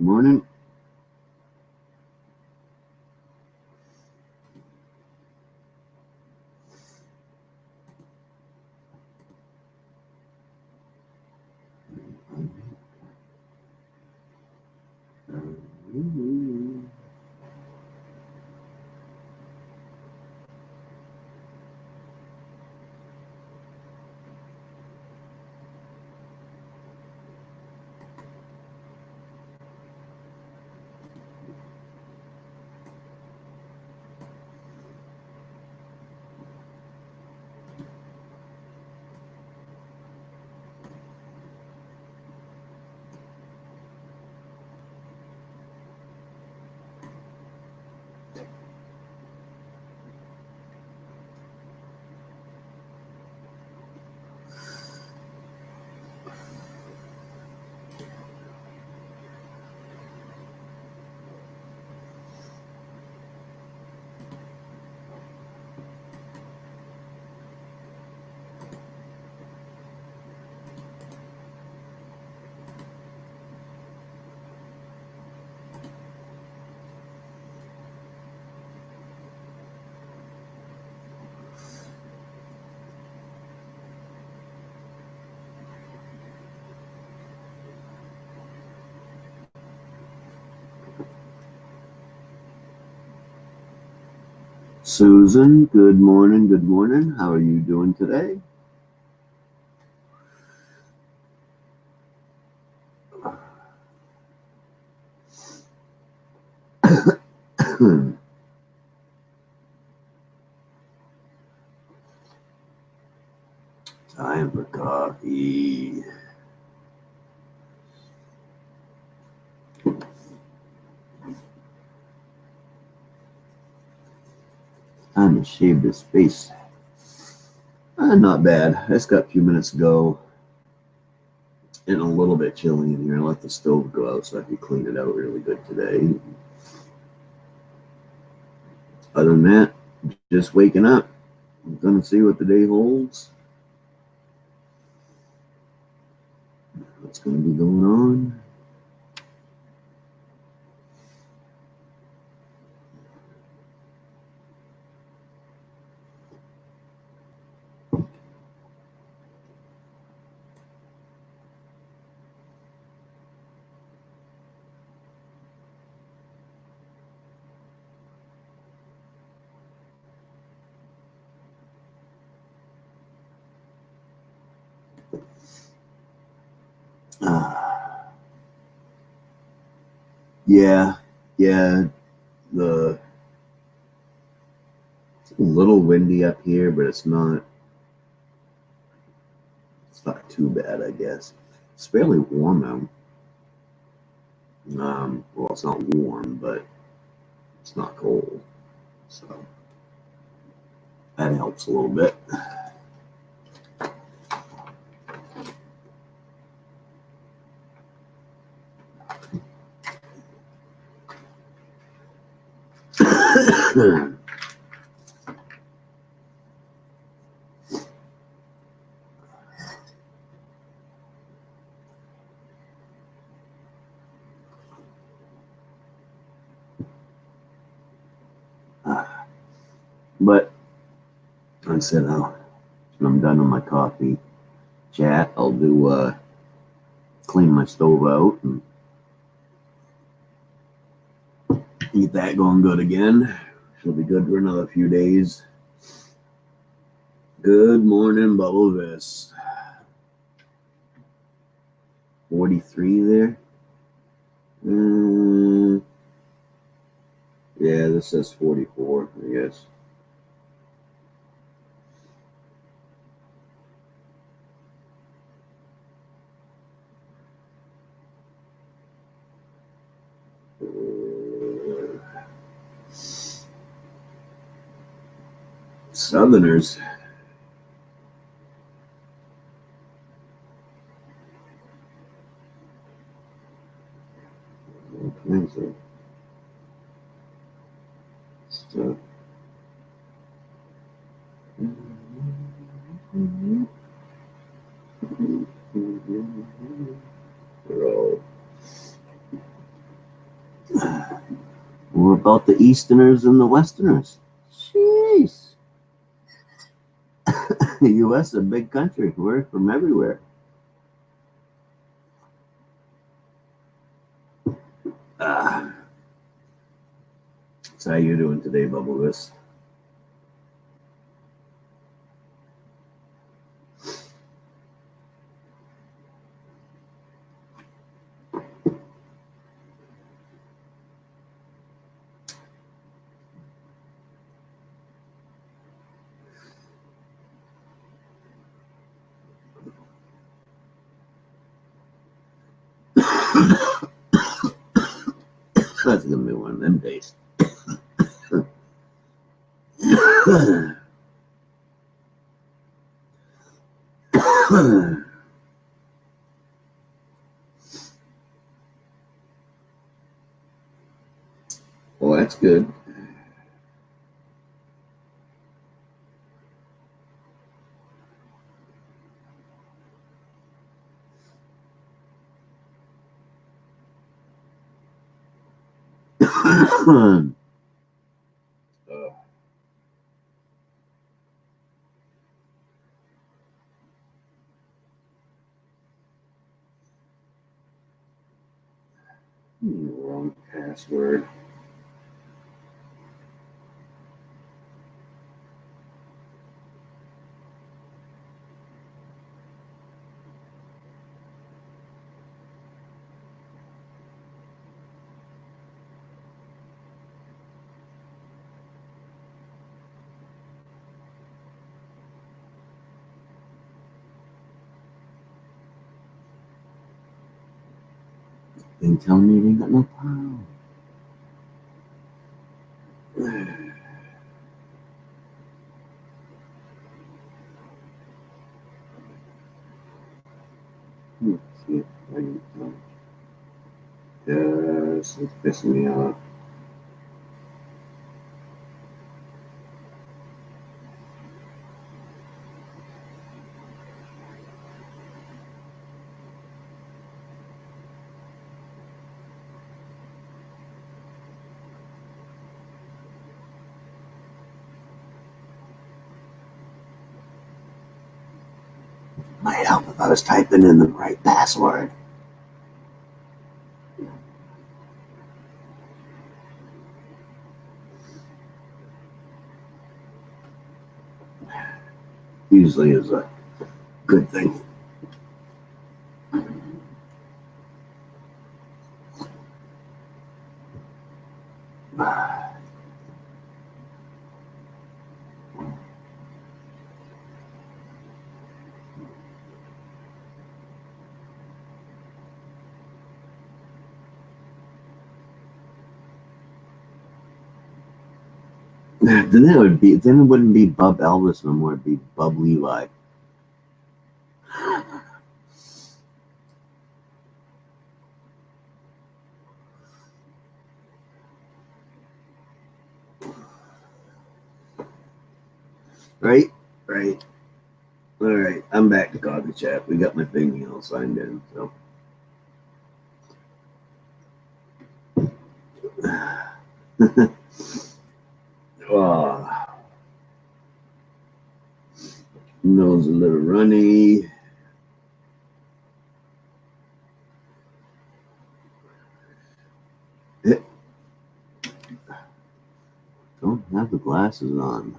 Morning. Susan, good morning. Good morning. How are you doing today? Time for coffee. Time to shave this face. Not bad. I just got a few minutes to go. And a little bit chilly in here. I let the stove go out so I can clean it out really good today. Other than that, just waking up. I'm gonna see what the day holds. What's gonna be going on? Yeah, the it's a little windy up here, but it's not too bad, I guess. It's fairly warm out. Well, it's not warm, but it's not cold, so that helps a little bit. But like I said, when I'm done with my coffee chat, I'll do clean my stove out and get that going good again. She'll be good for another few days. Good morning, Bubble-Vis. 43 there. Yeah, this says 44, I guess. Southerners. All kinds of stuff. They're all about the Easterners and the Westerners. Jeez. The U.S. is a big country. We're from everywhere. So how you doing today, Bubblegus? That's gonna be one of them days. Well, that's good. Wrong password. They tell me they got no power. See, yes, it's pissing me off. Might help if I was typing in the right password. Usually is a good thing. Then it wouldn't be Bub Elvis no more. It'd be Bub Levi. Right? Right. All right. I'm back to Coffee Chat. We got my thing all signed in. So. Oh. Nose a little runny. Don't have the glasses on.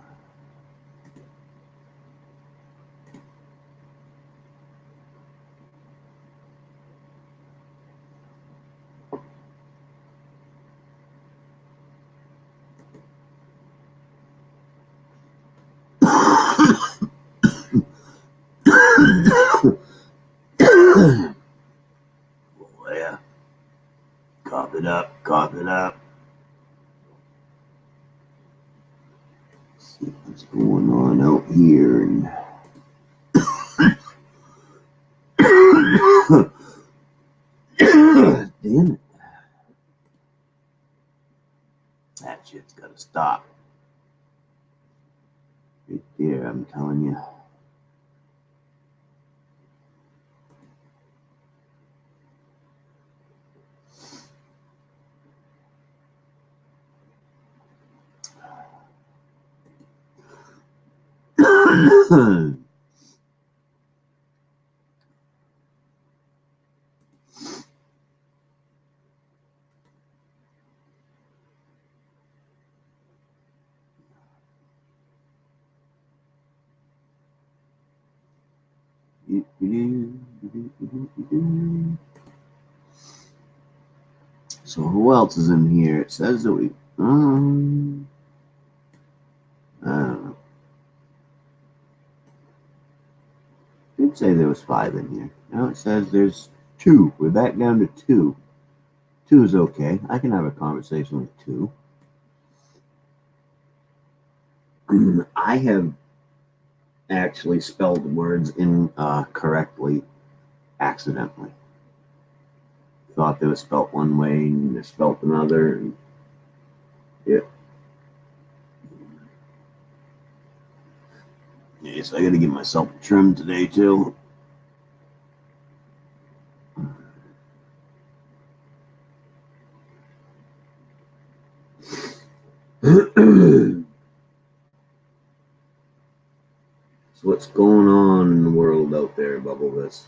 Oh, yeah. Cough it up. Cough it up. See what's going on out here. And damn it. That shit's gotta stop. Right there, I'm telling you. So who else is in here? It says that we. I don't know. It did say there was 5 in here. Now it says there's 2. We're back down to 2. 2 is okay. I can have a conversation with 2. I have actually spelled words incorrectly accidentally. Thought they were spelt one way and they're spelt another. And, yeah. Yes, I got to give myself a trim today too. So what's going on in the world out there, Bubble This?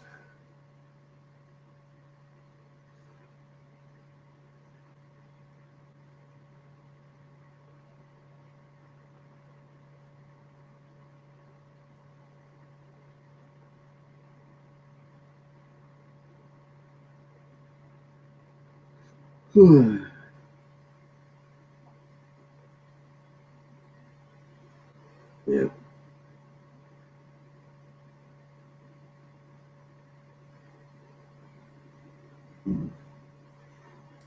Yeah.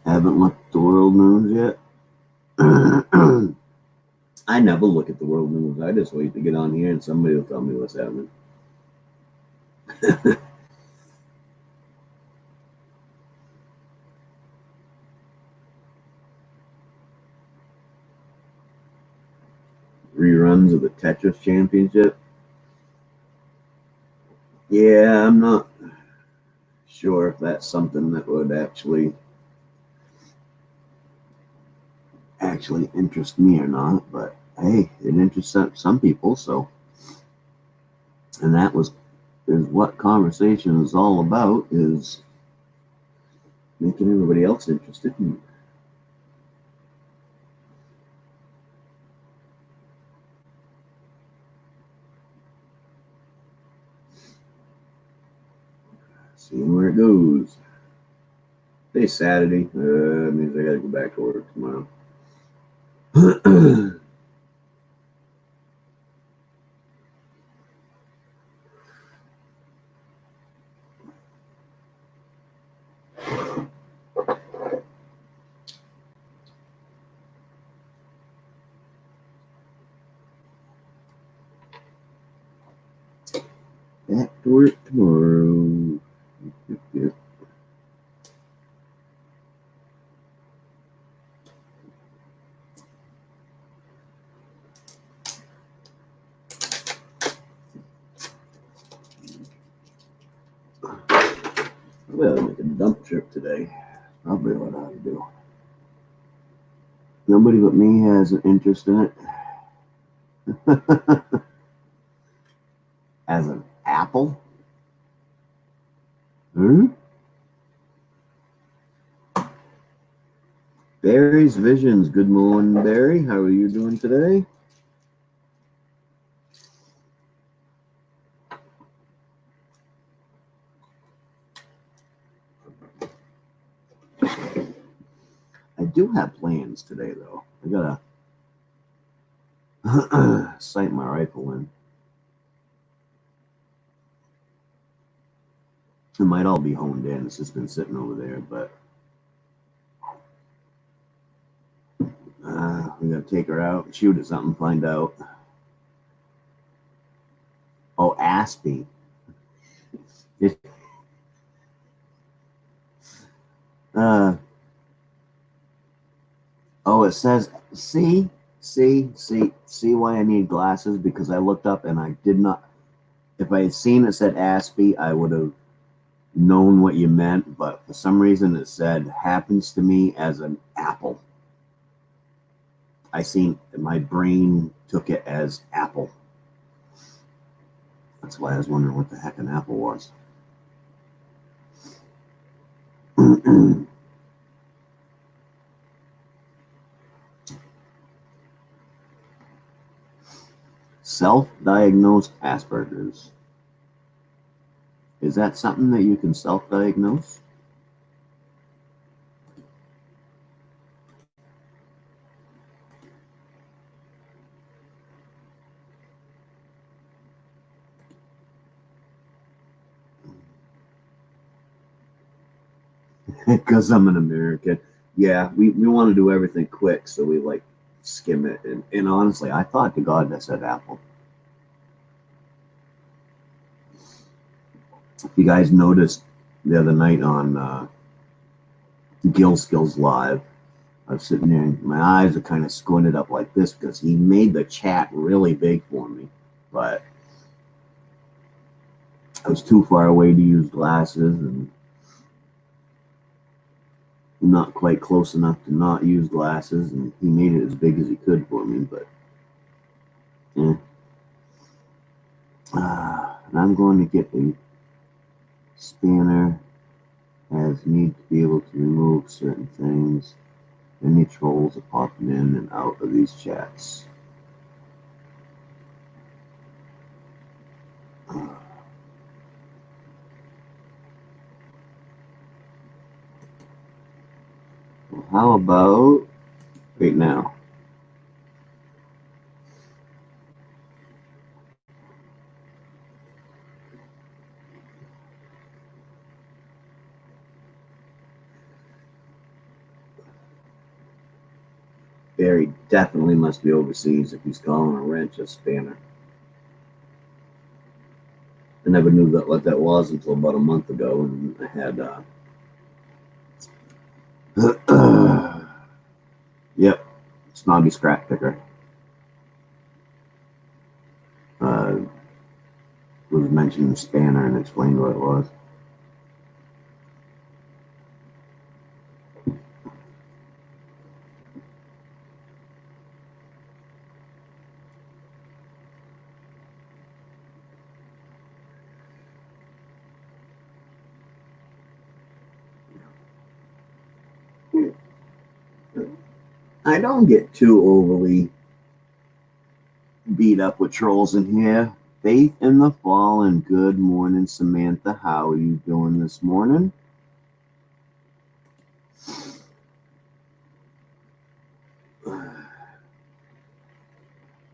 Haven't looked at the world news yet. I never look at the world news. I just wait to get on here and somebody will tell me what's happening. Reruns of the Tetris Championship. Yeah, I'm not sure if that's something that would actually interest me or not, but hey, it interests some people. So, and that is what conversation is all about, is making everybody else interested. Seeing where it goes. Today's Saturday. That means I gotta go back to work tomorrow. Back to work tomorrow. Yep. Probably ought to make a dump trip today. Probably what I ought to do. Nobody but me has an interest in it. As an apple? Barry's Visions. Good morning, Barry. How are you doing today? I do have plans today, though. I gotta sight my rifle in. It might all be honed in. It's just been sitting over there, but we gotta take her out, shoot at something, find out. Oh, Aspie. Oh, it says, see why I need glasses, because I looked up and I did not. If I had seen it said Aspie, I would have known what you meant, but for some reason it said happens to me as an apple. My brain took it as apple. That's why I was wondering what the heck an apple was. Self-diagnosed Asperger's. Is that something that you can self-diagnose? Because I'm an American. Yeah, we want to do everything quick, so we like skim it. And honestly, I thought to God that said apple. If you guys noticed the other night on Gill Skills Live, I was sitting there and my eyes are kind of squinted up like this because he made the chat really big for me. But I was too far away to use glasses and not quite close enough to not use glasses, and he made it as big as he could for me. But yeah. And I'm going to get a spanner as need to be able to remove certain things. Any trolls are popping in and out of these chats. Well, how about right now? Barry definitely must be overseas if he's calling a wrench a spanner. I never knew what that was until about a month ago, and I had yep, snobby scrap picker. Was mentioning spanner and explained what it was. I don't get too overly beat up with trolls in here. Faith in the Fallen. Good morning, Samantha. How are you doing this morning?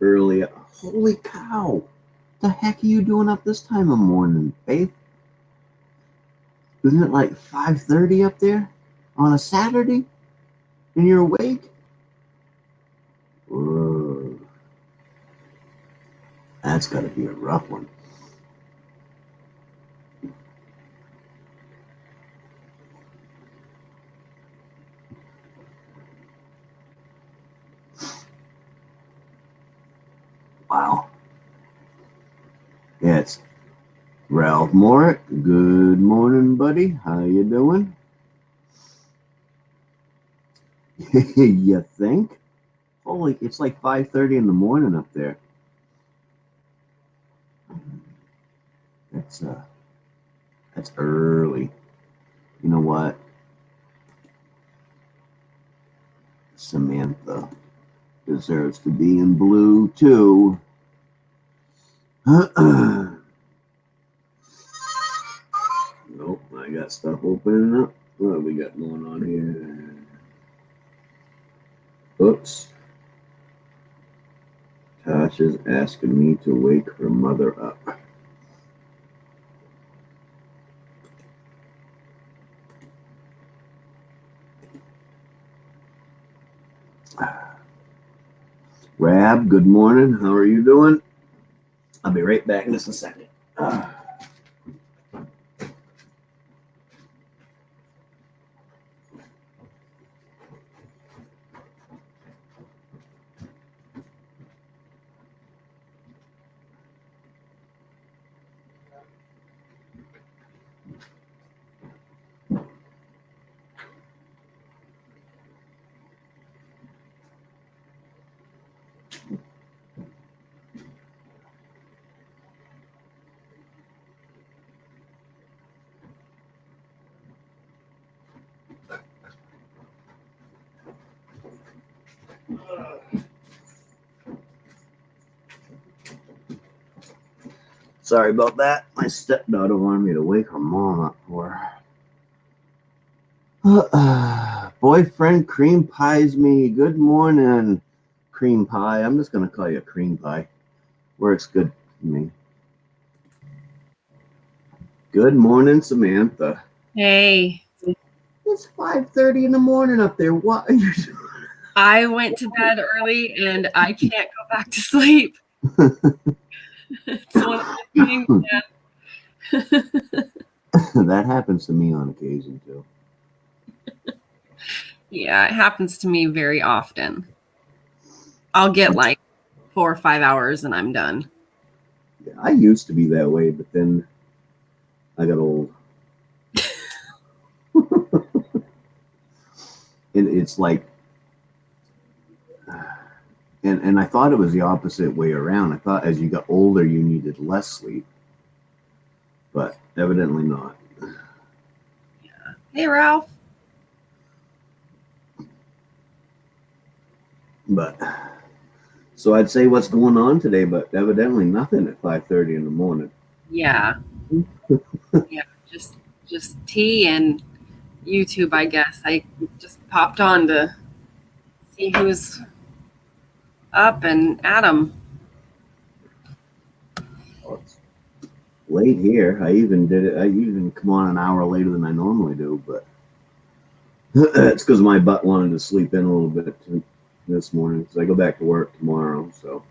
Early. Holy cow. The heck are you doing up this time of morning, Faith? Isn't it like 5:30 up there on a Saturday? And you're awake? Whoa. That's got to be a rough one. Wow. Yeah, it's Ralph Morick. Good morning, buddy. How you doing? You think? Holy, it's like 5:30 in the morning up there. That's early. You know what? Samantha deserves to be in blue too. Nope, I got stuff opening up. What have we got going on here? Oops. Tasha's asking me to wake her mother up. Rab, good morning. How are you doing? I'll be right back in just a second. Sorry about that. My stepdaughter wanted me to wake her mom up for her. Boyfriend cream pies me. Good morning, cream pie. I'm just going to call you cream pie. Works good for me. Good morning, Samantha. Hey. It's 5:30 in the morning up there. What are you doing? I went to bed early and I can't go back to sleep. It's one of those things, man. That happens to me on occasion, too. Yeah, it happens to me very often. I'll get like 4 or 5 hours and I'm done. Yeah, I used to be that way, but then I got old. It's like, and I thought it was the opposite way around. I thought as you got older, you needed less sleep, but evidently not. Yeah. Hey, Ralph. But so I'd say what's going on today, but evidently nothing at 5:30 in the morning. Yeah. Yeah, just tea and YouTube, I guess. I just popped on to see who's up and Adam. Oh, it's late here. I even come on an hour later than I normally do, but it's because my butt wanted to sleep in a little bit this morning because I go back to work tomorrow. So,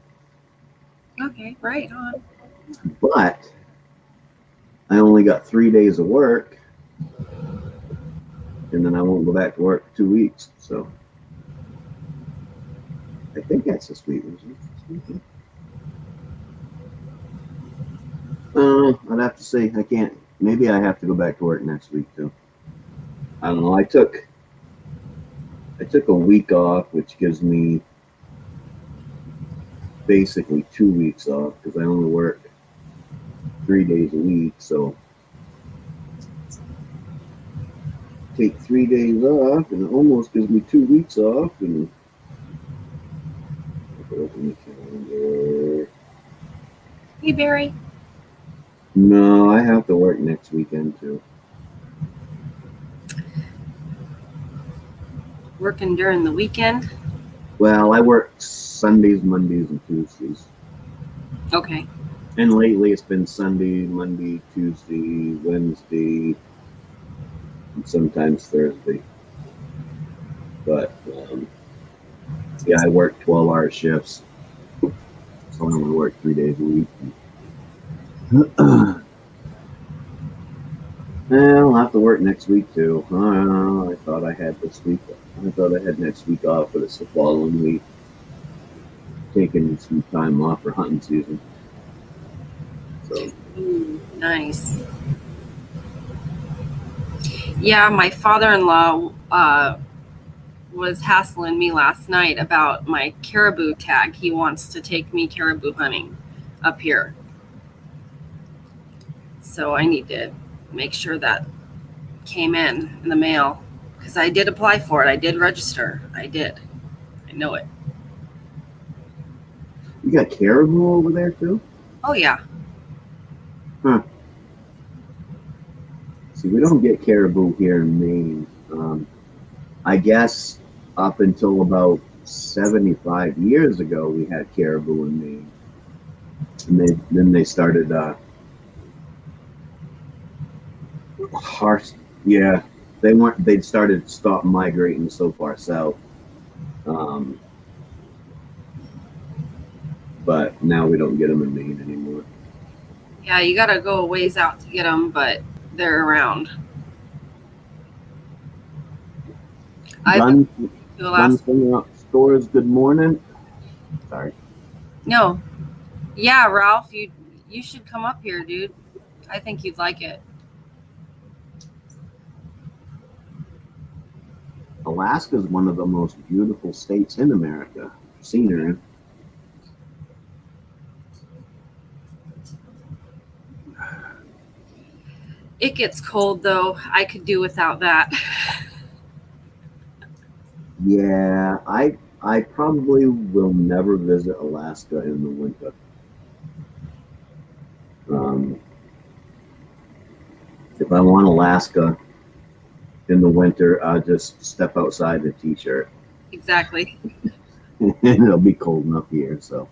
Okay, right on. but I only got 3 days of work, and then I won't go back to work for 2 weeks. So, I think that's the sweet one. I'd have to say I can't. Maybe I have to go back to work next week too. I don't know. I took a week off, which gives me basically 2 weeks off because I only work 3 days a week. So take 3 days off, and it almost gives me 2 weeks off. And open the calendar. Hey, Barry. No, I have to work next weekend too. Working during the weekend? Well, I work Sundays, Mondays, and Tuesdays. Okay. And lately it's been Sunday, Monday, Tuesday, Wednesday, and sometimes Thursday. But yeah, I work 12-hour shifts, so I only work 3 days a week. I'll have to work next week too. I thought I had this week. I thought I had next week off, but it's the following week. Taking some time off for hunting season. So Nice. Yeah, my father-in-law was hassling me last night about my caribou tag. He wants to take me caribou hunting up here. So I need to make sure that came in the mail because I did apply for it. I did register. I did. I know it. you got caribou over there too? Oh, yeah. Huh. See, we don't get caribou here in Maine. I guess up until about 75 years ago, we had caribou in Maine. And then they started yeah, they'd started stop migrating so far south. But now we don't get them in Maine anymore. Yeah, you got to go a ways out to get them, but they're around. Gunslinger Stores, good morning. Sorry. No. Yeah, Ralph, you should come up here, dude. I think you'd like it. Alaska is one of the most beautiful states in America. Scenery. It gets cold, though. I could do without that. Yeah, I I probably will never visit Alaska in the winter. Um, if I want Alaska in the winter, I'll just step outside in a t-shirt, Exactly. and it'll be cold enough here. So,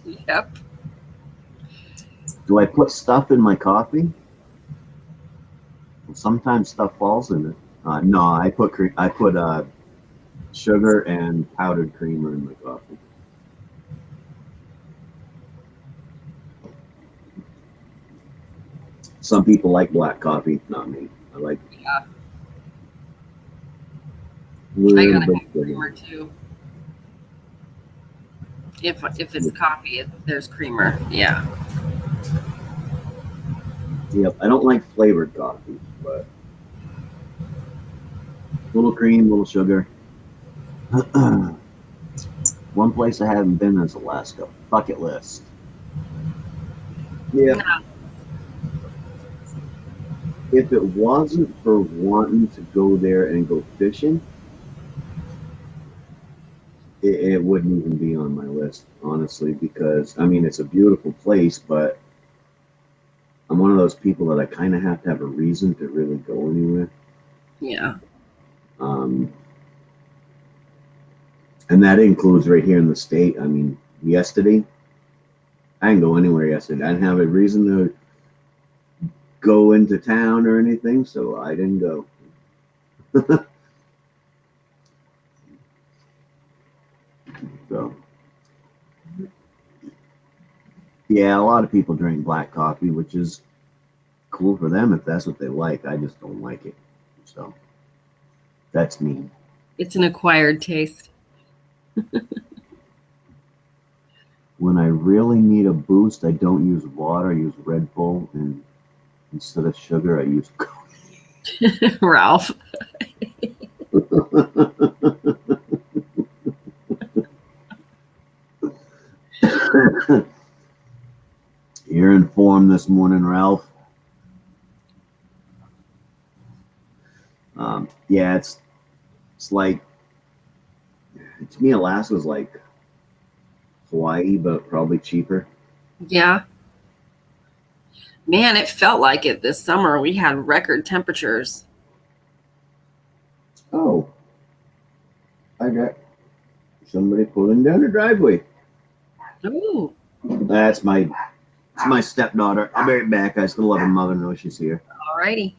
Yep. do I put stuff in my coffee? Sometimes stuff falls in it. No, I put sugar and powdered creamer in my coffee. Some people like black coffee, not me. I like Yeah. a I little gotta bit have of creamer sugar. too. If it's coffee, there's creamer. Yeah. Yep, I don't like flavored coffee, but little cream, little sugar. One place I haven't been is Alaska. Bucket list. Yeah. No. If it wasn't for wanting to go there and go fishing, it wouldn't even be on my list, honestly, because I mean it's a beautiful place, but I'm one of those people that I kind of have to have a reason to really go anywhere. Yeah. Um, and that includes right here in the state. I mean, yesterday, I didn't go anywhere yesterday. I didn't have a reason to go into town or anything, so I didn't go. So, yeah, a lot of people drink black coffee, which is cool for them if that's what they like. I just don't like it. So, that's me. It's an acquired taste. When I really need a boost, I don't use water. I use Red Bull, and instead of sugar, I use Ralph. You're informed this morning, Ralph. Yeah, it's like to me, Alaska's like Hawaii, but probably cheaper. Yeah. Man, it felt like it this summer. We had record temperatures. Oh, I got somebody pulling down the driveway. Ooh. It's my stepdaughter. I'll be right back. I still let her mother know she's here. Alrighty.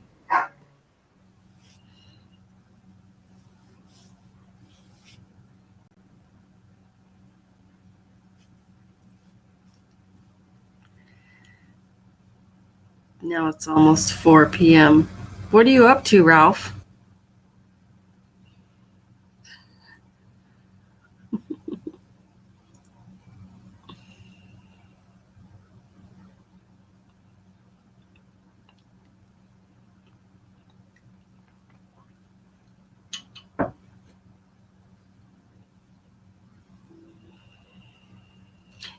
Now it's almost 4 p.m. What are you up to, Ralph?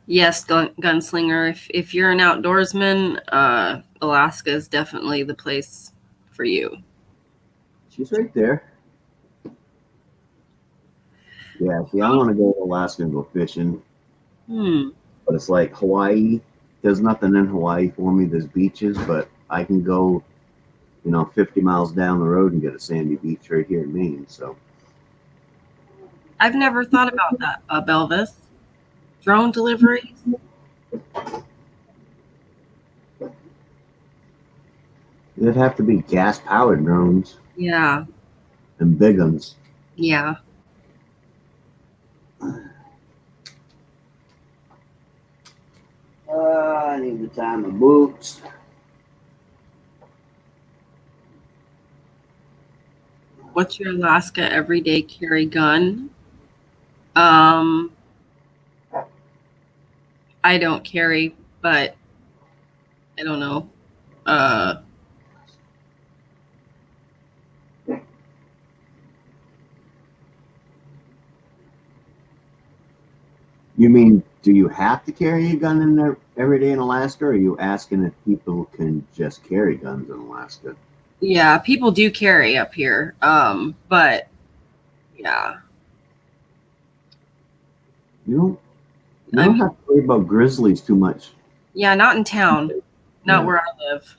Yes, gunslinger. If you're an outdoorsman, Alaska is definitely the place for you. She's right there. Yeah, see, I want to go to Alaska and go fishing, Hmm. but it's like Hawaii. There's nothing in Hawaii for me. There's beaches, but I can go, 50 miles down the road and get a sandy beach right here in Maine. So I've never thought about that, Belvis. Drone deliveries? it'd have to be gas powered drones Yeah. and big ones. Yeah. I need to tie my boots. What's your Alaska everyday carry gun? Um, I don't carry, but I don't know. Uh, You mean, do you have to carry a gun in there every day in Alaska, or are you asking if people can just carry guns in Alaska? yeah, people do carry up here. But yeah, You I don't mean, have to worry about grizzlies too much. yeah, not in town, not Yeah. where I live.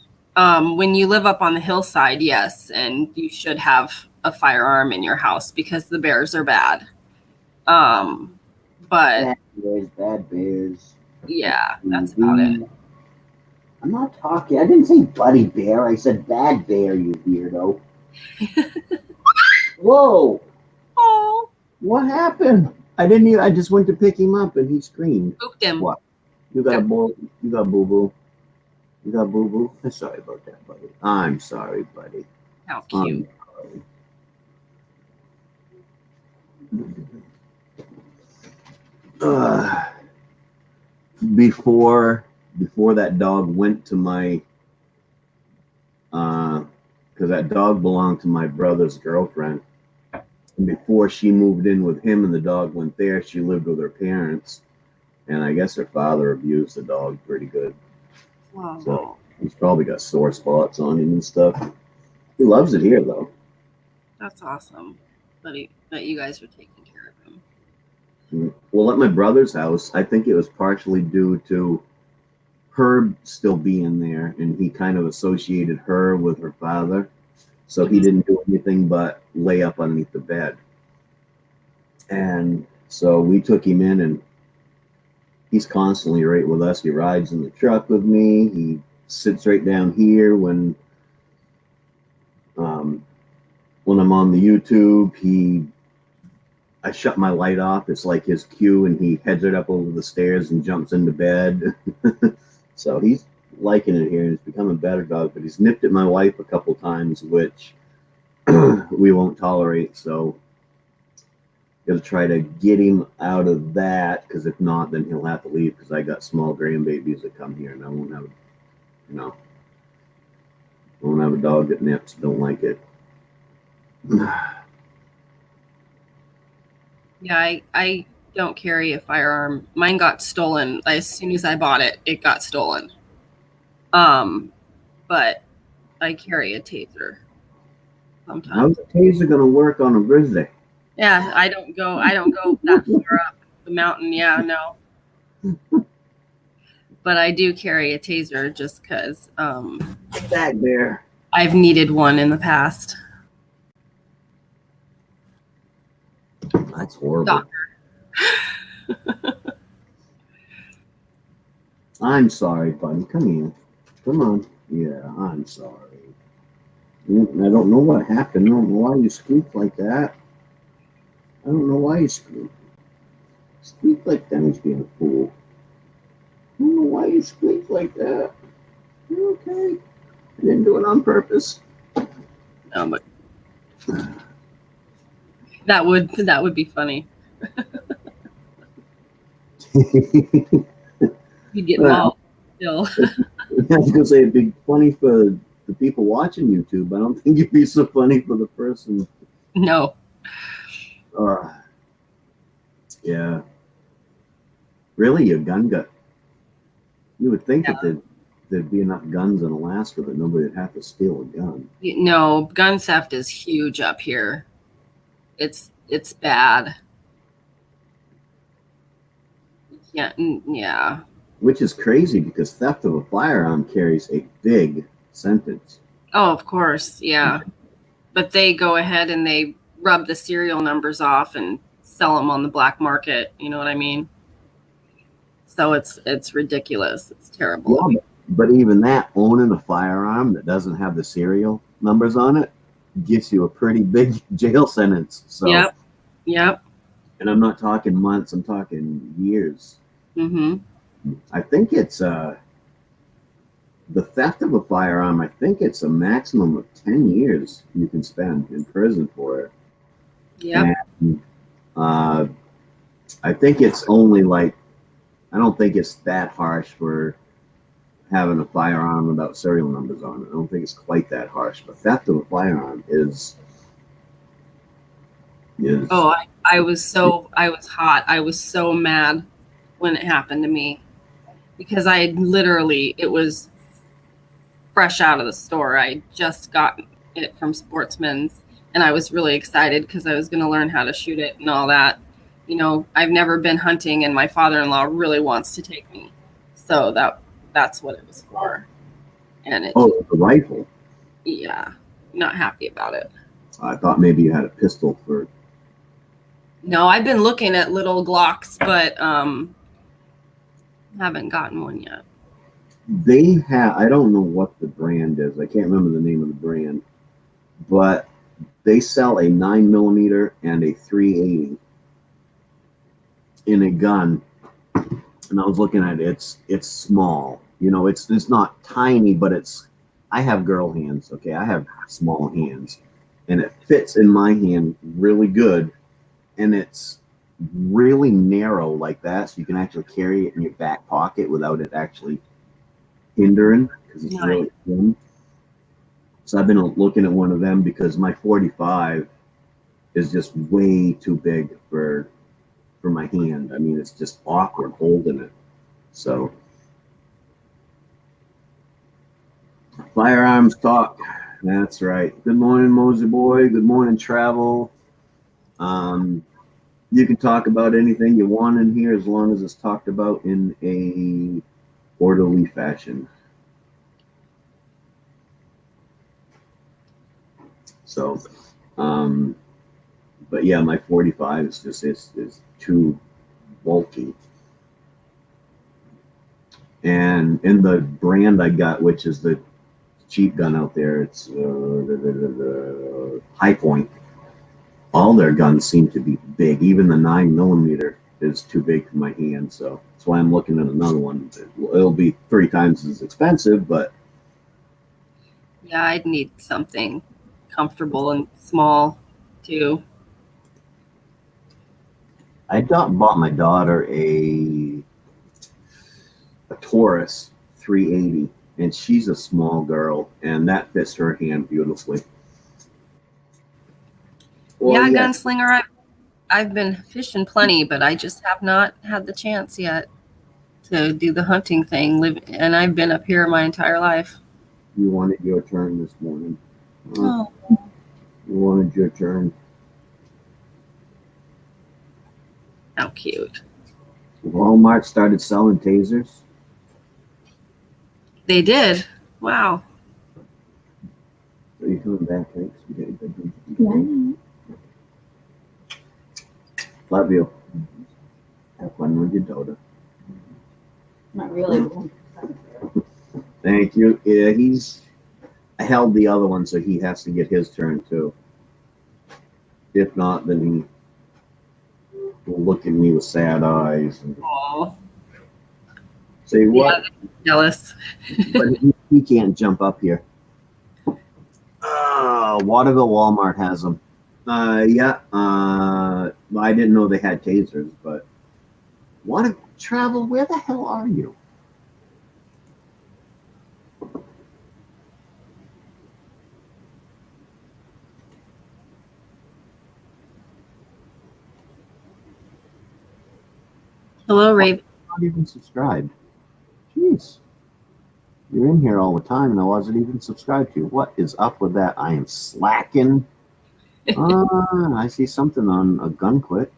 When you live up on the hillside, yes, and you should have a firearm in your house because the bears are bad. But Bad bears, bad bears. yeah, that's about it. I'm not talking. I didn't say buddy bear. I said bad bear, you weirdo. Whoa! Oh, What happened? I didn't even. I just went to pick him up and he screamed. spooked him. What? You got a boy? You got boo boo? You got boo boo? I'm sorry about that, buddy. I'm sorry, buddy. How cute. Sorry. Uh, before that dog went to my because that dog belonged to my brother's girlfriend. And before she moved in with him and the dog went there, she lived with her parents. And I guess her father abused the dog pretty good. Oh, So he's probably got sore spots on him and stuff. He loves it here, though. that's awesome. That you guys are taking care of him. Well, at my brother's house, I think it was partially due to Herb still being there, and he kind of associated her with her father. So he didn't do anything but lay up underneath the bed. And so we took him in, and he's constantly right with us. He rides in the truck with me. He sits right down here when I'm on the YouTube. I shut my light off. It's like his cue, and he heads it up over the stairs and jumps into bed. So he's liking it here, and he's become a better dog. But he's nipped at my wife a couple times, which we won't tolerate. So gonna try to get him out of that, because if not, then he'll have to leave, because I got small grandbabies that come here, and I won't have, I won't have a dog that nips. Don't like it. Yeah, I don't carry a firearm. Mine got stolen as soon as I bought it. It got stolen. But I carry a taser sometimes. How's the taser gonna work on a grizzly? Yeah, I don't go that far up the mountain. Yeah, no. But I do carry a taser just because Back there. I've needed one in the past. That's horrible. Doctor. I'm sorry, buddy. Come here. Come on. Yeah, I'm sorry. I don't know what happened. I don't know why you squeak like that. I don't know why you squeak. Squeak like that is being a fool. I don't know why you squeak like that. You okay? I didn't do it on purpose. No, but that would be funny. You'd get involved still. I was gonna say it'd be funny for the people watching YouTube. I don't think it'd be so funny for the person. No. Yeah. Really, a gun gut. You would think that there'd be enough guns in Alaska that nobody would have to steal a gun. No, gun theft is huge up here. It's bad. Yeah. Which is crazy, because theft of a firearm carries a big sentence. Oh, of course, yeah. But they go ahead and they rub the serial numbers off and sell them on the black market. You know what I mean? So it's ridiculous. It's terrible. Yeah, but even that, owning a firearm that doesn't have the serial numbers on it gets you a pretty big jail sentence. So, Yep. And I'm not talking months. I'm talking years. Mm-hmm. I think it's the theft of a firearm. I think it's a maximum of 10 years you can spend in prison for it. Yeah. I think it's only like, I don't think it's that harsh for having a firearm without serial numbers on it. I don't think it's quite that harsh, but theft of a firearm is. Oh, I was hot. I was so mad when it happened to me, because it was fresh out of the store. I just got it from Sportsman's, and I was really excited because I was going to learn how to shoot it and all that. I've never been hunting, and my father-in-law really wants to take me. So that's what it was for. And the rifle. Yeah, not happy about it. I thought maybe you had a pistol for. No, I've been looking at little Glocks, but haven't gotten one yet. They have, I don't know what the brand is. I can't remember the name of the brand, but they sell a 9mm and a 380 in a gun. And I was looking at it. It's small. It's not tiny, but I have girl hands. Okay, I have small hands, and it fits in my hand really good, and it's really narrow like that, so you can actually carry it in your back pocket without it actually hindering, because it's really thin. So I've been looking at one of them because my 45 is just way too big for my hand. I mean, it's just awkward holding it. So firearms talk. That's right. Good morning, Mosey boy. Good morning, travel. You can talk about anything you want in here as long as it's talked about in a orderly fashion. So, but yeah, my 45 is just is too bulky. And in the brand I got, which is the cheap gun out there, it's High Point. All their guns seem to be big. Even the 9mm is too big for my hand, so that's why I'm looking at another one. It'll be 3 times as expensive, but yeah, I'd need something comfortable and small too. I bought my daughter a Taurus 380, and she's a small girl, and that fits her hand beautifully. Well, yeah, gunslinger, I've been fishing plenty, but I just have not had the chance yet to do the hunting thing. And I've been up here my entire life. You wanted your turn this morning. Oh. You wanted your turn. How cute. Walmart started selling tasers. They did. Wow. Are you coming back? Thanks. Yeah. Love you. Have fun with your daughter. Not really. Thank you. Yeah, I held the other one, so he has to get his turn too. If not, then he will look at me with sad eyes and say, "What?" Yeah, jealous. But he can't jump up here. Waterville Walmart has them. Yeah. I didn't know they had tasers, but Travel, where the hell are you? Hello, Raven. Not even subscribed. Jeez. You're in here all the time, and I wasn't even subscribed to you. What is up with that? I am slacking. I see something on a gun clip.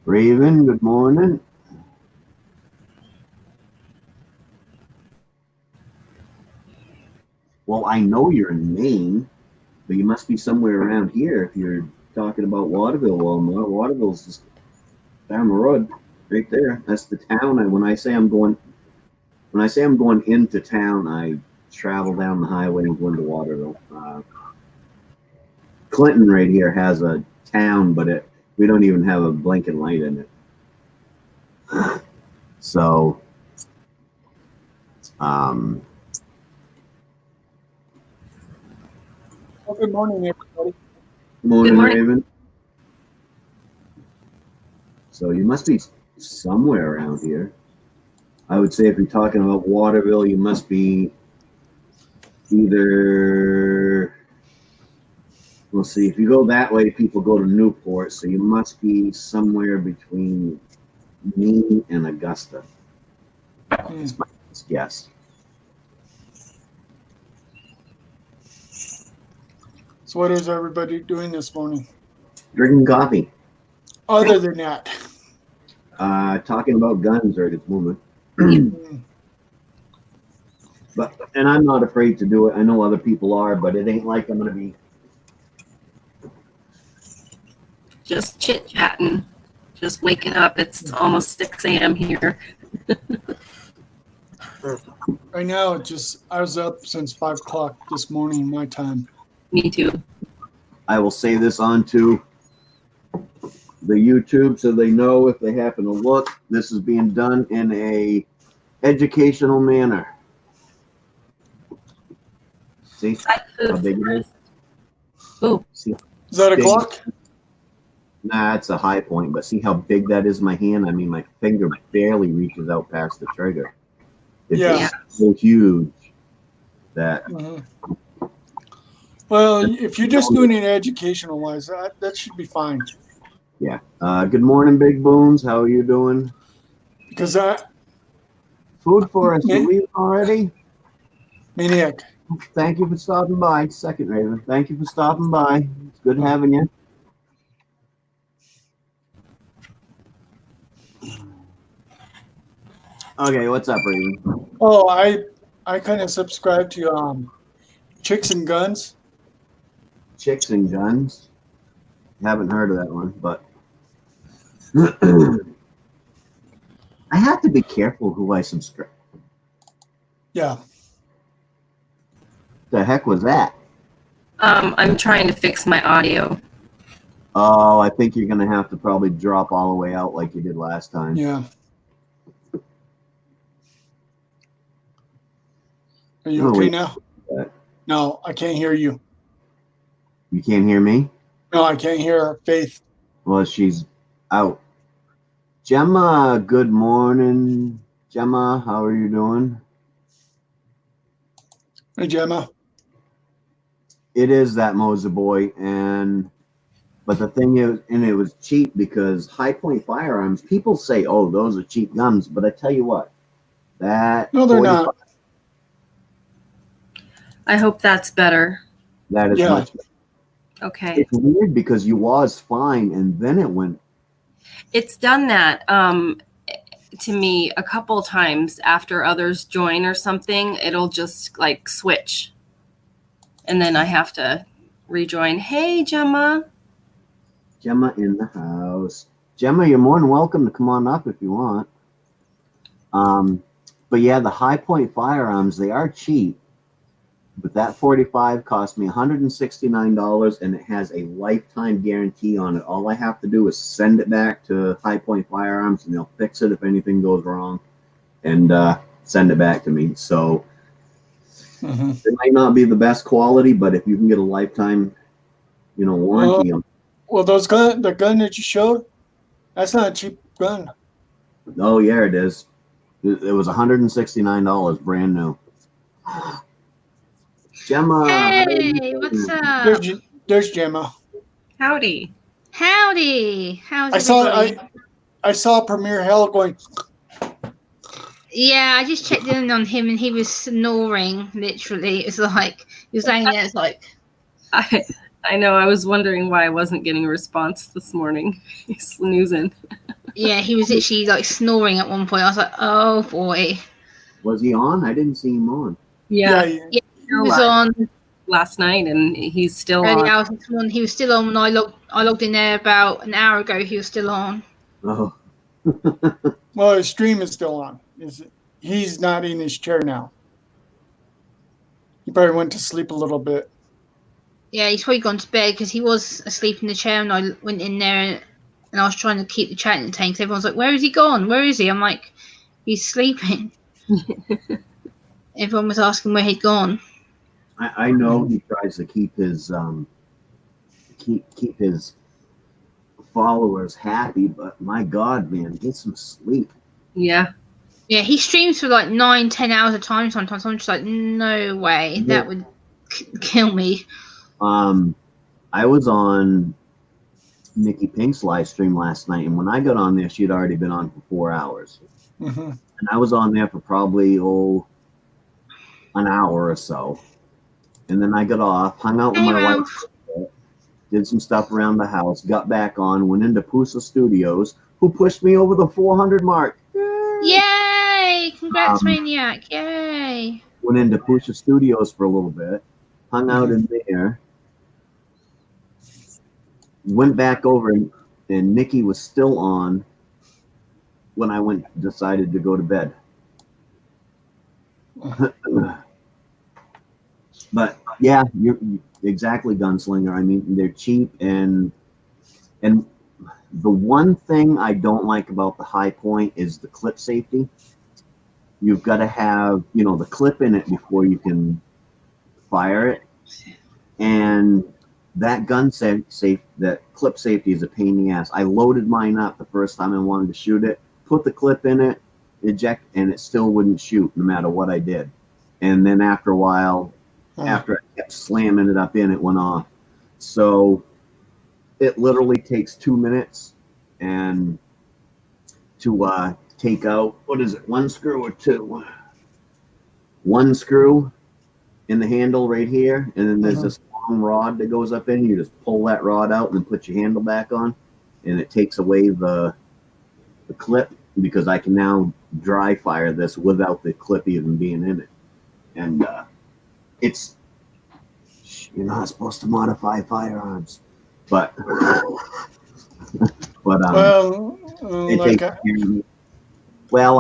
Raven, good morning. Well, I know you're in Maine, but you must be somewhere around here if you're talking about Waterville. Walmart. Waterville's just down the road, right there. That's the town. And when I say I'm going into town, I travel down the highway and go into Waterville. Clinton right here has a town, but we don't even have a blinking light in it. So, Well, good morning, everybody. Morning, Raven. So you must be somewhere around here. I would say if you're talking about Waterville, you must be either, we'll see, if you go that way, people go to Newport, so you must be somewhere between me and Augusta. That's my guess. So what is everybody doing this morning? Drinking coffee. Other than that, Talking about guns right at the moment. Mm. And I'm not afraid to do it. I know other people are, but it ain't like I'm gonna be. Just chit chatting. Just waking up. It's almost 6 a.m. here. Right now, I was up since 5 o'clock this morning, my time. Me too. I will say this onto the YouTube so they know if they happen to look. This is being done in a educational manner. See how big it is? Oh, See, Is that a big. Glock? Nah, it's a high point, but see how big that is in my hand? I mean, my finger barely reaches out past the trigger. It's Yeah. just so huge that Mhm. Well, if you're just doing it educational wise, that should be fine. yeah. Good morning, Big Boons. How are you doing? Because Food for us. You leaving already? Maine-iac. Thank you for stopping by. Second Raven. Thank you for stopping by. It's good having you. Okay, what's up, Raven? Oh, I kind of subscribe to Chicks and Guns. Chicks and Guns. Haven't heard of that one, but I have to be careful who I subscribe. Yeah. The heck was that? I'm trying to fix my audio. Oh, I think you're gonna have to probably drop all the way out like you did last time. Yeah. Are you okay wait. now? No, I can't hear you. You can't hear me? No, I can't hear Faith. Well, she's out. Gemma, good morning. Gemma, how are you doing? Hey, Gemma. It is that Moser boy, but the thing is, and it was cheap because High Point firearms. People say, "Oh, those are cheap guns," but I tell you what, that No, they're not. I hope that's better. That is Yeah. much better. Okay. It's weird because you was fine, and then it went. It's done that to me a couple times after others join or something. It'll just like switch. And then I have to rejoin. Hey, Gemma. Gemma in the house. Gemma, you're more than welcome to come on up if you want. But yeah, the High Point firearms, they are cheap. But that 45 cost me $169, and it has a lifetime guarantee on it. All I have to do is send it back to High Point Firearms, and they'll fix it if anything goes wrong, and send it back to me. So it might not be the best quality, but if you can get a lifetime, warranty on. Well, the gun that you showed, that's not a cheap gun. Oh yeah, it is. It was $169, brand new. Gemma. Hey, what's up? There's Gemma. Howdy. Howdy. How's everybody? I saw Premier Hell going. Yeah, I just checked in on him and he was snoring, literally. It's like, he was saying it's like. I know, I was wondering why I wasn't getting a response this morning. He's snoozing. Yeah, he was literally like snoring at one point. I was like, oh boy. Was he on? I didn't see him on. Yeah, he was on last night and he's still early on. hours this morning. He was still on when I logged in there about an hour ago. He was still on. Oh. Well, his stream is still on. He's not in his chair now. He probably went to sleep a little bit. Yeah, he's probably gone to bed because he was asleep in the chair and I went in there and I was trying to keep the chat entertained because everyone's like, where is he gone? Where is he? I'm like, he's sleeping. Everyone was asking where he'd gone. I know he tries to keep his keep his followers happy, but my God, man, get some sleep. Yeah. Yeah, he streams for like 9-10 hours a time sometimes. I'm just like, no way, that would kill me. I was on Nikki Pink's live stream last night, and when I got on there, she had already been on for 4 hours. Mm-hmm. And I was on there for probably an hour or so. And then I got off, hung out with my wife did some stuff around the house, got back on, went into Pusa Studios, who pushed me over the 400 mark. Yay! Congrats, Um, Maine-iac. Yay! Went into Pusa Studios for a little bit, hung out in there, went back over, and Nikki was still on when I decided to go to bed. But yeah, you're exactly, Gunslinger. I mean, they're cheap, and the one thing I don't like about the High Point is the clip safety. You've got to have, the clip in it before you can fire it, and that that clip safety is a pain in the ass. I loaded mine up the first time I wanted to shoot it, put the clip in it, eject, and it still wouldn't shoot no matter what I did. And then after a while, after I kept slamming it up in, it went off. So it literally takes 2 minutes and to take out, what is it, one screw or two? One screw in the handle right here, and then there's this long rod that goes up in. You just pull that rod out and then put your handle back on, and it takes away the clip, because I can now dry fire this without the clip even being in it. And you're not supposed to modify firearms, but it takes care of me. Well,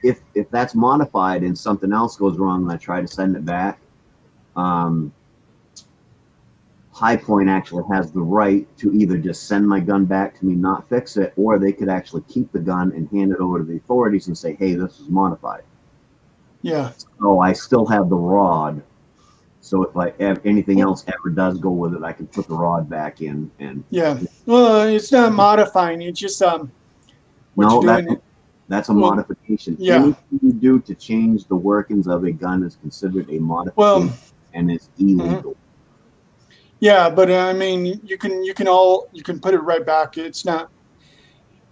if that's modified and something else goes wrong and I try to send it back, High Point actually has the right to either just send my gun back to me, not fix it, or they could actually keep the gun and hand it over to the authorities and say, hey, this is modified. Yeah. So I still have the rod. So if anything else ever does go with it, I can put the rod back in. And yeah. Well, it's not modifying. It's just that's a modification. Yeah. Anything you do to change the workings of a gun is considered a modification, and it's illegal. Yeah, but I mean, you can put it right back. It's not.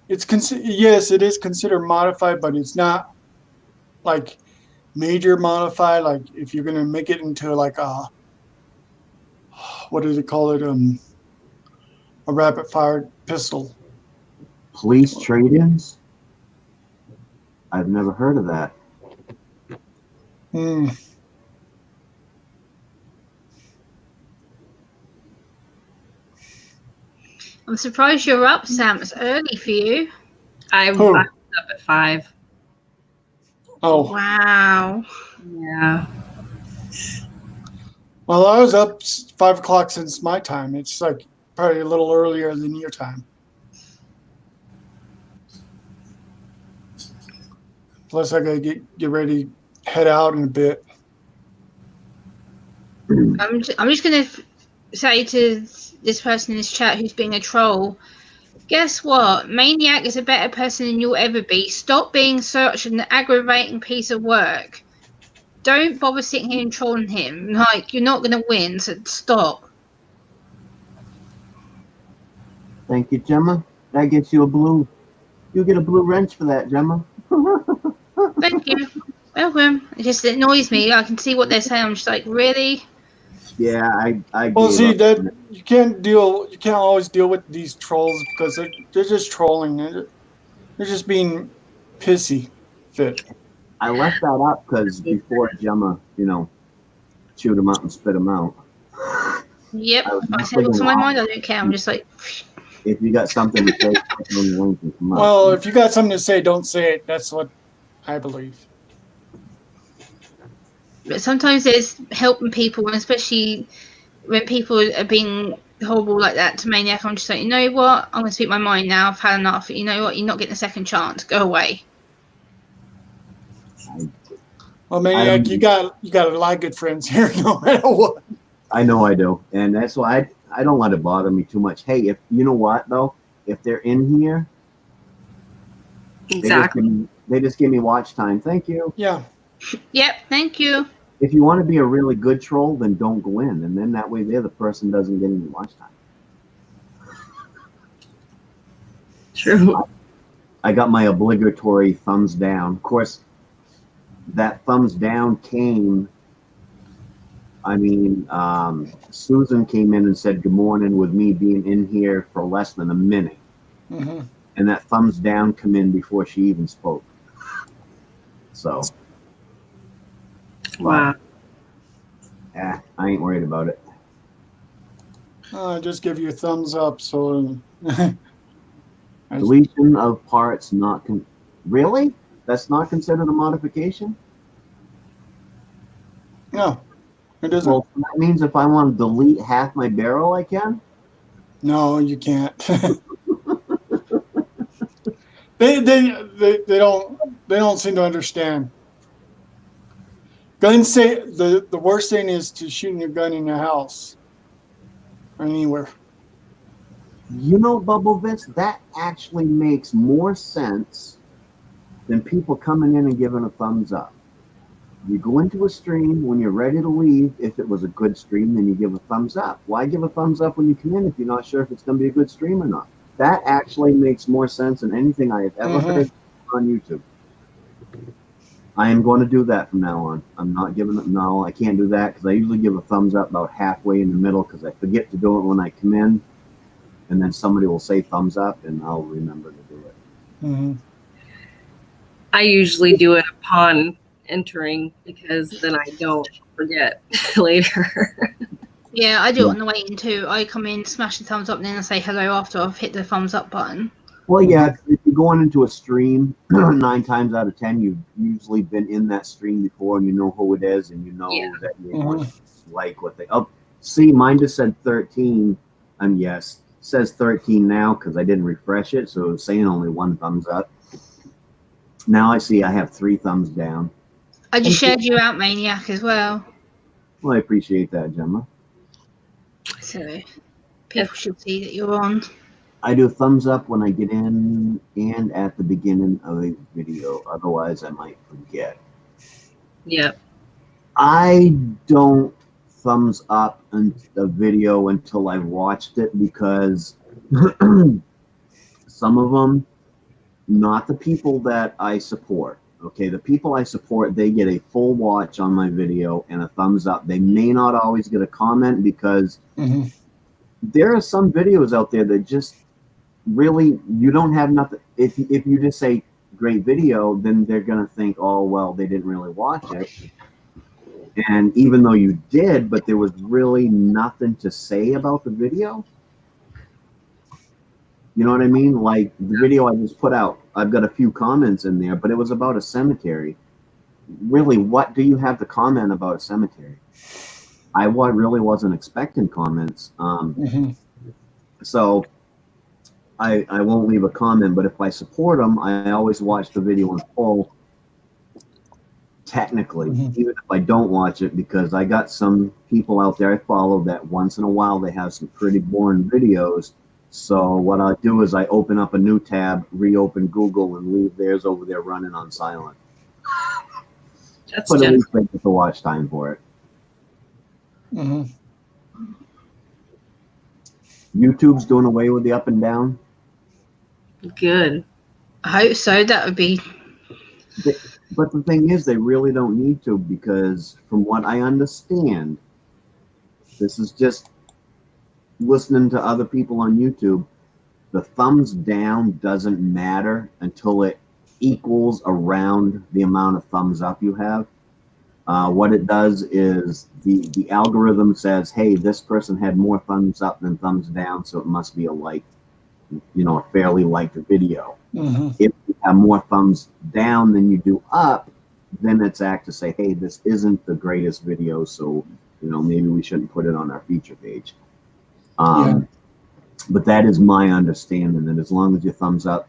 Yes, it is considered modified, but it's not like major modified. Like if you're gonna make it into like what do they call it? A rapid fire pistol. Police trade-ins? I've never heard of that. I'm surprised you're up, Sam. It's early for you. I was up at 5. Oh. Wow. Yeah. Well, I was up 5 o'clock since my time. It's like probably a little earlier than your time. Plus, I gotta get ready to head out in a bit. I'm just gonna say to this person in this chat who's being a troll, guess what? Maine-iac is a better person than you'll ever be. Stop being such an aggravating piece of work. Don't bother sitting here and trolling him. Like, you're not gonna win, so stop. Thank you, Gemma. That gets you a blue. You'll get a blue wrench for that, Gemma. Thank you. Welcome. It annoys me. I can see what they're saying. I'm just like, really? Yeah, I Well, see that you can't always deal with these trolls because they're just trolling. They're just being pissy fit. I left that up because before Gemma, chewed them up and spit them out. Yep. I said what's on my mind. I don't care. I'm just like. If you got something to say, well, if you got something to say, don't say it. That's what I believe. But sometimes there's helping people, and especially when people are being horrible like that to Maine-iac, I'm just like, you know what? I'm going to speak my mind now. I've had enough. You know what? You're not getting a second chance. Go away. Well, Maine-iac, you got a lot of good friends here, no matter what. I know I do, and that's why I don't let it bother me too much. Hey, if you know what though, if they're in here, exactly, they just give me watch time. Thank you. Yeah. Yep. Thank you. If you want to be a really good troll, then don't go in, and then that way the other person doesn't get any watch time. True. I got my obligatory thumbs down. Of course, that thumbs down came I mean, Susan came in and said good morning with me being in here for less than a minute. Hmm. And that thumbs down come in before she even spoke. So, Wow. I ain't worried about it. Just give you a thumbs up. So, Deletion of parts not really? That's not considered a modification? no, it isn't. Well, that means if I want to delete half my barrel, I can? No, you can't. they don't seem to understand. Guns say the worst thing is to shooting your gun in your house or anywhere. You know, Bubble Vince, that actually makes more sense than people coming in and giving a thumbs up. You go into a stream when you're ready to leave. If it was a good stream, then you give a thumbs up. Why give a thumbs up when you come in if you're not sure if it's going to be a good stream or not? That actually makes more sense than anything I have ever heard on YouTube. I am going to do that from now on. I'm not giving it. No, I can't do that because I usually give a thumbs up about halfway in the middle because I forget to do it when I come in. And then somebody will say thumbs up and I'll remember to do it. Mm-hmm. I usually do it upon entering because then I don't forget later. Yeah, I do it on the way in too. I come in, smash the thumbs up, and then I say hello after I've hit the thumbs up button. Well, yeah, if you're going into a stream, 9 times out of 10, you've usually been in that stream before and you know who it is and you know that you want to like what they... Oh, see, mine just said 13. Yes, it says 13 now because I didn't refresh it, so it was saying only 1 thumbs up. Now I see I have 3 thumbs down. I just shared you out, Maine-iac, as well. Well, I appreciate that, Gemma. So people should see that you're on. I do thumbs up when I get in and at the beginning of a video. Otherwise, I might forget. Yep. I don't thumbs up a video until I've watched it because some of them, not the people that I support. Okay, the people I support, they get a full watch on my video and a thumbs up. They may not always get a comment because there are some videos out there that just really, you don't have nothing. If you just say great video, then they're going to think, oh, well, they didn't really watch it. And even though you did, but there was really nothing to say about the video. You know what I mean? Like the video I just put out, I've got a few comments in there, but it was about a cemetery. Really, what do you have to comment about a cemetery? I really wasn't expecting comments. So I won't leave a comment, but if I support them, I always watch the video in full. Technically, even if I don't watch it, because I got some people out there I follow that once in a while they have some pretty boring videos. So what I do is I open up a new tab, reopen Google, and leave theirs over there running on silent. That's but at least I get the watch time for it. YouTube's doing away with the up and down. Good. I hope so. That would be. But the thing is, they really don't need to, because from what I understand, this is just listening to other people on YouTube, the thumbs down doesn't matter until it equals around the amount of thumbs up you have. What it does is the algorithm says, hey, this person had more thumbs up than thumbs down, so it must be a like, a fairly liked video. If you have more thumbs down than you do up, then it's apt to say, hey, this isn't the greatest video, so maybe we shouldn't put it on our feature page. But that is my understanding, that as long as your thumbs up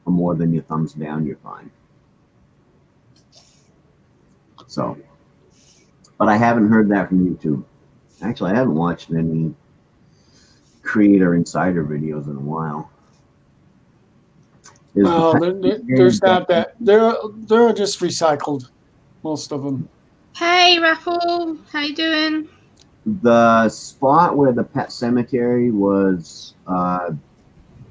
are more than your thumbs down, you're fine. So, but I haven't heard that from YouTube. Actually, I haven't watched any Creator Insider videos in a while. No, there's not that. They're just recycled, most of them. Hey, Raffle, how you doing? The spot where the pet cemetery was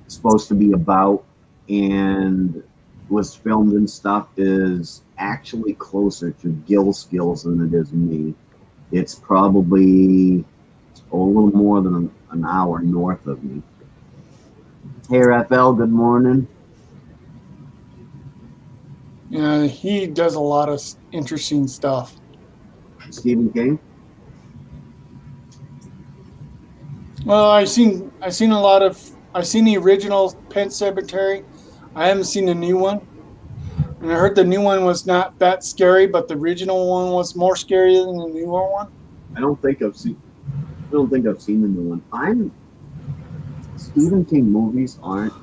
supposed to be about and was filmed and stuff is actually closer to Gil Skills than it is me. It's probably a little more than an hour north of me. Hey, Raphael, good morning. Yeah, he does a lot of interesting stuff. Stephen King? Well, I seen a lot of I seen the original Pet Cemetery. I haven't seen the new one, and I heard the new one was not that scary, but the original one was more scary than the newer one. I don't think I've seen the new one. Stephen King movies aren't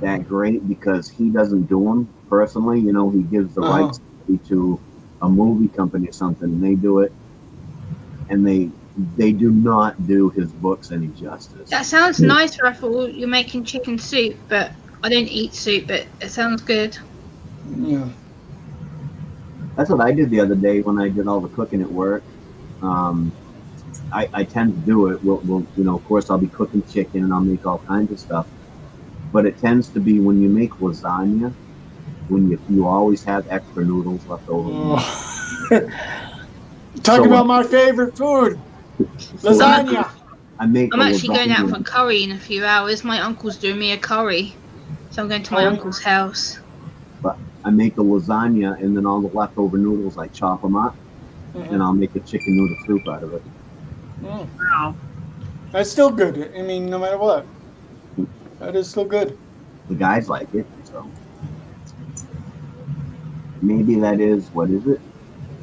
that great because he doesn't do them personally. You know, he gives the Uh-huh. rights to a movie company or something, and they do it, and they do not do his books any justice. That sounds nice, Ruffle. You're making chicken soup, but I don't eat soup, but it sounds good. Yeah. That's what I did the other day when I did all the cooking at work. I tend to do it. We'll you know, of course, I'll be cooking chicken and I'll make all kinds of stuff. But it tends to be when you make lasagna, when you always have extra noodles left over. Oh. Talk So, about my favorite food, So lasagna. I make I'm a actually going out lasagna. for curry in a few hours. My uncle's doing me a curry, so I'm going to my Curry? uncle's house. I make a lasagna, and then all the leftover noodles, I chop them up, and I'll make a chicken noodle soup out of it. Mm. Wow. That's still good. I mean, no matter what, that is still good. The guys like it, so maybe that is what is it?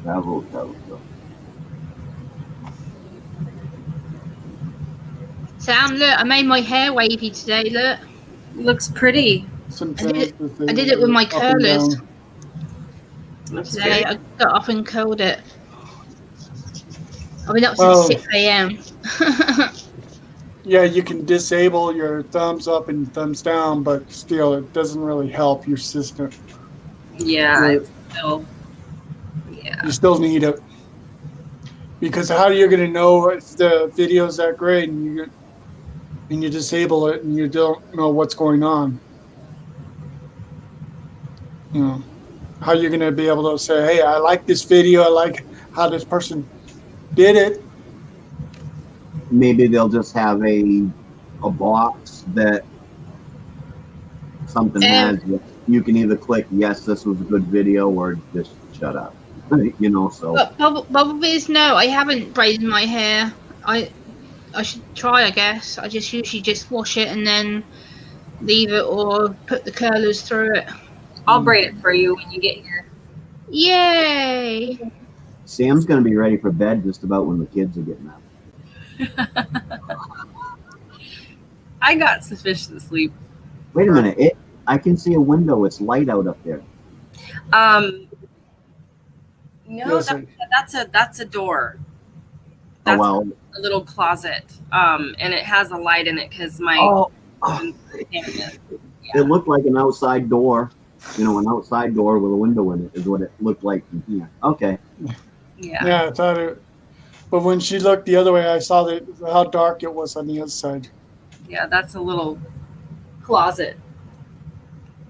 Travel. Sam, look, I made my hair wavy today. Look, Looks pretty. Sometimes I did it with my up and curlers down. Looks today. very. I got up and curled it. I've been up Well, since 6 a.m. Yeah, you can disable your thumbs up and thumbs down, but still, it doesn't really help your system. Yeah, Right. it's still. Yeah. You still need it because how are you going to know if the video's that great and you disable it and you don't know what's going on? You know, how you're going to be able to say, "Hey, I like this video. I like how this person did it." Maybe they'll just have a box that something has. You can either click yes, this was a good video, or just shut up. You know, so But Bubble no, I haven't braided my hair. I should try, I guess. I just usually just wash it and then leave it or put the curlers through it. I'll braid it for you when you get here. Yay! Sam's gonna be ready for bed just about when the kids are getting up. I got sufficient sleep. Wait a minute, I can see a window. It's light out up there. No, Yes, that's a door. Oh That's well. a little closet. And it has a light in it because my. Oh, Yeah. it looked like an outside door. You know, an outside door with a window in it is what it looked like from here. Okay. Yeah. Yeah, I thought it. But when she looked the other way, I saw how dark it was on the outside. Yeah, that's a little closet.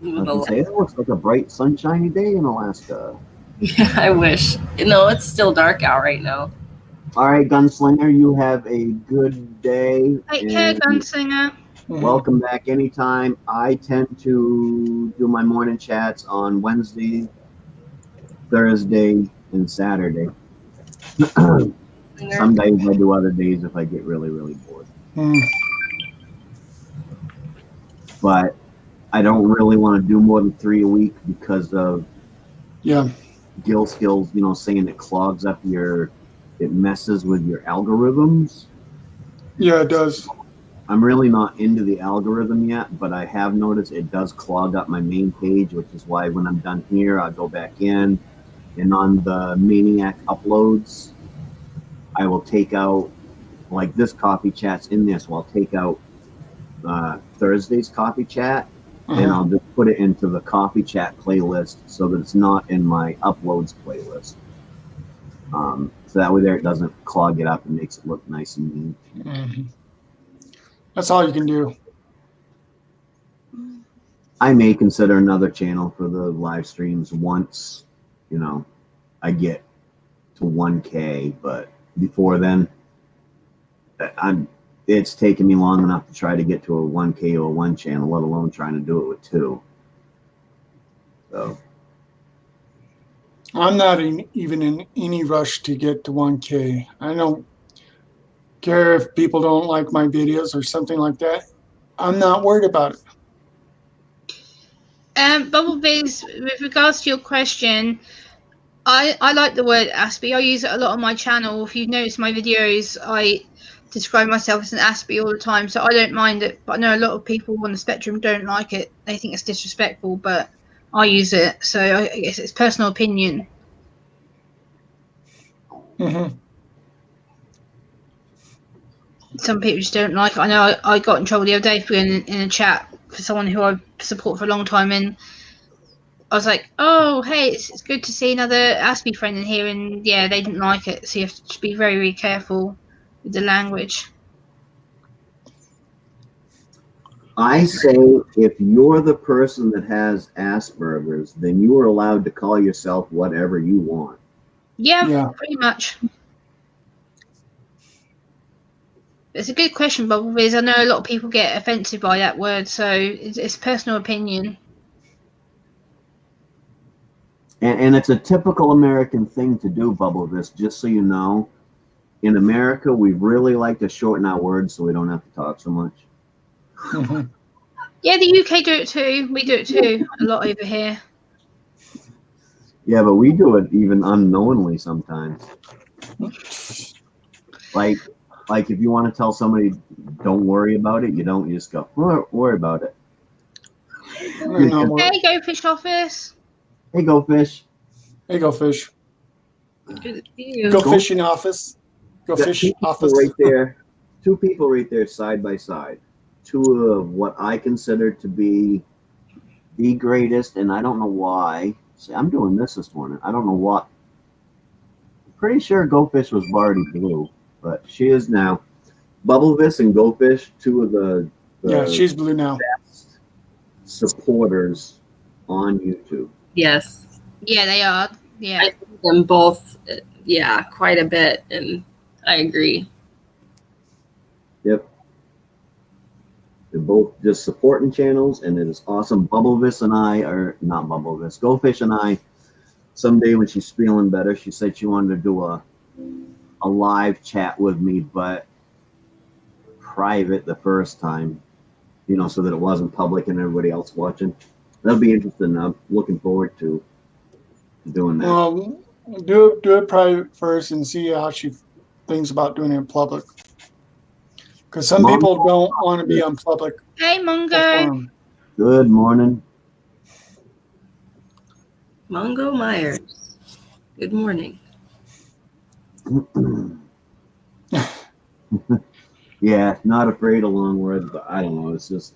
I With a can say light. it looks like a bright, sunshiny day in Alaska. Yeah, I wish. No, it's still dark out right now. All right, Gunslinger, you have a good day. Take care, and Gunslinger. welcome back anytime. I tend to do my morning chats on Wednesday, Thursday, and Saturday. Some days I do other days if I get really, really bored. Mm. But I don't really want to do more than 3 a week because of Yeah. Gill Skills, you know, saying it clogs up it messes with your algorithms. Yeah, it does. I'm really not into the algorithm yet, but I have noticed it does clog up my main page, which is why when I'm done here, I'll go back in. And on the Maine-iac uploads, I will take out, like this coffee chat's in there, so I'll take out Thursday's coffee chat, and I'll just put it into the coffee chat playlist so that it's not in my uploads playlist. So that way there it doesn't clog it up and makes it look nice and neat. Mm-hmm. That's all you can do. I may consider another channel for the live streams once, you know, I get to 1K, but before then, it's taken me long enough to try to get to a 1K or 1 channel, let alone trying to do it with 2. So I'm not even in any rush to get to 1K. I don't care if people don't like my videos or something like that. I'm not worried about it. Bumblebees, with regards to your question, I like the word Aspie. I use it a lot on my channel. If you've noticed my videos, I describe myself as an Aspie all the time, so I don't mind it. But I know a lot of people on the spectrum don't like it. They think it's disrespectful, but I use it, so I guess it's personal opinion. Mm-hmm. Some people just don't like it. I know I got in trouble the other day for being in a chat for someone who I support for a long time, and I was like, oh, hey, it's good to see another Aspie friend in here, and yeah, they didn't like it, so you have to be very, very careful with the language. I say if you're the person that has Asperger's, then you are allowed to call yourself whatever you want. Yeah, pretty much. It's a good question, Bob, because I know a lot of people get offended by that word, so it's personal opinion. And it's a typical American thing to do, Bubble. Just so you know, in America, we really like to shorten our words so we don't have to talk so much. Mm-hmm. Yeah, the UK do it too. We do it too a lot over here. Yeah, but we do it even unknowingly sometimes. Like if you want to tell somebody, don't worry about it, you don't. You just go, worry about it. Hey, Go Fish Office. Hey, Go Fish. Hey, Go Fish. Good to see you. Go Fishing Office. Go Fish Office. Right there. 2 people right there side by side. 2 of what I consider to be the greatest, and I don't know why. See, I'm doing this morning. I don't know what. I'm pretty sure Go Fish was already blue, but she is now. Bubblevis and Go Fish, 2 of the Yeah, she's blue now. Best supporters on YouTube. Yes. Yeah, they are. Yeah. I see them both, quite a bit, and I agree. Yep. They're both just supporting channels, and it is awesome. Bubblevis and I are not Bubblevis. Go Fish and I, someday when she's feeling better, she said she wanted to do a live chat with me, but private the first time, so that it wasn't public and everybody else watching. That'll be interesting. I'm looking forward to doing that. Well, do it private first and see how she thinks about doing it in public. Because some people don't want to be on public. Hey, Mongo. Good morning. Mongo Myers. Good morning. Yeah, not afraid of long words, but I don't know. It's just,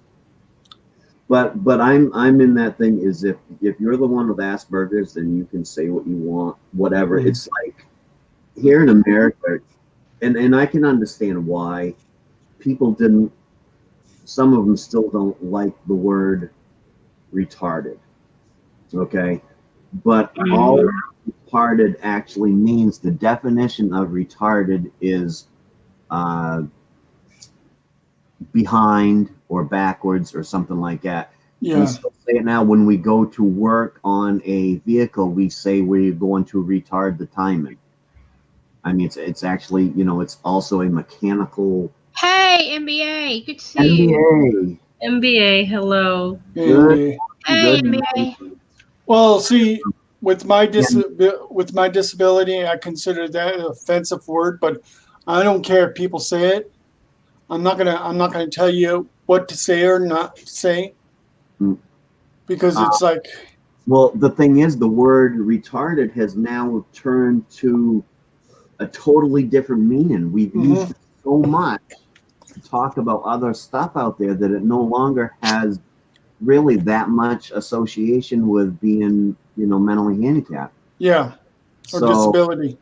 but I'm in that thing. Is if you're the one with Asperger's, then you can say what you want, whatever. Mm-hmm. It's like here in America, and I can understand why people didn't. Some of them still don't like the word retarded. Okay, but all retarded actually means, the definition of retarded is behind or backwards or something like that. Yeah. We still say it now when we go to work on a vehicle. We say we're going to retard the timing. I mean, it's actually, it's also a mechanical. Hey, NBA, good to see you. NBA, hello. Good. Hey, NBA. Well, see, with my disability, I consider that an offensive word, but I don't care if people say it. I'm not gonna tell you what to say or not to say, because it's like. Well, the thing is, the word retarded has now turned to a totally different meaning. We've used it so much to talk about other stuff out there that it no longer has really that much association with being, mentally handicapped. Yeah, or so disability.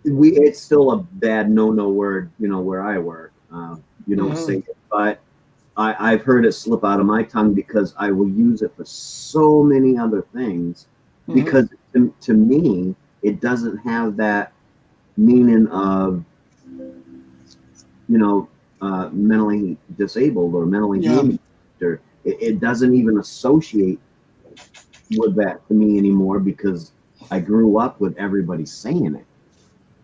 It's still a bad no word, where I work. You don't say it, but I've heard it slip out of my tongue because I will use it for so many other things. Because to me, it doesn't have that meaning of, mentally disabled or mentally Yeah. handicapped. Or it doesn't even associate with that to me anymore because I grew up with everybody saying it.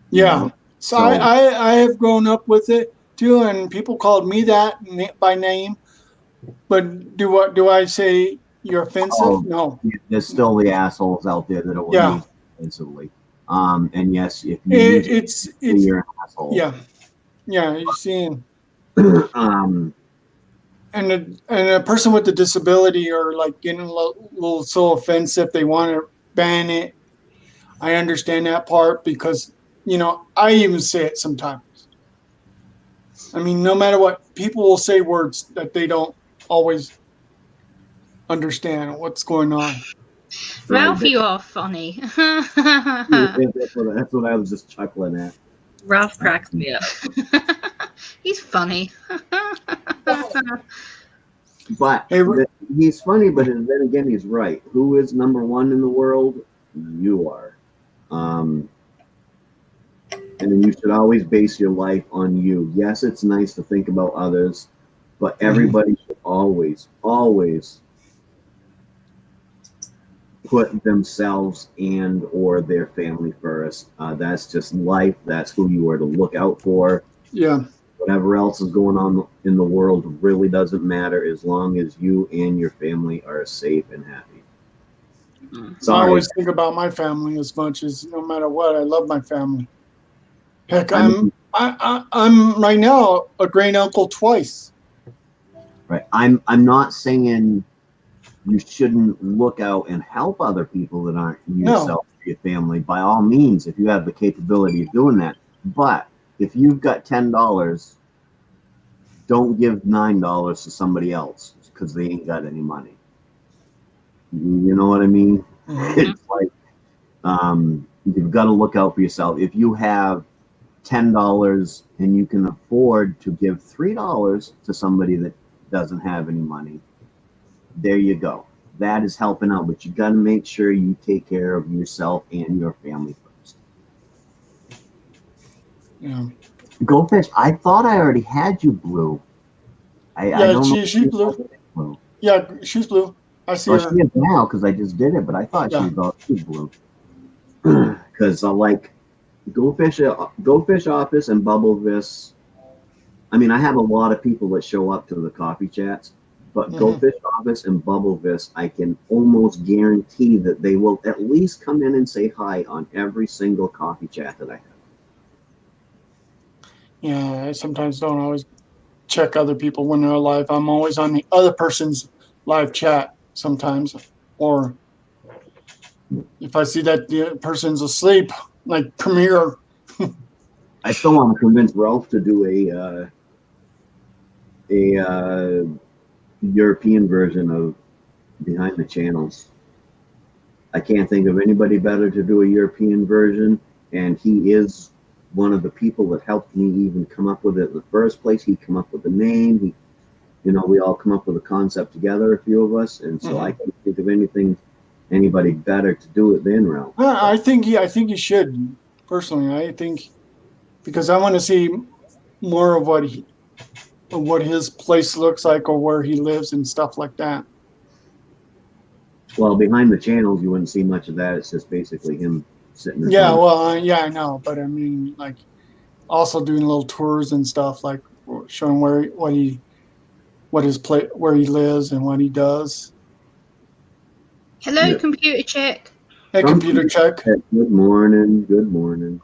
you Yeah. know? So I have grown up with it too, and people called me that by name. But do I say you're offensive? Oh, No. there's still the assholes out there that will Yeah. use it offensively. And yes, if you It, use it, it's you're an asshole. yeah. Yeah, you're seeing um, and a person with a disability or like getting a little so offensive they want to ban it. I understand that part because I even say it sometimes. I mean, no matter what, people will say words that they don't always understand what's going on. right, Ralph, you are funny. that's what I was just chuckling at. Ralph cracks me up. He's funny. But Hey, he's funny, but then again, he's right. Who is number one in the world? You are. And then you should always base your life on you. Yes, it's nice to think about others, but everybody should always, always put themselves and or their family first. That's just life. That's who you are to look out for. yeah. Whatever else is going on in the world really doesn't matter as long as you and your family are safe and happy. I Sorry. always think about my family as much as no matter what. I love my family. Heck, I mean, I'm right now a great uncle twice. right. I'm not saying you shouldn't look out and help other people that aren't yourself or your family. By all means, if you have the capability of doing that. But if you've got $10, don't give $9 to somebody else because they ain't got any money. You know what I mean? It's like you've got to look out for yourself. If you have $10 and you can afford to give $3 to somebody that doesn't have any money, there you go. That is helping out, but you got to make sure you take care of yourself and your family first. Yeah. Go Fish. I thought I already had you blue. I don't know. She's blue. Blue. Yeah, she's blue. I see Well, her. she is now because I just did it, but I thought she was always blue. Because I like Go Fish Office and Bubble Vis. I mean, I have a lot of people that show up to the coffee chats, but Go Fish Office and Bubble Vis, I can almost guarantee that they will at least come in and say hi on every single coffee chat that I have. Yeah, I sometimes don't always check other people when they're alive. I'm always on the other person's live chat sometimes, or if I see that the person's asleep, like Premiere. I still want to convince Ralph to do a European version of Behind the Channels. I can't think of anybody better to do a European version, and he is one of the people that helped me even come up with it in the first place. He come up with the name. We all come up with a concept together, a few of us, and so I can't think of anybody better to do it than Ralph. I think he should personally. I think because I want to see more of what his place looks like or where he lives and stuff like that. Well, Behind the Channels, you wouldn't see much of that. It's just basically him sitting. Yeah, well, I know, but I mean, like, also doing little tours and stuff, like showing where he lives and what he does. Hello, computer check. Hey, computer check. Good morning. Good morning.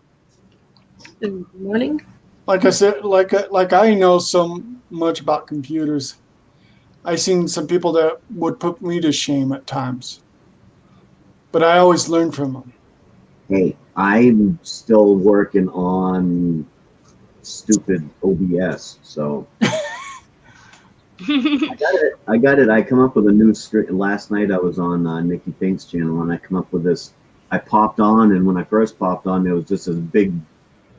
Good morning. Like I said, like I know so much about computers. I've seen some people that would put me to shame at times, but I always learn from them. Hey, I'm still working on stupid OBS, so I got it. I come up with a new script. Last night I was on Nikki Pink's channel, and I come up with this. I popped on, and when I first popped on, there was just this big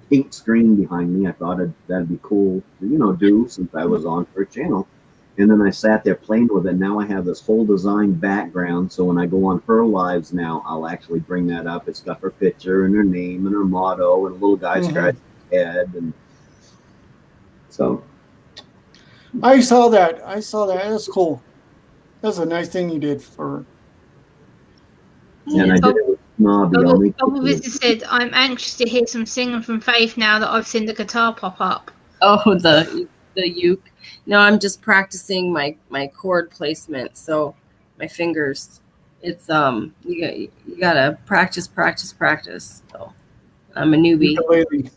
pink screen behind me. I thought that'd be cool to do since I was on her channel. And then I sat there playing with it. Now I have this whole design background. So when I go on her lives now, I'll actually bring that up. It's got her picture and her name and her motto and a little guy scratching his head. And so I saw that. That's cool. That's a nice thing you did for. and I did it with Snobby. I'll make Bubble Visitor said, "I'm anxious to hear some singing from Faith now that I've seen the guitar pop up." Oh, the uke. No, I'm just practicing my chord placement. So my fingers, it's you gotta practice. So I'm a newbie. Ukulele.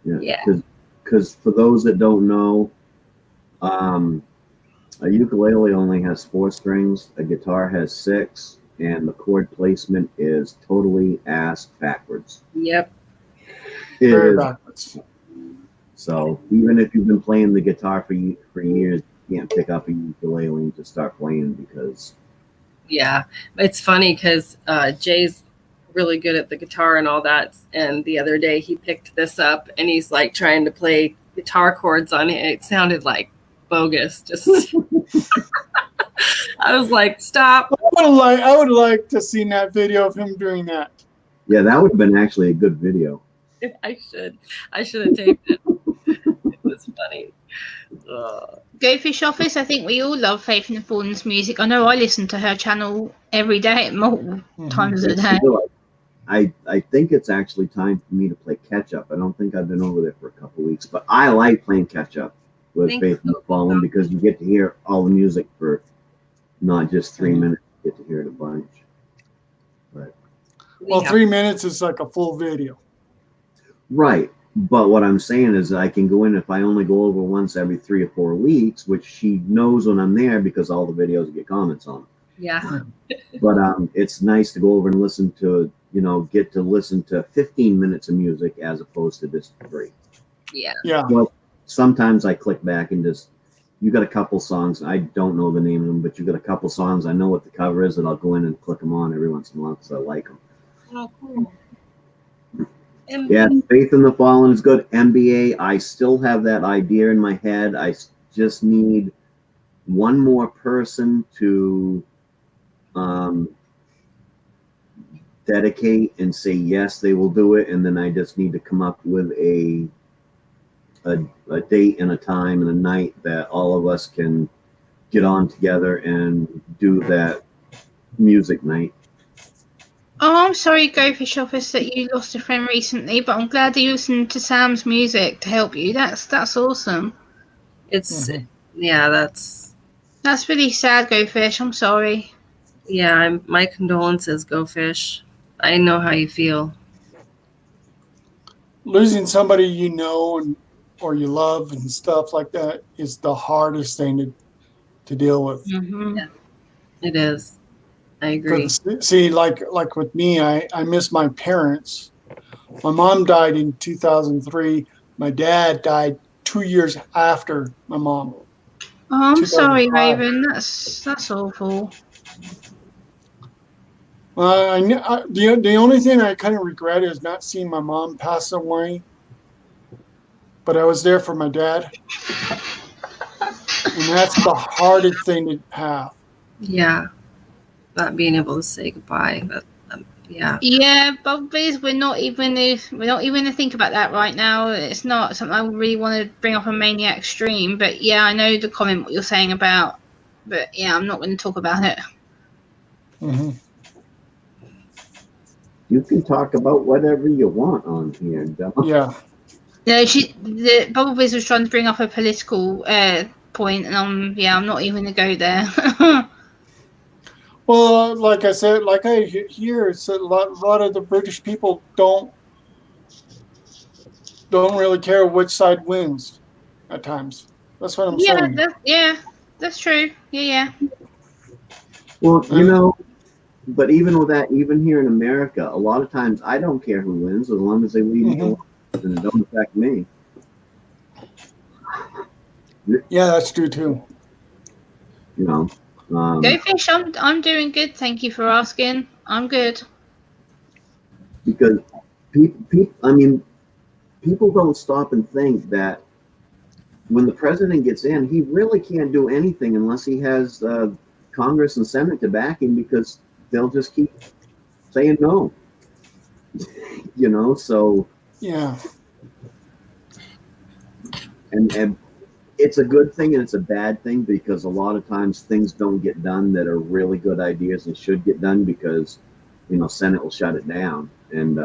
Yeah. Because for those that don't know, a ukulele only has 4 strings. A guitar has 6, and the chord placement is totally ass backwards. Yep. It Very is. backwards. So even if you've been playing the guitar for years, you can't pick up a ukulele and just start playing because. Yeah, it's funny because Jay's really good at the guitar and all that. And the other day he picked this up and he's like trying to play guitar chords on it. It sounded like bogus. Just I was like, stop. I would like to see that video of him doing that. Yeah, that would have been actually a good video. I should have taped it. It was funny. Go Fish Office. I think we all love Faith in the Fallen's music. I know I listen to her channel every day, multiple times a day. I think it's actually time for me to play catch up. I don't think I've been over there for a couple of weeks, but I like playing catch up with Faith in the Fallen because you get to hear all the music for not just 3 minutes. You get to hear it a bunch. But well, 3 minutes is like a full video. Right. But what I'm saying is I can go in if I only go over once every 3 or 4 weeks, which she knows when I'm there because all the videos get comments on them. Yeah. But it's nice to go over and listen to, get to listen to 15 minutes of music as opposed to just 3. Yeah. Yeah. Well, sometimes I click back and you got a couple songs. I don't know the name of them, but you got a couple songs. I know what the cover is, and I'll go in and click them on every once in a while because I like them. Oh, cool. Yeah, Faith in the Fallen is good. MBA, I still have that idea in my head. I just need one more person to dedicate and say yes, they will do it, and then I just need to come up with a date and a time and a night that all of us can get on together and do that music night. Oh, I'm sorry, Go Fish Office, that you lost a friend recently, but I'm glad that you listened to Sam's music to help you. That's awesome. It's yeah, that's really sad, Go Fish. I'm sorry. Yeah, my condolences, Go Fish. I know how you feel. Losing somebody you know or you love and stuff like that is the hardest thing to deal with. Mm-hmm. Yeah, it is. I agree. See, like with me, I miss my parents. My mom died in 2003. My dad died 2 years after my mom. Oh, I'm sorry, 2005. Raven. That's awful. The only thing I kind of regret is not seeing my mom pass away. But I was there for my dad. And that's the hardest thing to have. Yeah. Not being able to say goodbye. Yeah. Yeah, but we're not even to think about that right now. It's not something I really want to bring up on Maine-iac stream. But yeah, I know the comment what you're saying about. But yeah, I'm not going to talk about it. Mm-hmm. You can talk about whatever you want on here, Della. Yeah. No, the Bubble Biz was trying to bring up a political point, and I'm not even going to go there. Well, like I said, like I hear, it's a lot of the British people don't really care which side wins at times. That's what I'm saying. That's true. Yeah. Well, but even with that, even here in America, a lot of times I don't care who wins as long as they leave me alone, and it don't affect me. Yeah, that's true too. Go Fish, I'm doing good. Thank you for asking. I'm good. Because people don't stop and think that when the president gets in, he really can't do anything unless he has Congress and Senate to back him, because they'll just keep saying no. So Yeah. and it's a good thing and it's a bad thing, because a lot of times things don't get done that are really good ideas and should get done, because Senate will shut it down, and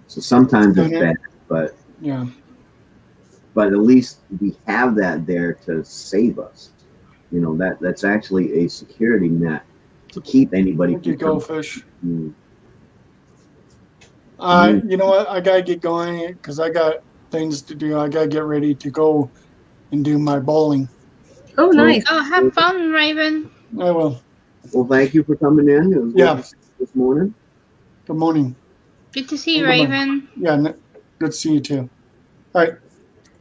so sometimes it's bad, but Yeah. at least we have that there to save us. That's actually a security net to keep anybody Thank you, from Goldfish. coming. You know what? I gotta get going because I got things to do. I gotta get ready to go and do my bowling. Oh, nice. Oh, have fun, Raven. I will. Well, thank you for coming in. It was good to see you this morning. Good morning. Good to see you, Good morning. Raven. Yeah, good to see you too. All right.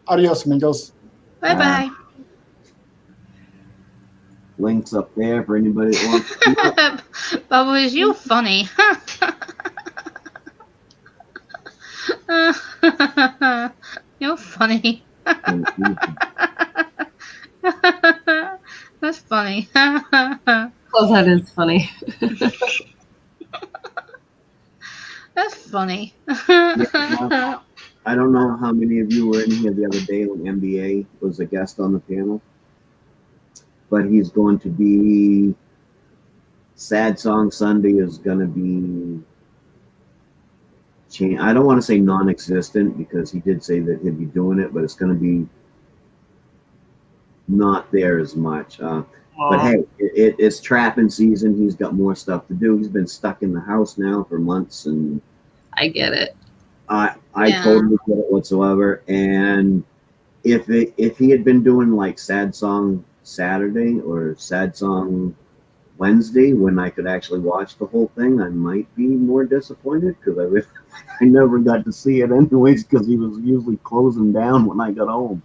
Adios, amigos. Bye bye. Links up there for anybody that wants to come up. Bubbles, you're funny. You're funny. That's funny. Oh, that is funny. That's funny. I don't know how many of you were in here the other day when MBA was a guest on the panel, but he's going to be Sad Song Sunday is going to be changed. I don't want to say non-existent, because he did say that he'd be doing it, but it's going to be not there as much. But hey, it's trapping season. He's got more stuff to do. He's been stuck in the house now for months, and I get it. I totally get it whatsoever. And if he had been doing like Sad Song Saturday or Sad Song Wednesday, when I could actually watch the whole thing, I might be more disappointed, because I never got to see it anyways, because he was usually closing down when I got home.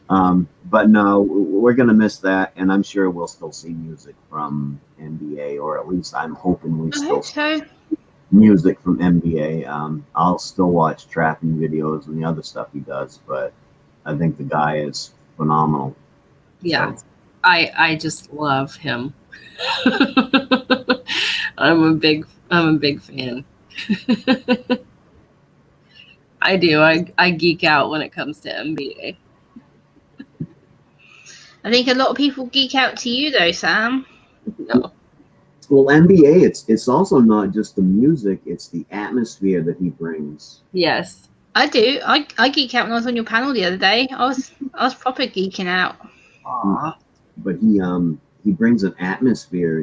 But no, we're gonna miss that, and I'm sure we'll still see music from NBA, or at least I'm hoping we still see music from NBA. I'll still watch trapping videos and the other stuff he does, but I think the guy is phenomenal. Yeah, so. I just love him. I'm a big fan. I do. I geek out when it comes to NBA. I think a lot of people geek out to you though, Sam. No. Well, NBA, it's also not just the music; it's the atmosphere that he brings. Yes, I do. I geek out when I was on your panel the other day. I was proper geeking out. Aww. But he brings an atmosphere,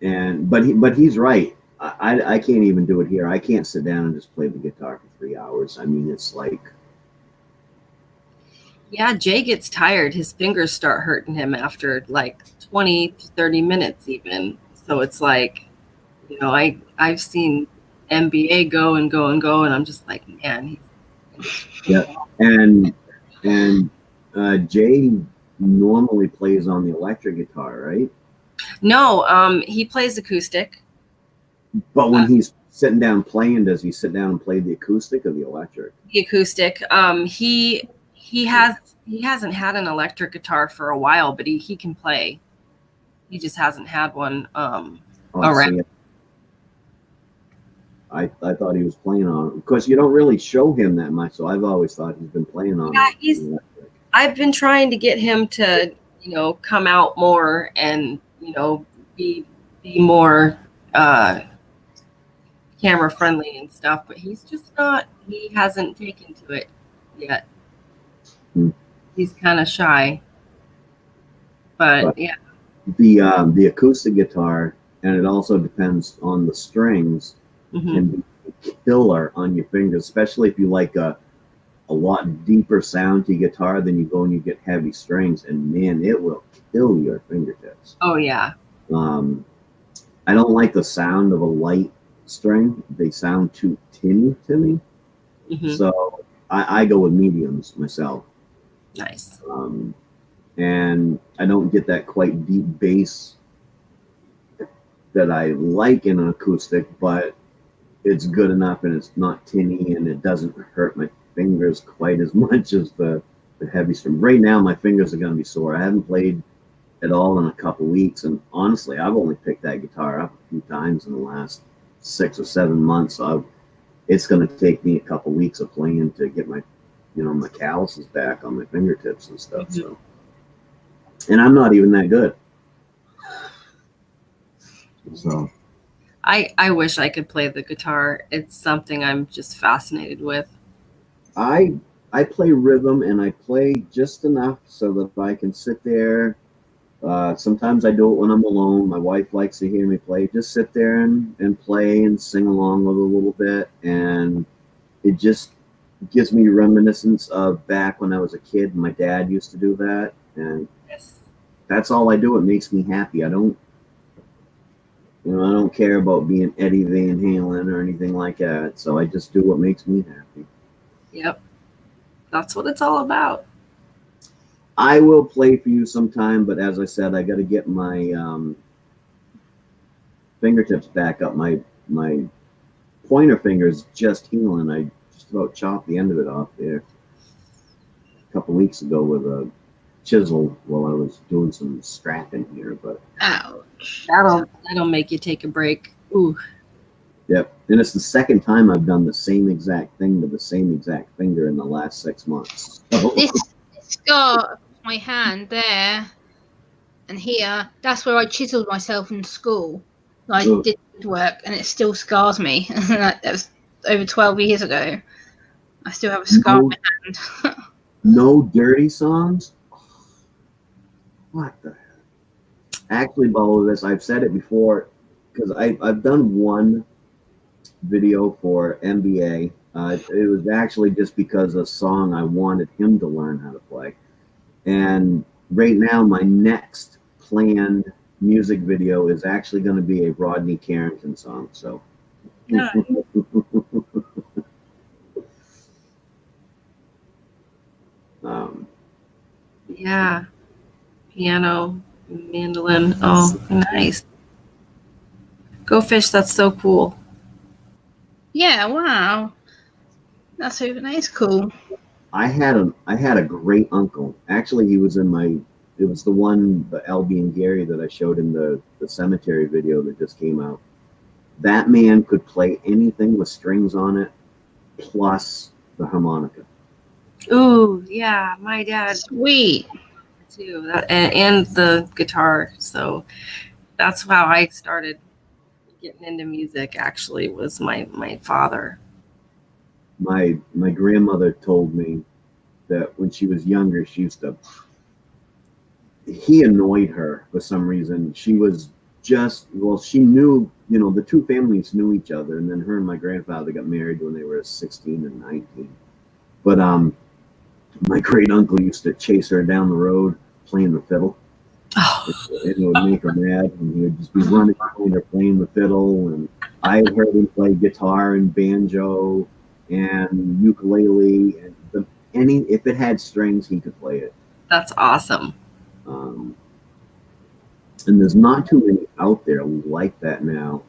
and but he's right. I can't even do it here. I can't sit down and just play the guitar for 3 hours. I mean, it's like. Yeah, Jay gets tired. His fingers start hurting him after like 20 to 30 minutes even. So it's like, I've seen NBA go and go and go, and I'm just like, man. Yeah, and Jay normally plays on the electric guitar, right? No, he plays acoustic. But when he's sitting down playing, does he sit down and play the acoustic or the electric? The acoustic. He hasn't had an electric guitar for a while, but he can play. He just hasn't had one around. I thought he was playing on it, because you don't really show him that much, so I've always thought he's been playing on it. I've been trying to get him to, come out more and, be more camera friendly and stuff, but he hasn't taken to it yet. He's kind of shy, but yeah. The acoustic guitar, and it also depends on the strings, can be a killer on your fingers, especially if you like a lot deeper sound to guitar, then you go and you get heavy strings, and man, it will kill your fingertips. Oh yeah. I don't like the sound of a light string. They sound too tinny to me. So I go with mediums myself. Nice. And I don't get that quite deep bass that I like in an acoustic, but it's good enough and it's not tinny and it doesn't hurt my fingers quite as much as the heavy string. Right now, my fingers are going to be sore. I haven't played at all in a couple weeks, and honestly, I've only picked that guitar up a few times in the last 6 or 7 months. So it's going to take me a couple weeks of playing to get my, my calluses back on my fingertips and stuff. So, and I'm not even that good. So I wish I could play the guitar. It's something I'm just fascinated with. I play rhythm, and I play just enough so that I can sit there. Sometimes I do it when I'm alone. My wife likes to hear me play. Just sit there and play and sing along with a little bit. And it just gives me reminiscence of back when I was a kid. My dad used to do that. And Yes. that's all I do. It makes me happy. I don't care about being Eddie Van Halen or anything like that. So I just do what makes me happy. Yep. That's what it's all about. I will play for you sometime, but as I said, I got to get my fingertips back up. My pointer finger's just healing. I just about chopped the end of it off there a couple weeks ago with a chisel while I was doing some strapping here. But Ouch. That'll make you take a break. Ooh. yep, and it's the second time I've done the same exact thing to the same exact finger in the last 6 months. So, This scar across my hand there and here, that's where I chiseled myself in school. I Ugh. did work and it still scars me. That was over 12 years ago. I still have a scar on my hand. No dirty songs? What the heck? Actually, Bubba, this, I've said it before, because I've done one video for MBA. It was actually just because a song I wanted him to learn how to play. And right now, my next planned music video is actually going to be a Rodney Carrington song. So. Nice. Yeah. Piano, mandolin. Oh, nice. Go fish. That's so cool. Yeah, wow. That's cool. I had a great uncle. Actually, he was in it was the Albie and Gary that I showed in the cemetery video that just came out. That man could play anything with strings on it, plus the harmonica. Ooh, yeah. My dad Sweet. too. And the guitar. So that's how I started getting into music. Actually, was my father. My grandmother told me that when she was younger, he annoyed her for some reason. She was she knew, the two families knew each other, and then her and my grandfather got married when they were 16 and 19. But my great uncle used to chase her down the road playing the fiddle. Oh. It would make her mad, and he would just be running behind her playing the fiddle. And I heard him play guitar and banjo and ukulele, and if it had strings, he could play it. That's awesome. And there's not too many out there like that now.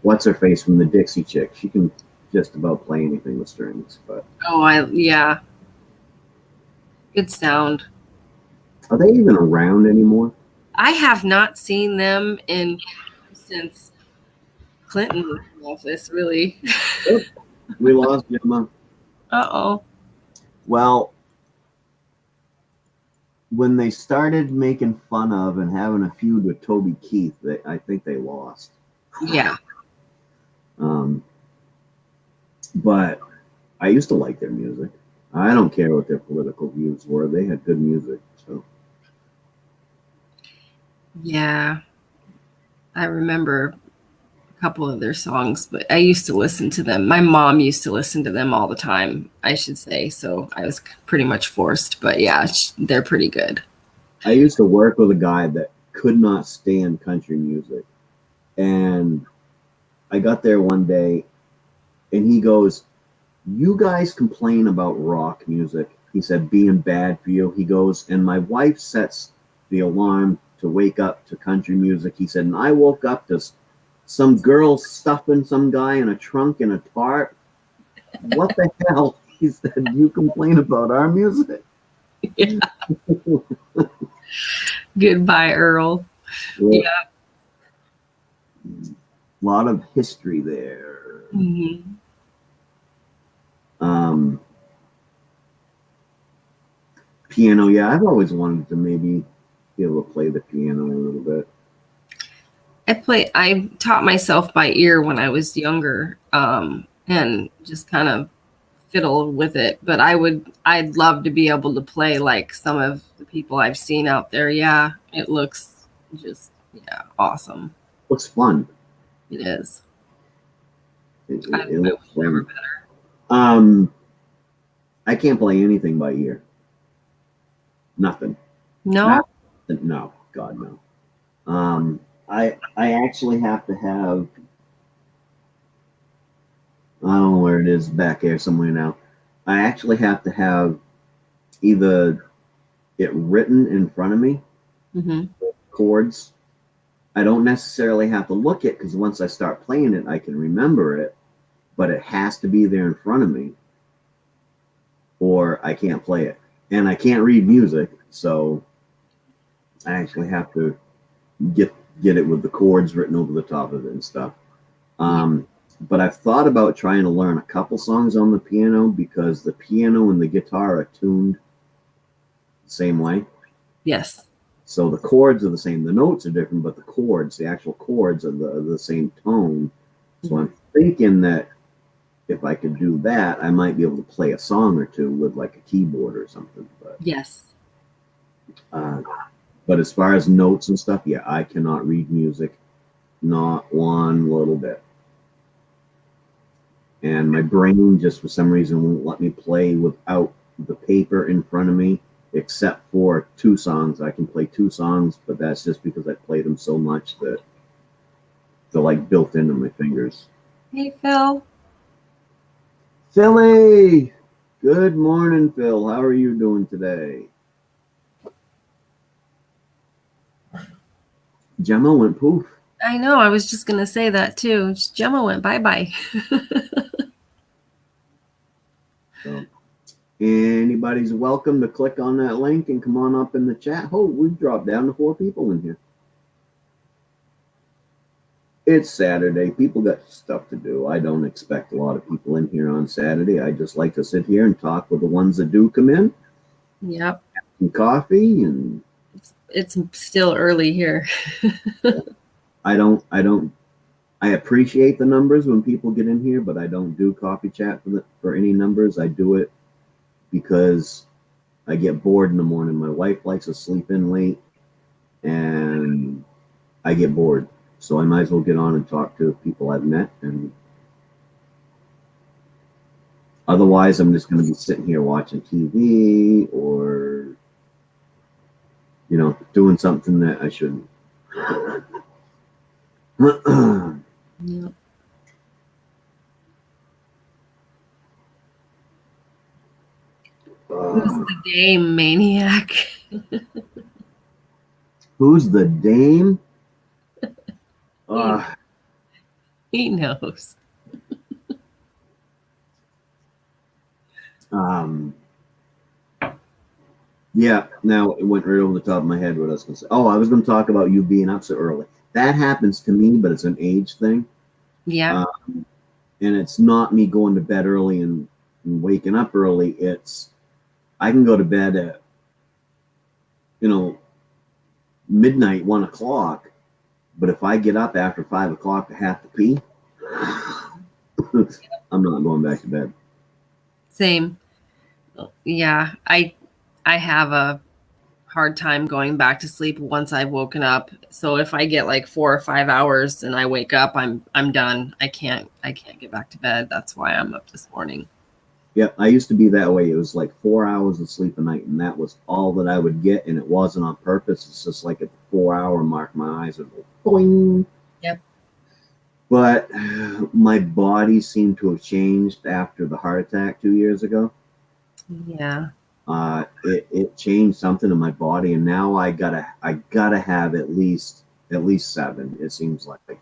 What's her face from the Dixie Chick? She can just about play anything with strings. But yeah. Good sound. are they even around anymore? I have not seen them since Clinton was in office, really. We lost Gemma. Uh-oh. Well, when they started making fun of and having a feud with Toby Keith, I think they lost. Yeah. But I used to like their music. I don't care what their political views were. They had good music. So. Yeah. I remember a couple of their songs, but I used to listen to them. My mom used to listen to them all the time, I should say. So I was pretty much forced. But yeah, they're pretty good. I used to work with a guy that could not stand country music. And I got there one day, and he goes, "You guys complain about rock music," he said, "being bad for you." He goes, "And my wife sets the alarm to wake up to country music." He said, "And I woke up to some girl stuffing some guy in a trunk in a tarp." What the hell? He said, you complain about our music? Yeah. Goodbye, Earl. Well, Yeah. a lot of history there. Mhm. Piano, yeah, I've always wanted to maybe be able to play the piano a little bit. I taught myself by ear when I was younger, and just kind of fiddle with it. But I'd love to be able to play like some of the people I've seen out there. Yeah, it looks just, yeah, awesome. Looks fun. It is. It I looks wish I were fun. better. I can't play anything by ear. Nothing. No? No, God no. I actually have to have, I don't know where it is back there somewhere now. I actually have to have either it written in front of me, Mm-hmm. chords. I don't necessarily have to look it because once I start playing it, I can remember it, but it has to be there in front of me or I can't play it. And I can't read music, so I actually have to get it with the chords written over the top of it and stuff. But I've thought about trying to learn a couple songs on the piano because the piano and the guitar are tuned the same way. Yes. So the chords are the same. The notes are different, but the chords, the actual chords, are the same tone. So I'm thinking that if I could do that, I might be able to play a song or two with like a keyboard or something. Yes. But as far as notes and stuff, yeah, I cannot read music, not one little bit. And my brain just for some reason won't let me play without the paper in front of me, except for two songs. I can play two songs, but that's just because I played them so much that they're like built into my fingers. Hey, Phil. Philly! Good morning, Phil. How are you doing today? Gemma went poof. I know. I was just going to say that too. Gemma went bye-bye. So, anybody's welcome to click on that link and come on up in the chat. Oh, we've dropped down to 4 people in here. It's Saturday. People got stuff to do. I don't expect a lot of people in here on Saturday. I just like to sit here and talk with the ones that do come in. Yep. Have some coffee and It's still early here. I appreciate the numbers when people get in here, but I don't do coffee chat for any numbers. I do it because I get bored in the morning. My wife likes to sleep in late and I get bored. So I might as well get on and talk to people I've met, and otherwise I'm just going to be sitting here watching TV or, you know, doing something that I shouldn't. Yep. Who's the dame, Maine-iac? Who's the dame? He knows. Yeah, now it went right over the top of my head what I was going to say. Oh, I was going to talk about you being up so early. That happens to me, but it's an age thing. Yeah. And it's not me going to bed early and waking up early. It's I can go to bed at, you know, midnight, 1 o'clock. But if I get up after 5 o'clock to have to pee, I'm not going back to bed. Same. Yeah. I have a hard time going back to sleep once I've woken up. So if I get like 4 or 5 hours and I wake up, I'm done. I can't get back to bed. That's why I'm up this morning. Yeah, I used to be that way. It was like 4 hours of sleep a night, and that was all that I would get, and it wasn't on purpose. It's just like at the 4-hour mark, my eyes would go boing. Yep. But my body seemed to have changed after the heart attack 2 years ago. Yeah. It changed something in my body, and now I gotta have at least 7. It seems like.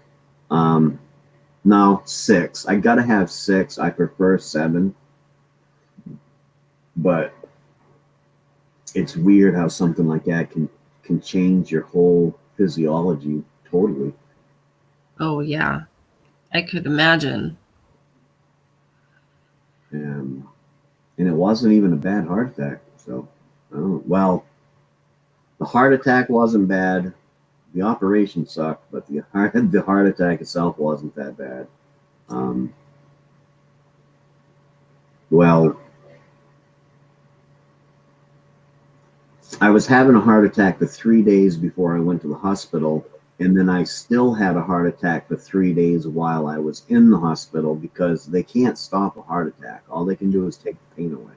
No, 6. I gotta have 6. I prefer 7, but it's weird how something like that can change your whole physiology totally. Oh yeah, I could imagine. And it wasn't even a bad heart attack. So, well, the heart attack wasn't bad. The operation sucked, but the heart attack itself wasn't that bad. Well, I was having a heart attack for 3 days before I went to the hospital, and then I still had a heart attack for 3 days while I was in the hospital because they can't stop a heart attack. All they can do is take the pain away.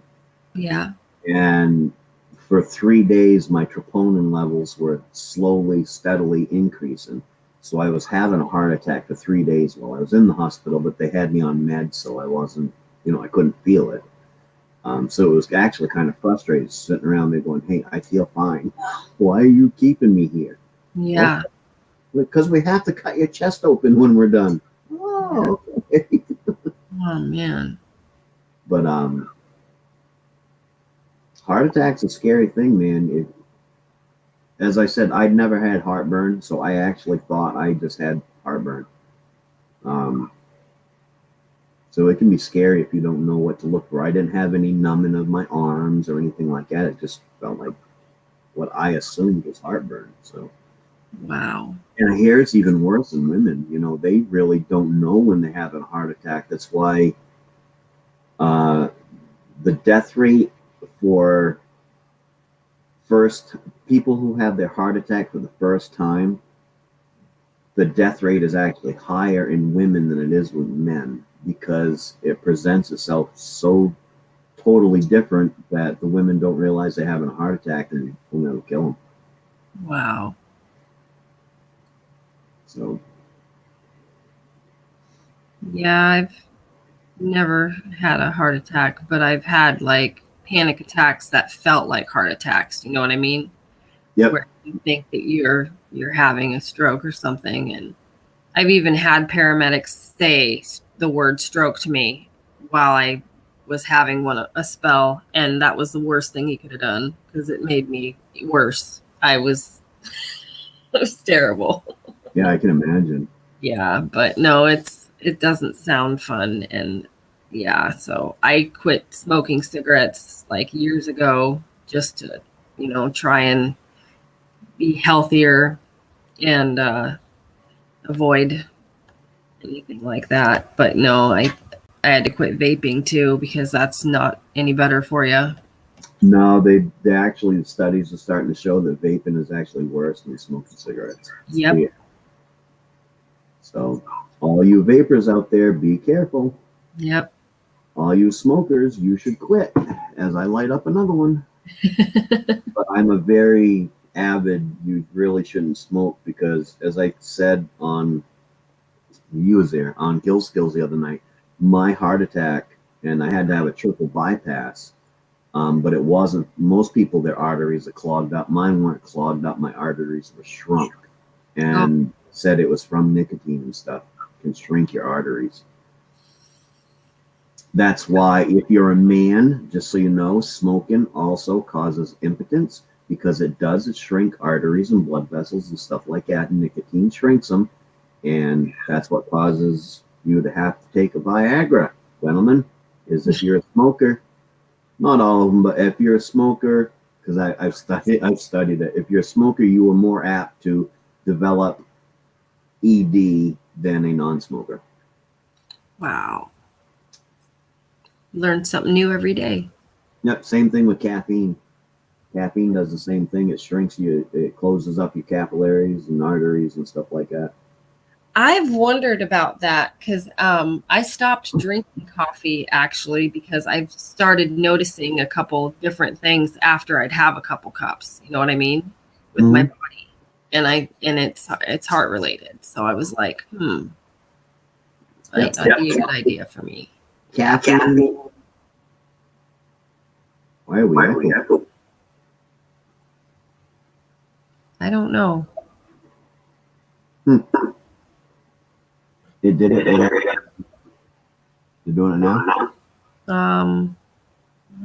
Yeah. And for 3 days, my troponin levels were slowly, steadily increasing. So I was having a heart attack for 3 days while I was in the hospital, but they had me on meds, so I wasn't, I couldn't feel it. So it was actually kind of frustrating sitting around there going, hey, I feel fine. Why are you keeping me here? Yeah. Because we have to cut your chest open when we're done. Oh, okay. Oh man. But heart attack's a scary thing, man. As I said, I'd never had heartburn, so I actually thought I just had heartburn. So it can be scary if you don't know what to look for. I didn't have any numbing of my arms or anything like that. It just felt like what I assumed was heartburn. So, Wow. and I hear it's even worse in women. They really don't know when they have a heart attack. That's why the death rate for first people who have their heart attack for the first time, the death rate is actually higher in women than it is with men because it presents itself so totally different that the women don't realize they're having a heart attack and it'll kill them. Wow. So Yeah, I've never had a heart attack, but I've had like panic attacks that felt like heart attacks. You know what I mean? yep. Where you think that you're having a stroke or something. And I've even had paramedics say the word stroke to me while I was having a spell, and that was the worst thing he could have done because it made me worse. It was terrible. Yeah, I can imagine. Yeah, but no, it doesn't sound fun. And yeah, so I quit smoking cigarettes like years ago just to, try and be healthier and avoid anything like that. But no, I had to quit vaping too because that's not any better for you. No, they actually, the studies are starting to show that vaping is actually worse than smoking cigarettes. Yep. Yeah. So all you vapors out there, be careful. Yep. All you smokers, you should quit as I light up another one. But I'm a very avid, you really shouldn't smoke because as I said you was there on Gill Skills the other night, my heart attack, and I had to have a triple bypass. But it wasn't, most people, their arteries are clogged up. Mine weren't clogged up. My arteries were shrunk and said it was from nicotine and stuff. It can shrink your arteries. That's why if you're a man, just so you know, smoking also causes impotence because it shrink arteries and blood vessels and stuff like that. And nicotine shrinks them. And that's what causes you to have to take a Viagra, gentlemen, is if you're a smoker. Not all of them, but if you're a smoker, because I've studied it. If you're a smoker, you are more apt to develop ED than a non-smoker. Wow. Learn something new every day. Yep, same thing with caffeine. Caffeine does the same thing. It shrinks you. It closes up your capillaries and arteries and stuff like that. I've wondered about that because I stopped drinking coffee actually because I've started noticing a couple different things after I'd have a couple cups. You know what I mean? With my body, and it's heart related. So I was like, might not be a good idea for me. Caffeine. Why are we echoing? I don't know. It did it. You're doing it now?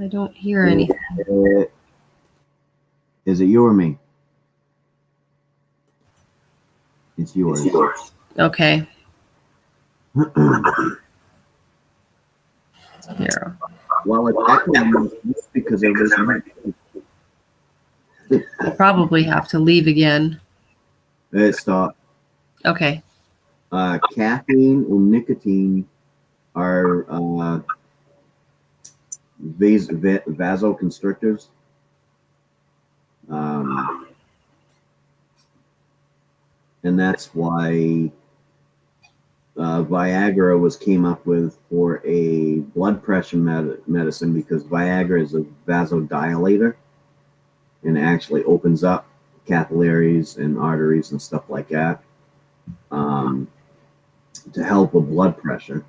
I don't hear anything. Is it you or me? It's yours. Okay. Here. Well, it's echoing because it was. I'll probably have to leave again. It stopped. Okay. Caffeine and nicotine are vasoconstrictors. And that's why Viagra came up with for a blood pressure medicine, because Viagra is a vasodilator and actually opens up capillaries and arteries and stuff like that, to help with blood pressure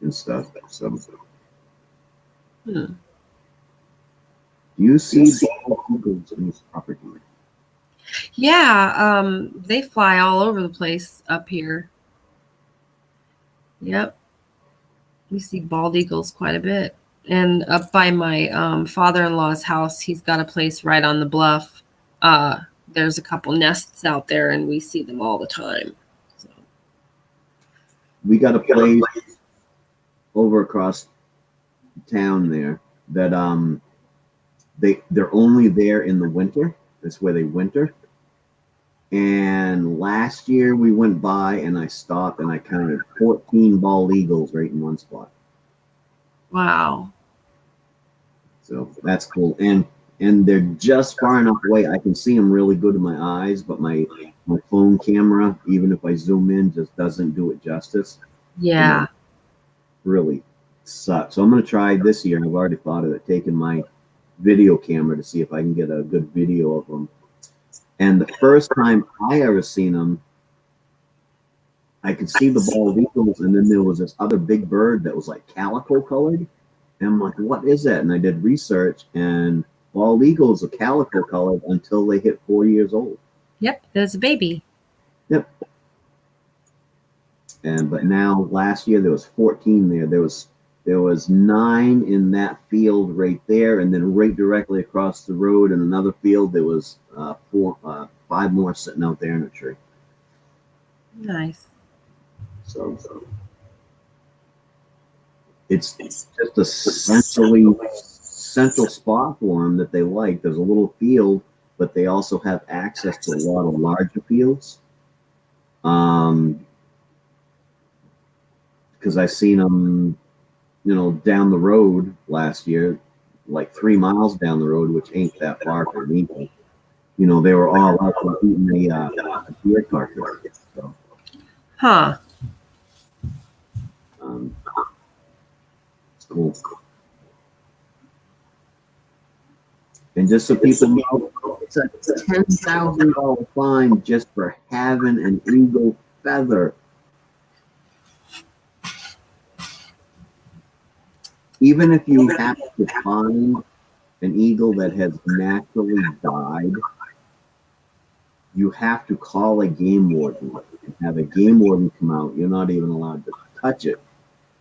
and stuff. So, do you see bald eagles in this property? Yeah, they fly all over the place up here. Yep. We see bald eagles quite a bit. And up by my father-in-law's house, he's got a place right on the bluff. There's a couple nests out there, and we see them all the time. So. We got a place over across town there that they're only there in the winter. That's where they winter. And last year we went by and I stopped and I counted 14 bald eagles right in one spot. Wow. So that's cool. And they're just far enough away. I can see them really good in my eyes, but my phone camera, even if I zoom in, just doesn't do it justice. Yeah. Really sucks. So I'm going to try this year. I've already thought of it, taking my video camera to see if I can get a good video of them. And the first time I ever seen them, I could see the bald eagles, and then there was this other big bird that was like calico colored. And I'm like, what is that? And I did research, and bald eagles are calico colored until they hit 4 years old. Yep, there's a baby. Yep. But now last year there was 14 there. There was 9 in that field right there, and then right directly across the road in another field there was 5 more sitting out there in a tree. Nice. So it's just a central spot for them that they like. There's a little field, but they also have access to a lot of larger fields. Because I seen them, down the road last year, like 3 miles down the road, which ain't that far from me. But, they were all out eating a deer carcass. So, Huh. it's cool. And just so people know, it's a $10,000 fine just for having an eagle feather. Even if you have to find an eagle that has naturally died, you have to call a game warden and have a game warden come out. You're not even allowed to touch it.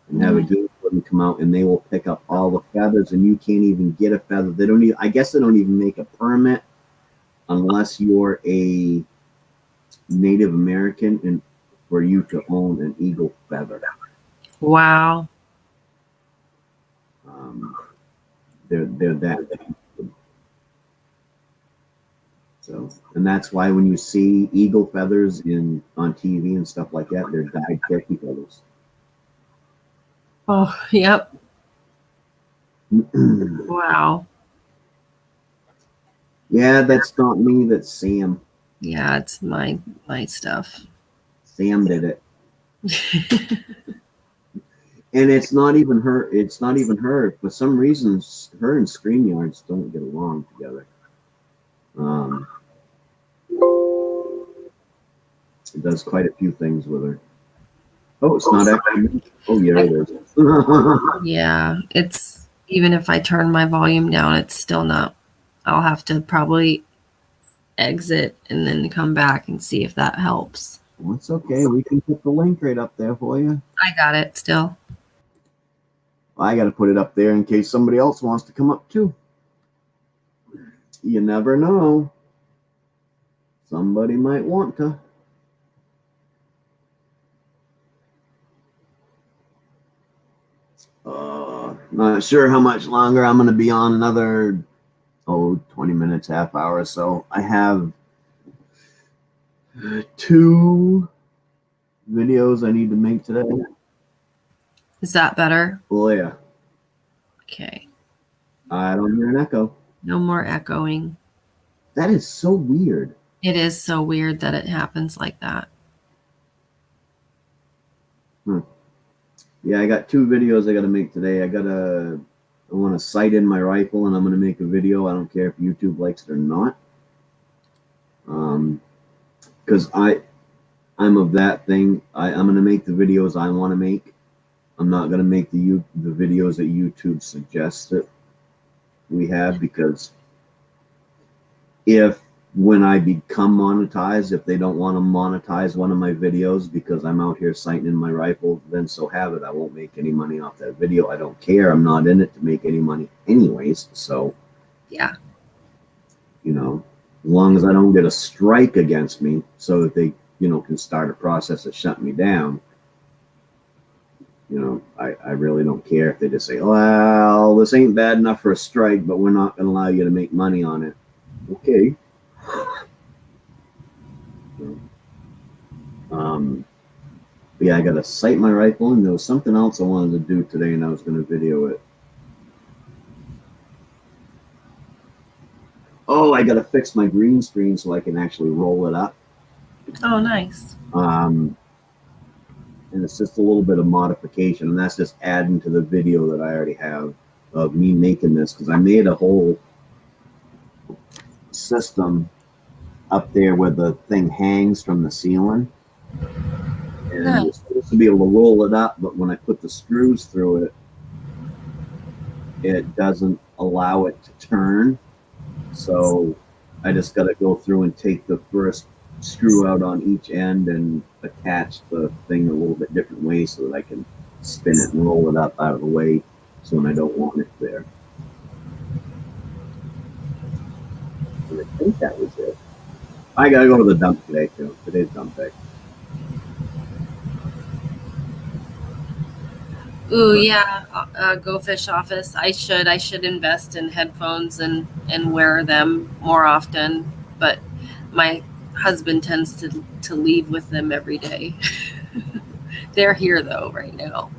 And have a game warden come out, and they will pick up all the feathers, and you can't even get a feather. They don't even, I guess they don't even make a permit unless you're a Native American and for you to own an eagle feather. Wow. They're that. So, and that's why when you see eagle feathers on TV and stuff like that, they're dyed turkey feathers. Oh, yep. Wow. Yeah, that's not me. That's Sam. Yeah, it's my stuff. Sam did it. And it's not even her. It's not even her. For some reason, her and StreamYards don't get along together. It does quite a few things with her. Oh, it's not actually me. Oh, yeah, it is. Yeah, it's, even if I turn my volume down, it's still not. I'll have to probably exit and then come back and see if that helps. Well, it's okay. We can put the link right up there for you. I got it still. I got to put it up there in case somebody else wants to come up too. You never know. Somebody might want to. Not sure how much longer I'm going to be on. Another 20 minutes, half hour or so. I have 2 videos I need to make today. Is that better? Oh yeah. Okay. I don't hear an echo. No more echoing. That is so weird. It is so weird that it happens like that. Yeah, I got 2 videos I got to make today. I want to sight in my rifle, and I'm going to make a video. I don't care if YouTube likes it or not. Because I'm of that thing. I'm going to make the videos I want to make. I'm not going to make the videos that YouTube suggests that we have, because when I become monetized, if they don't want to monetize one of my videos because I'm out here sighting in my rifle, then so have it. I won't make any money off that video. I don't care. I'm not in it to make any money anyways. So, yeah. As long as I don't get a strike against me so that they, can start a process of shutting me down, I really don't care if they just say, well, this ain't bad enough for a strike, but we're not going to allow you to make money on it. Okay. Yeah, I got to sight my rifle, and there was something else I wanted to do today, and I was going to video it. Oh, I got to fix my green screen so I can actually roll it up. Oh, nice. And it's just a little bit of modification, and that's just adding to the video that I already have of me making this, because I made a whole system up there where the thing hangs from the ceiling. And you're supposed to be able to roll it up, but when I put the screws through it, it doesn't allow it to turn. So I just got to go through and take the first screw out on each end and attach the thing a little bit different way so that I can spin it and roll it up out of the way, so when I don't want it there. And I think that was it. I got to go to the dump today, too. Today's dump day. Ooh, yeah. Go Fish office. I should invest in headphones and wear them more often. But my husband tends to leave with them every day. They're here though right now.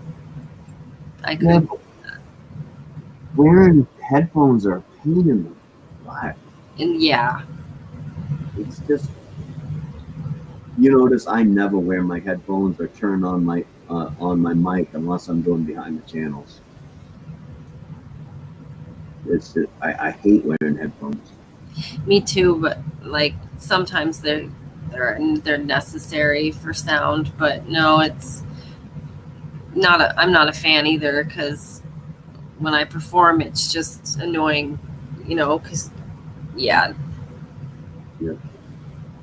I could. Wearing headphones are a pain in the butt. And yeah. It's just, you notice I never wear my headphones or turn on my mic unless I'm doing behind the channels. It's just, I hate wearing headphones. Me too, but like sometimes they're necessary for sound, but no, it's not I'm not a fan either, because when I perform it's just annoying, because yeah.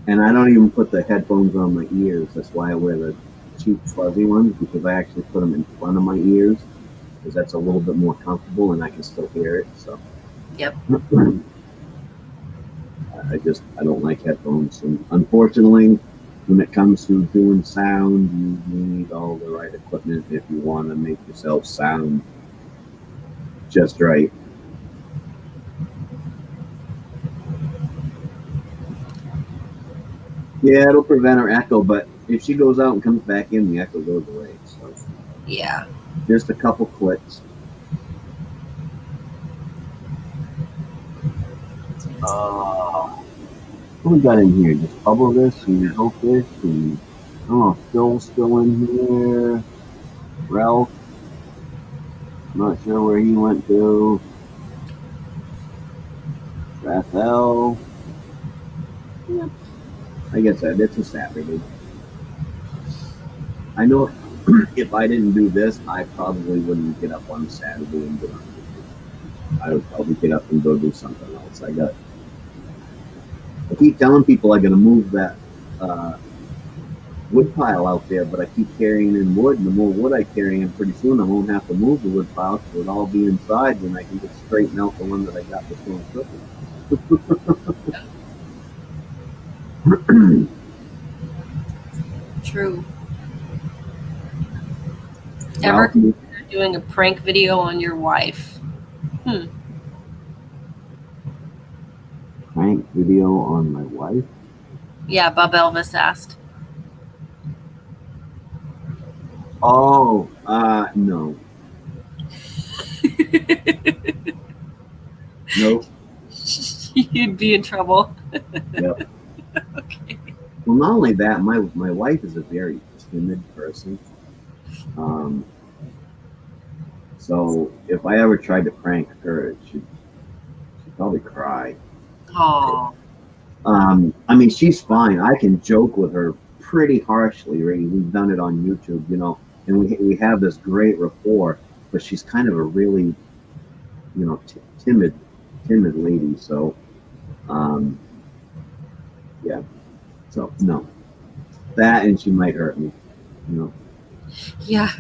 And I don't even put the headphones on my ears. That's why I wear the cheap fuzzy ones, because I actually put them in front of my ears, because that's a little bit more comfortable and I can still hear it. So Yep. I don't like headphones, and unfortunately, when it comes to doing sound, you need all the right equipment if you want to make yourself sound just right. Yeah, it'll prevent her echo, but if she goes out and comes back in, the echo goes away. So yeah, just a couple clicks. What we got in here? Just bubble this and go fish, and Phil's still in here. Ralph, not sure where he went to. Raphael. Yep. I guess it's a Saturday. I know if I didn't do this, I probably wouldn't get up on Saturday and do it. I would probably get up and go do something else. I keep telling people I got to move that wood pile out there, but I keep carrying in wood, and the more wood I carry in, pretty soon I won't have to move the wood pile because it'll all be inside, and I can just straighten out the one that I got that's going cooking. True. Well, Ever consider doing a prank video on your wife? prank video on my wife? Yeah, Bob Elvis asked. Oh, no. Nope. You'd be in trouble. Yep. Okay. Well, not only that, my wife is a very timid person. So if I ever tried to prank her, she'd probably cry. Oh. I mean, she's fine. I can joke with her pretty harshly. Right? We've done it on YouTube, and we have this great rapport. But she's kind of a really, timid lady. So, yeah. So no, that, and she might hurt me. Yeah.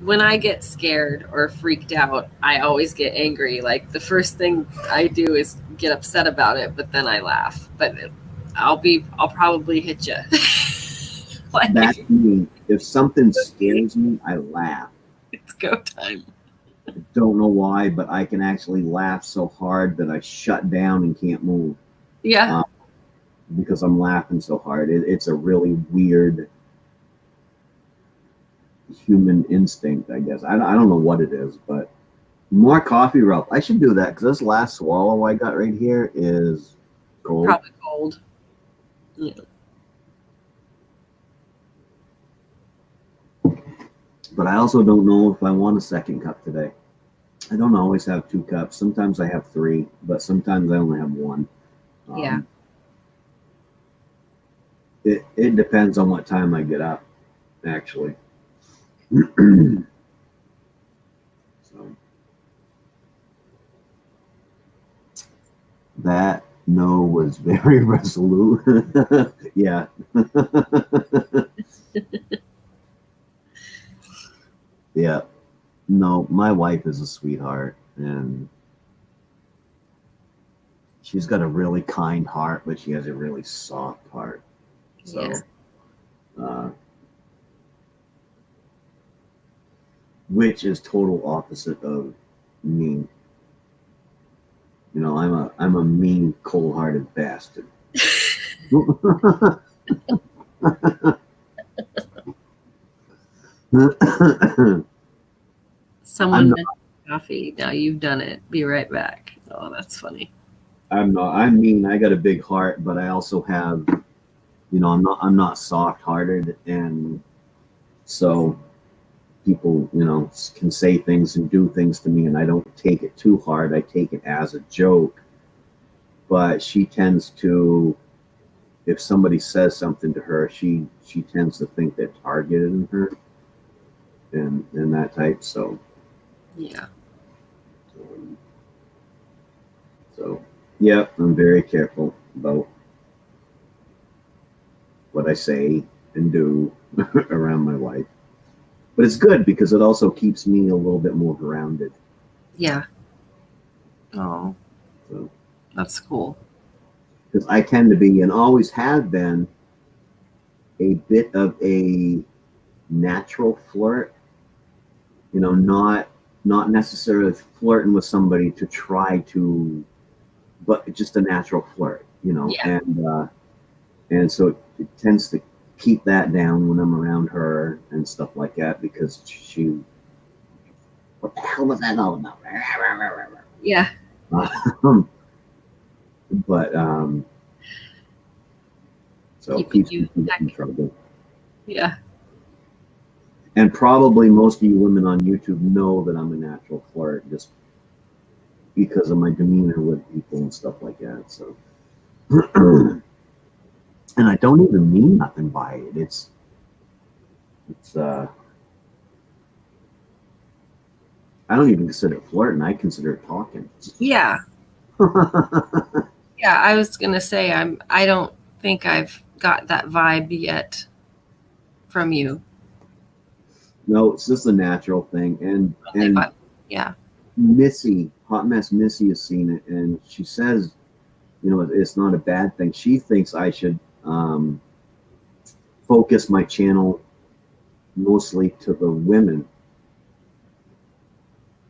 When I get scared or freaked out, I always get angry. Like the first thing I do is get upset about it, but then I laugh. But I'll probably hit you. Like That's me. If something scares me, I laugh. it's go time. I don't know why, but I can actually laugh so hard that I shut down and can't move. Yeah. Because I'm laughing so hard. It's a really weird human instinct, I guess. I don't know what it is, but more coffee rope. I should do that because this last swallow I got right here is cold. Probably cold. Yeah. But I also don't know if I want a second cup today. I don't always have 2 cups. Sometimes I have 3, but sometimes I only have 1. Yeah. It depends on what time I get up, actually. So that no was very resolute. Yeah. Yeah. No, my wife is a sweetheart, and she's got a really kind heart, but she has a really soft heart. So, Yeah. Which is total opposite of me. I'm a mean, cold-hearted bastard. Someone mentioned coffee. Now you've done it. Be right back. Oh, that's funny. I'm mean. I got a big heart, but I also have, I'm not soft-hearted, and so people, can say things and do things to me, and I don't take it too hard. I take it as a joke. But she tends to, if somebody says something to her, she tends to think they're targeting her, and that type. So Yeah. So yeah, I'm very careful about what I say and do around my wife. But it's good because it also keeps me a little bit more grounded. Yeah. Oh, So, that's cool. because I tend to be, and always have been, a bit of a natural flirt. Not necessarily flirting with somebody to try to, but just a natural flirt. Yeah. And so it tends to keep that down when I'm around her and stuff like that, because she, what the hell was that all about? Yeah. But so Keeping keeps you me in trouble. Yeah. And probably most of you women on YouTube know that I'm a natural flirt just because of my demeanor with people and stuff like that. So, and I don't even mean nothing by it. It's I don't even consider it flirting. I consider it talking. Yeah. Yeah. I was gonna say I don't think I've got that vibe yet from you. No, it's just a natural thing. And But yeah. Missy, Hot Mess Missy has seen it, and she says, you know, it's not a bad thing. She thinks I should focus my channel mostly to the women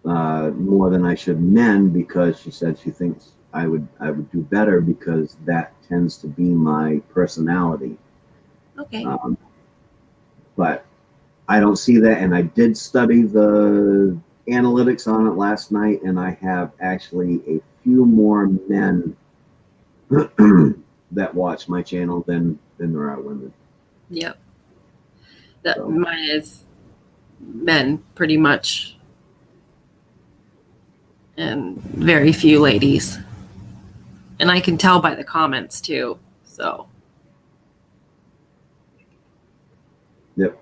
more than I should men, because she said she thinks I would do better because that tends to be my personality. Okay. But I don't see that, and I did study the analytics on it last night, and I have actually a few more men that watch my channel than there are women. Yep. That So. Mine is men pretty much, and very few ladies. And I can tell by the comments too. So Yep.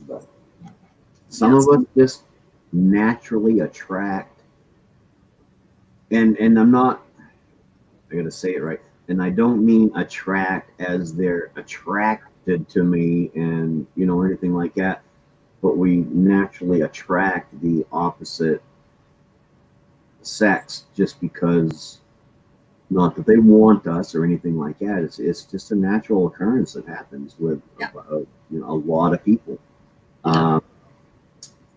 But some of us just naturally attract, and I'm not, I gotta say it right, and I don't mean attract as they're attracted to me and, you know, anything like that, but we naturally attract the opposite sex just because, not that they want us or anything like that. It's just a natural occurrence that happens with you know, a lot of people.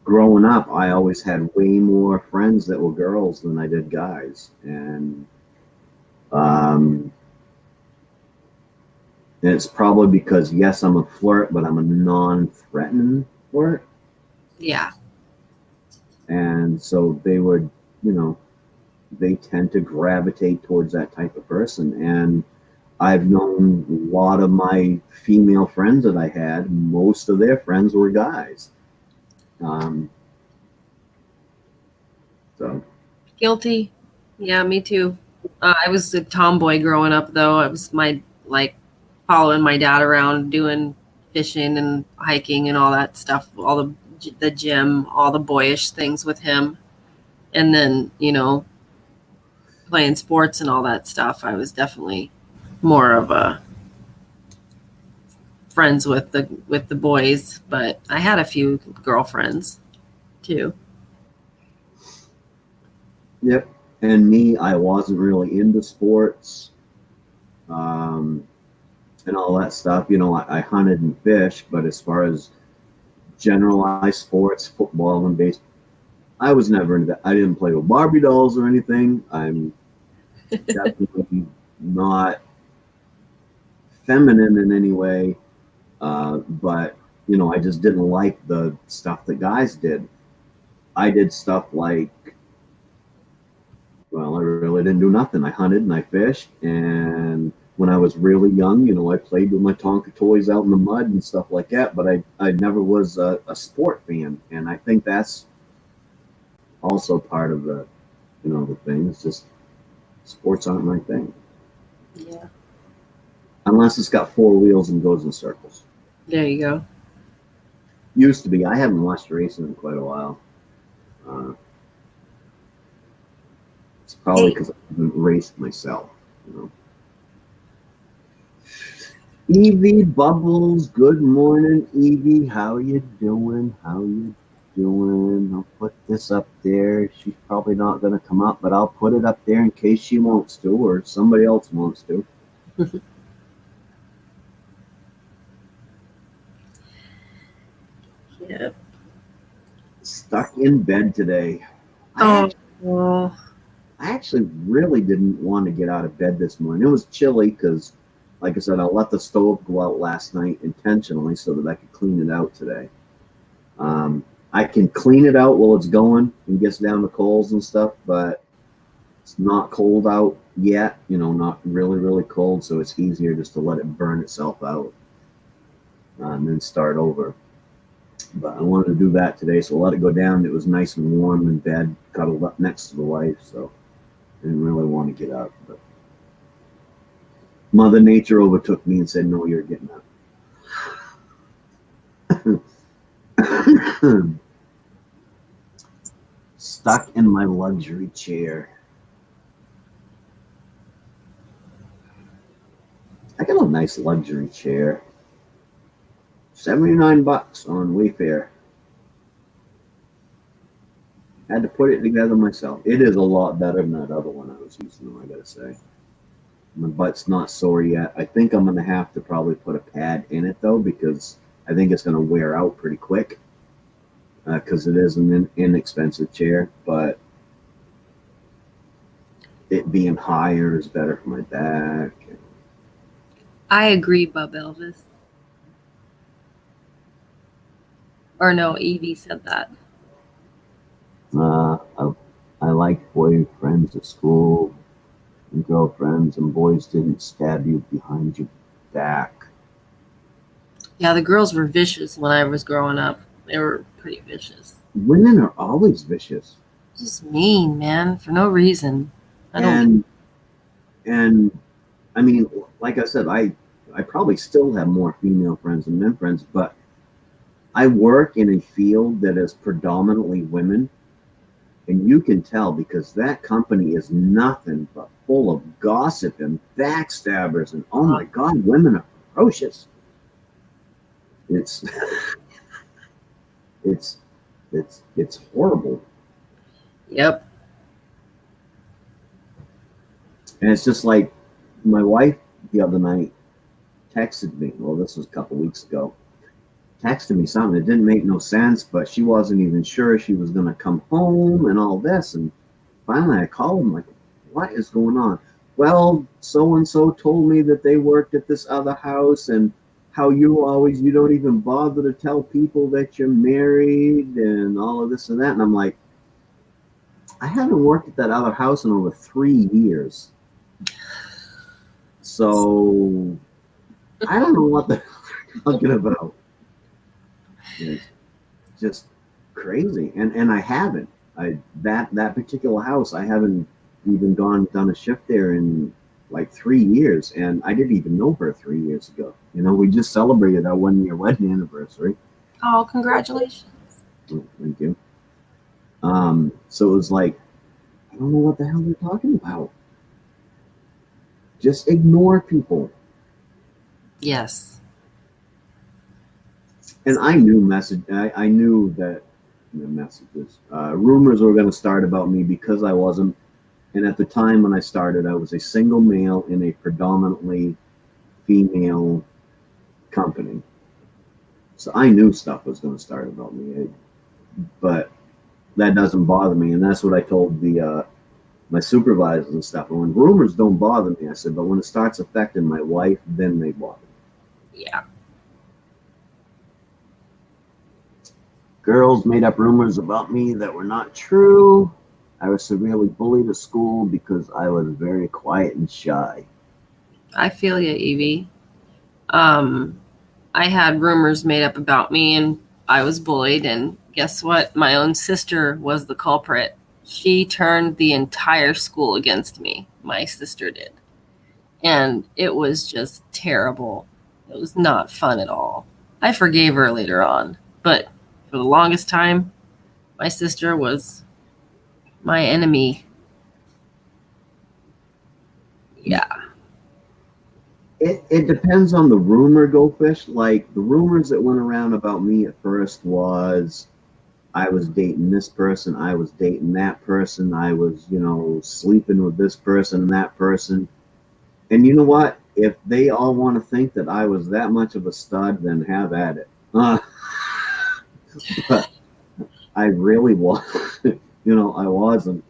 Growing up, I always had way more friends that were girls than I did guys, and it's probably because, yes, I'm a flirt, but I'm a non-threatening flirt, yeah. and so they would, you know, they tend to gravitate towards that type of person. And I've known a lot of my female friends that I had, most of their friends were guys. So Guilty. Yeah, me too. I was a tomboy growing up, though. I was following my dad around doing fishing and hiking and all that stuff, all the gym, all the boyish things with him. And then, you know, playing sports and all that stuff. I was definitely more of a friends with the boys, but I had a few girlfriends too. yep. And me, I wasn't really into sports, and all that stuff. You know, I hunted and fished, but as far as generalized sports, football and baseball, I was never into that. I didn't play with Barbie dolls or anything. I'm definitely not feminine in any way, but, you know, I just didn't like the stuff that guys did. I did stuff like, well, I really didn't do nothing. I hunted and I fished, and when I was really young, you know, I played with my Tonka toys out in the mud and stuff like that, but I never was a sport fan, and I think that's also part of the, you know, the thing. It's just sports aren't my thing. Yeah. Unless it's got four wheels and goes in circles. There you go. Used to be. I haven't watched racing in quite a while. It's probably because I haven't raced myself, you know. Evie Bubbles, good morning, Evie. How you doing? How you doing? I'll put this up there. She's probably not going to come up, but I'll put it up there in case she wants to, or somebody else wants to. Yeah. Stuck in bed today. Oh. I actually really didn't want to get out of bed this morning. It was chilly because, like I said, I let the stove go out last night intentionally so that I could clean it out today. I can clean it out while it's going and gets down to coals and stuff, but it's not cold out yet, you know, not really, really cold, so it's easier just to let it burn itself out and then start over. But I wanted to do that today, so I let it go down. It was nice and warm in bed, cuddled up next to the wife, so I didn't really want to get up. But Mother Nature overtook me and said, no, you're getting up. Stuck in my luxury chair. got a nice luxury chair. $79 on Wayfair. Had to put it together myself. It is a lot better than that other one I was using, though, I gotta say. My butt's not sore yet. I think I'm gonna have to probably put a pad in it though, because I think it's gonna wear out pretty quick. Because it is an inexpensive chair, but it being higher is better for my back. I agree, Bub Elvis. Or no, Evie said that. I like boyfriends at school and girlfriends, and boys didn't stab you behind your back. Yeah, the girls were vicious when I was growing up. They were pretty vicious. Women are always vicious. Just mean, man, for no reason. I don't. And I mean, like I said, I probably still have more female friends than men friends, but I work in a field that is predominantly women, and you can tell because that company is nothing but full of gossip and backstabbers, and oh my God, women are ferocious. It's it's horrible. Yep. And it's just like my wife the other night texted me. Well, this was a couple weeks ago. Texted me something that didn't make no sense, but she wasn't even sure she was going to come home and all this. And finally I called him like, what is going on? Well, so-and-so told me that they worked at this other house and how you don't even bother to tell people that you're married and all of this and that. And I'm like, I haven't worked at that other house in over 3 years. So I don't know what they're talking about. It's just crazy. And I haven't. That particular house, I haven't even done a shift there in like 3 years, and I didn't even know her 3 years ago. You know, we just celebrated our 1 year wedding anniversary. Oh, congratulations. Oh, thank you. So it was like, I don't know what the hell they're talking about. Just ignore people. Yes. And I knew I knew that the messages, rumors were going to start about me because I wasn't. And at the time when I started, I was a single male in a predominantly female company. So I knew stuff was going to start about me. But that doesn't bother me. And that's what I told my supervisors and stuff. And when rumors don't bother me, I said, but when it starts affecting my wife, then they bother me. Yeah. Girls made up rumors about me that were not true. I was severely bullied at school because I was very quiet and shy. I feel you, Evie. I had rumors made up about me and I was bullied, and guess what? My own sister was the culprit. She turned the entire school against me. My sister did. And it was just terrible. It was not fun at all. I forgave her later on, but for the longest time, my sister was my enemy. Yeah. It depends on the rumor, Goldfish. Like, the rumors that went around about me at first was I was dating this person, I was dating that person, I was, sleeping with this person and that person. And you know what? If they all want to think that I was that much of a stud, then have at it. But I really was. I wasn't.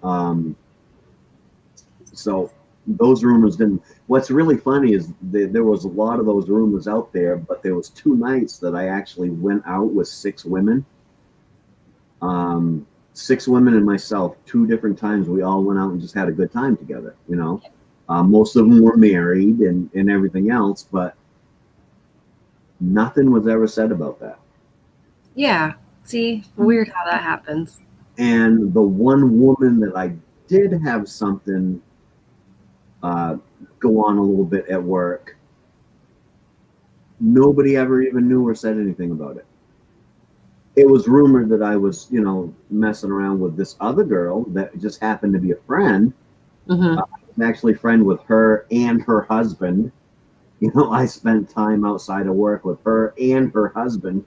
So those rumors didn't. What's really funny is there was a lot of those rumors out there, but there was 2 nights that I actually went out with 6 women. 6 women and myself, 2 different times. We all went out and just had a good time together. Most of them were married and everything else, but nothing was ever said about that. Yeah. See, weird how that happens. And the one woman that I did have something go on a little bit at work, nobody ever even knew or said anything about it. It was rumored that I was, messing around with this other girl that just happened to be a friend. Mm-hmm. I'm actually a friend with her and her husband. You know, I spent time outside of work with her and her husband,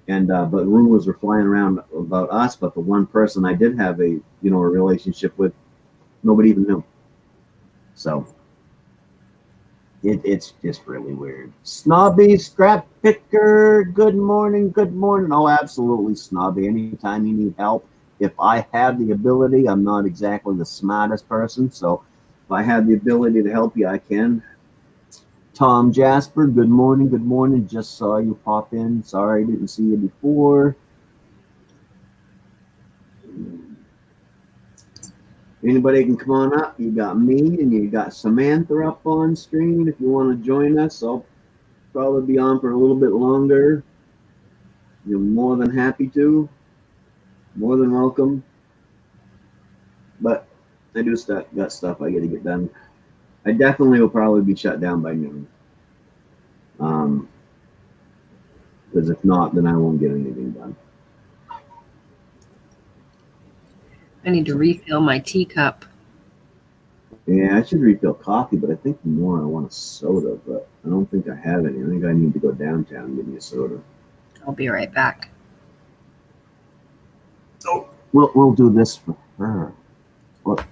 and but rumors were flying around about us. But the one person I did have a a relationship with, nobody even knew. So it's just really weird. Snobby scrap picker. Good morning. Good morning. Oh, absolutely, Snobby. Anytime you need help, if I have the ability, I'm not exactly the smartest person, so if I have the ability to help you, I can. Tom Jasper, good morning, good morning. Just saw you pop in. Sorry, didn't see you before. Anybody can come on up. You got me and you got Samantha up on screen. If you want to join us, I'll probably be on for a little bit longer. You're more than happy to. More than welcome. But I do got stuff I got to get done. I definitely will probably be shut down by noon. Because if not, then I won't get anything done. I need to refill my teacup. Yeah, I should refill coffee, but I think more I want a soda, but I don't think I have any. I think I need to go downtown and get me a soda. I'll be right back. So we'll do this for her. But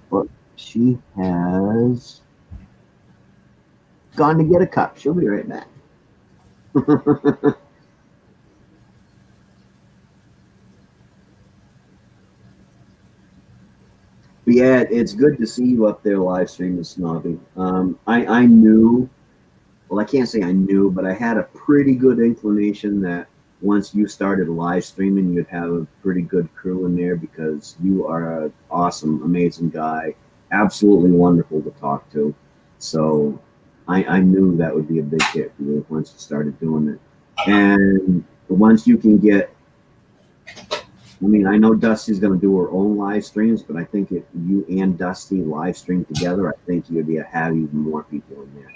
she has gone to get a cup. She'll be right back. But yeah, it's good to see you up there live streaming, Snobby. I knew, well, I can't say I knew, but I had a pretty good inclination that once you started live streaming, you'd have a pretty good crew in there because you are an awesome, amazing guy, absolutely wonderful to talk to. So I knew that would be a big hit for you once you started doing it. And once you can get, I mean, I know Dusty's going to do her own live streams, but I think if you and Dusty live stream together, I think you'd be have even more people in there.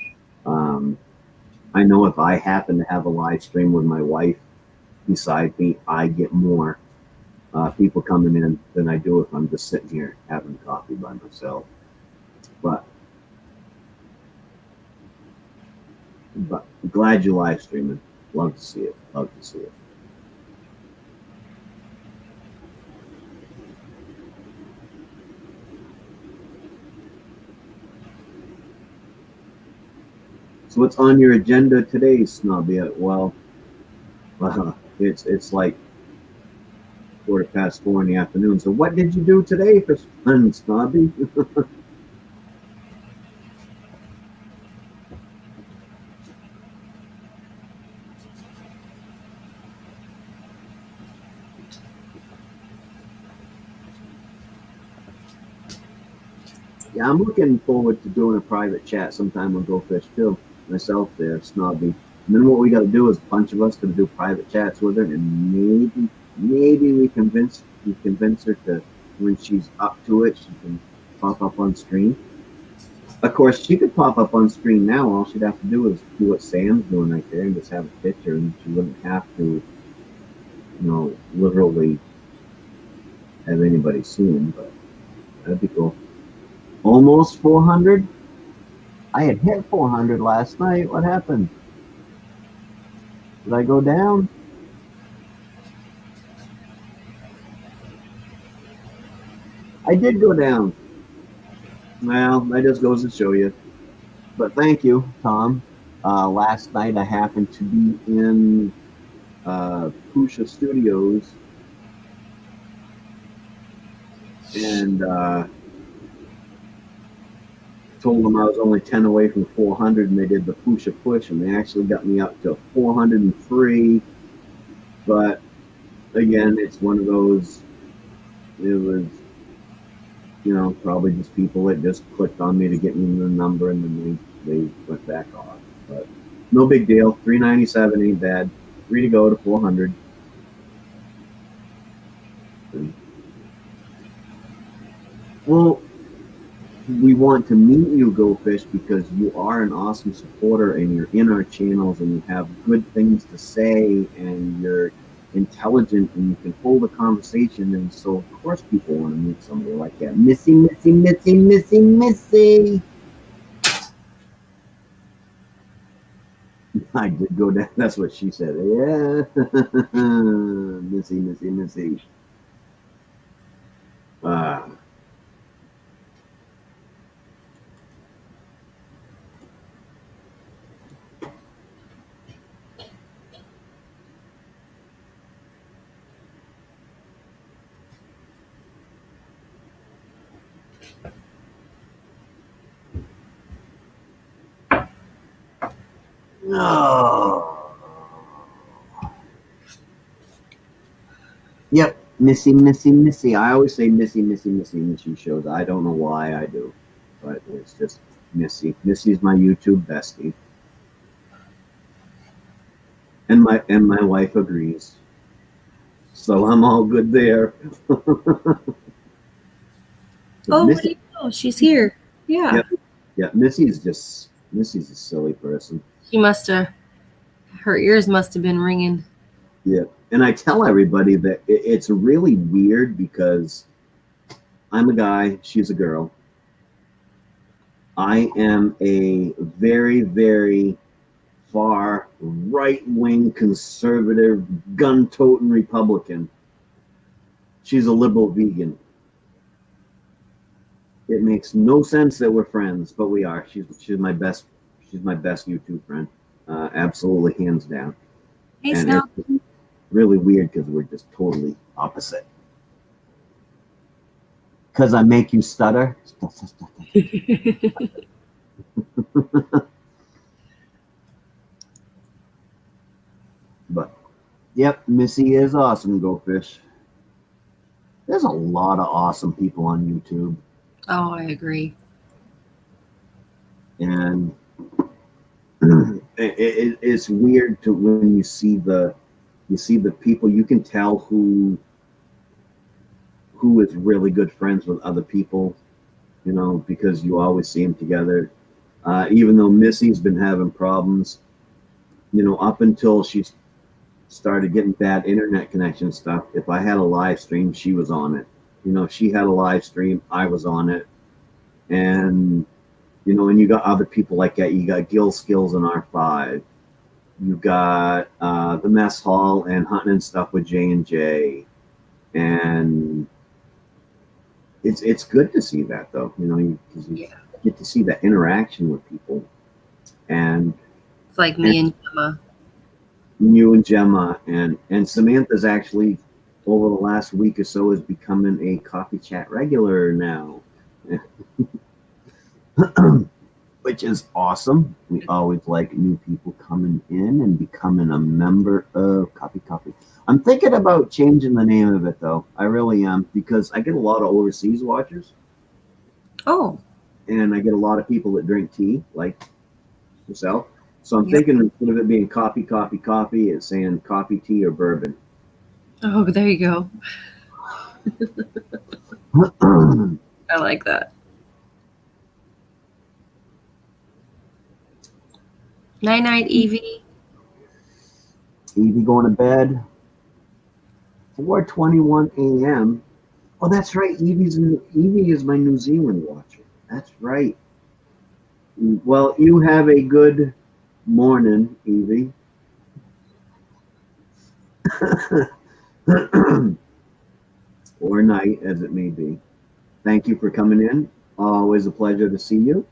I know if I happen to have a live stream with my wife beside me, I get more people coming in than I do if I'm just sitting here having coffee by myself. But glad you live streaming. Love to see it. Love to see it. So what's on your agenda today, Snobby? Well, it's like 4:15 in the afternoon. So what did you do today for fun, Snobby? Yeah, I'm looking forward to doing a private chat sometime on Go Fish too. Myself there, Snobby. And then what we got to do is a bunch of us going to do private chats with her, and maybe we convince her to, when she's up to it, she can pop up on screen. Of course, she could pop up on screen now. All she'd have to do is do what Sam's doing right there and just have a picture, and she wouldn't have to, literally have anybody see him. But that'd be cool. Almost 400. I had hit 400 last night. What happened? Did I go down? I did go down. Well, that just goes to show you. But thank you, Tom. Last night I happened to be in Pusha Studios, and told them I was only 10 away from 400, and they did the Pusha push, and they actually got me up to 403. But again, it's one of those, it was, probably just people that just clicked on me to get me the number, and then they went back off. But no big deal. 397 ain't bad. 3 to go to 400. Well, we want to meet you, Go Fish, because you are an awesome supporter and you're in our channels and you have good things to say and you're intelligent and you can hold a conversation, and so of course people want to meet somebody like that. Missy. I did go down. That's what she said. Yeah. Missy. Uh, no. Yep. Missy. I always say Missy shows. I don't know why I do, but it's just Missy. Missy's my YouTube bestie. And my wife agrees. So I'm all good there. Oh, Missy, what do you know? She's here. Yeah. Yep. Yeah, Missy's a silly person. She must have. Her ears must have been ringing. Yeah. And I tell everybody that it's really weird because I'm a guy, she's a girl. I am a very, very far right-wing conservative gun-toting Republican. She's a liberal vegan. It makes no sense that we're friends, but we are. She's my best YouTube friend. Absolutely, hands down. Hey, And Snow. it's really weird because we're just totally opposite. Because I make you stutter. But, yep, Missy is awesome, Go Fish. There's a lot of awesome people on YouTube. Oh, I agree. And it's weird to when you see the people, you can tell who is really good friends with other people, you know, because you always see them together. Even though Missy's been having problems, you know, up until she started getting bad internet connection stuff. If I had a live stream, she was on it. You know, she had a live stream, I was on it. And, you know, and you got other people like that. You got Gil Skills in R5. You got the Mess Hall and Hunting and Stuff with J&J. And it's good to see that, though. You know, because you get to see that interaction with people. And It's like me and Gemma. You and Gemma and Samantha's actually over the last week or so is becoming a coffee chat regular now. Which is awesome. We always like new people coming in and becoming a member of Coffee. I'm thinking about changing the name of it, though. I really am, because I get a lot of overseas watchers. Oh. And I get a lot of people that drink tea, like yourself. So I'm thinking instead of it being coffee, it's saying coffee, tea, or bourbon. Oh, there you go. I like that. Night, Evie. Evie going to bed. 4:21 a.m. Oh, that's right. Evie is my New Zealand watcher. That's right. Well, you have a good morning, Evie. Or night, as it may be. Thank you for coming in. Always a pleasure to see you.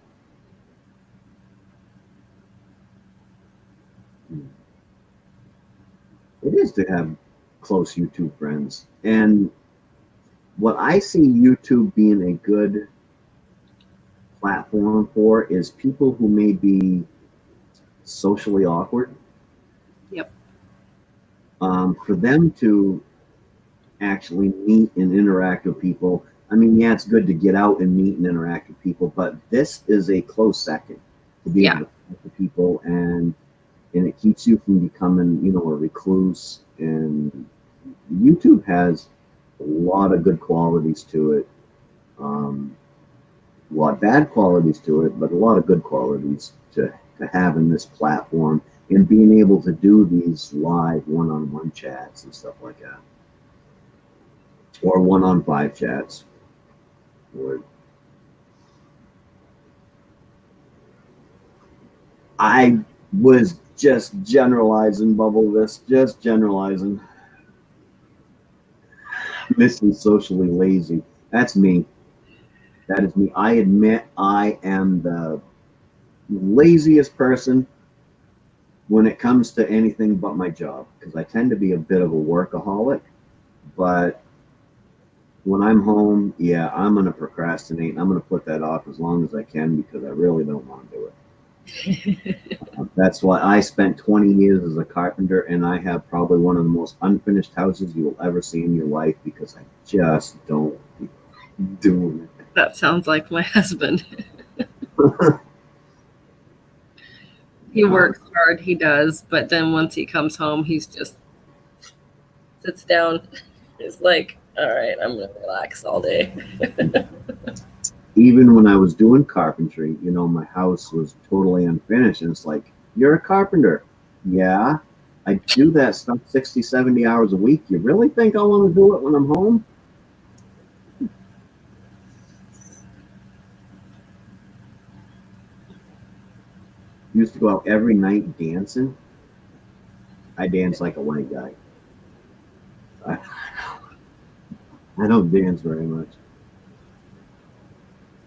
It is to have close YouTube friends. And what I see YouTube being a good platform for is people who may be socially awkward. Yep. For them to actually meet and interact with people. I mean, yeah, it's good to get out and meet and interact with people, but this is a close second to be able to talk to people, and it keeps you from becoming, you know, a recluse. And YouTube has a lot of good qualities to it. A lot of bad qualities to it, but a lot of good qualities to have in this platform, and being able to do these live one-on-one chats and stuff like that, or 1-on-5 chats. I was just generalizing, Bubble. This just generalizing. This is socially lazy. That's me. That is me. I admit I am the laziest person when it comes to anything but my job, because I tend to be a bit of a workaholic. But when I'm home, yeah, I'm going to procrastinate. And I'm going to put that off as long as I can because I really don't want to do it. That's why I spent 20 years as a carpenter, and I have probably one of the most unfinished houses you will ever see in your life because I just don't do it. That sounds like my husband. He works hard, he does, but then once he comes home, he's just sits down. He's like, all right, I'm going to relax all day. Even when I was doing carpentry, you know, my house was totally unfinished. And it's like, you're a carpenter. Yeah, I do that stuff 60, 70 hours a week. You really think I want to do it when I'm home? Used to go out every night dancing. I dance like a white guy. I don't dance very much.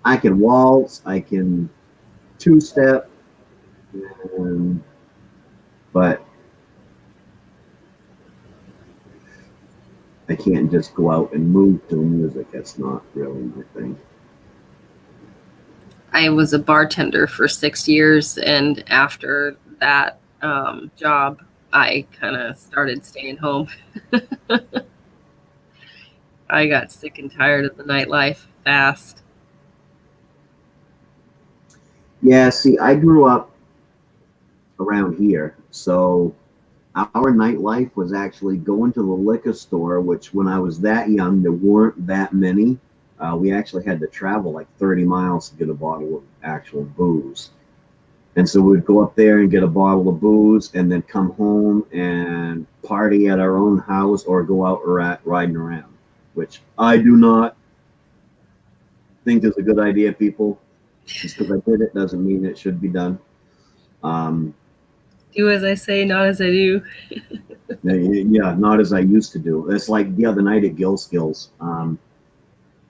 I can waltz, I can two-step, but I can't just go out and move to the music. That's not really my thing. I was a bartender for 6 years, and after that job, I kind of started staying home. I got sick and tired of the nightlife fast. Yeah, see, I grew up around here, so our nightlife was actually going to the liquor store, which when I was that young, there weren't that many. We actually had to travel like 30 miles to get a bottle of actual booze. And so we'd go up there and get a bottle of booze and then come home and party at our own house or go out riding around, which I do not think is a good idea, people. Just because I did it doesn't mean it should be done. Do as I say, not as I do. Yeah, not as I used to do. It's like the other night at Gill Skills.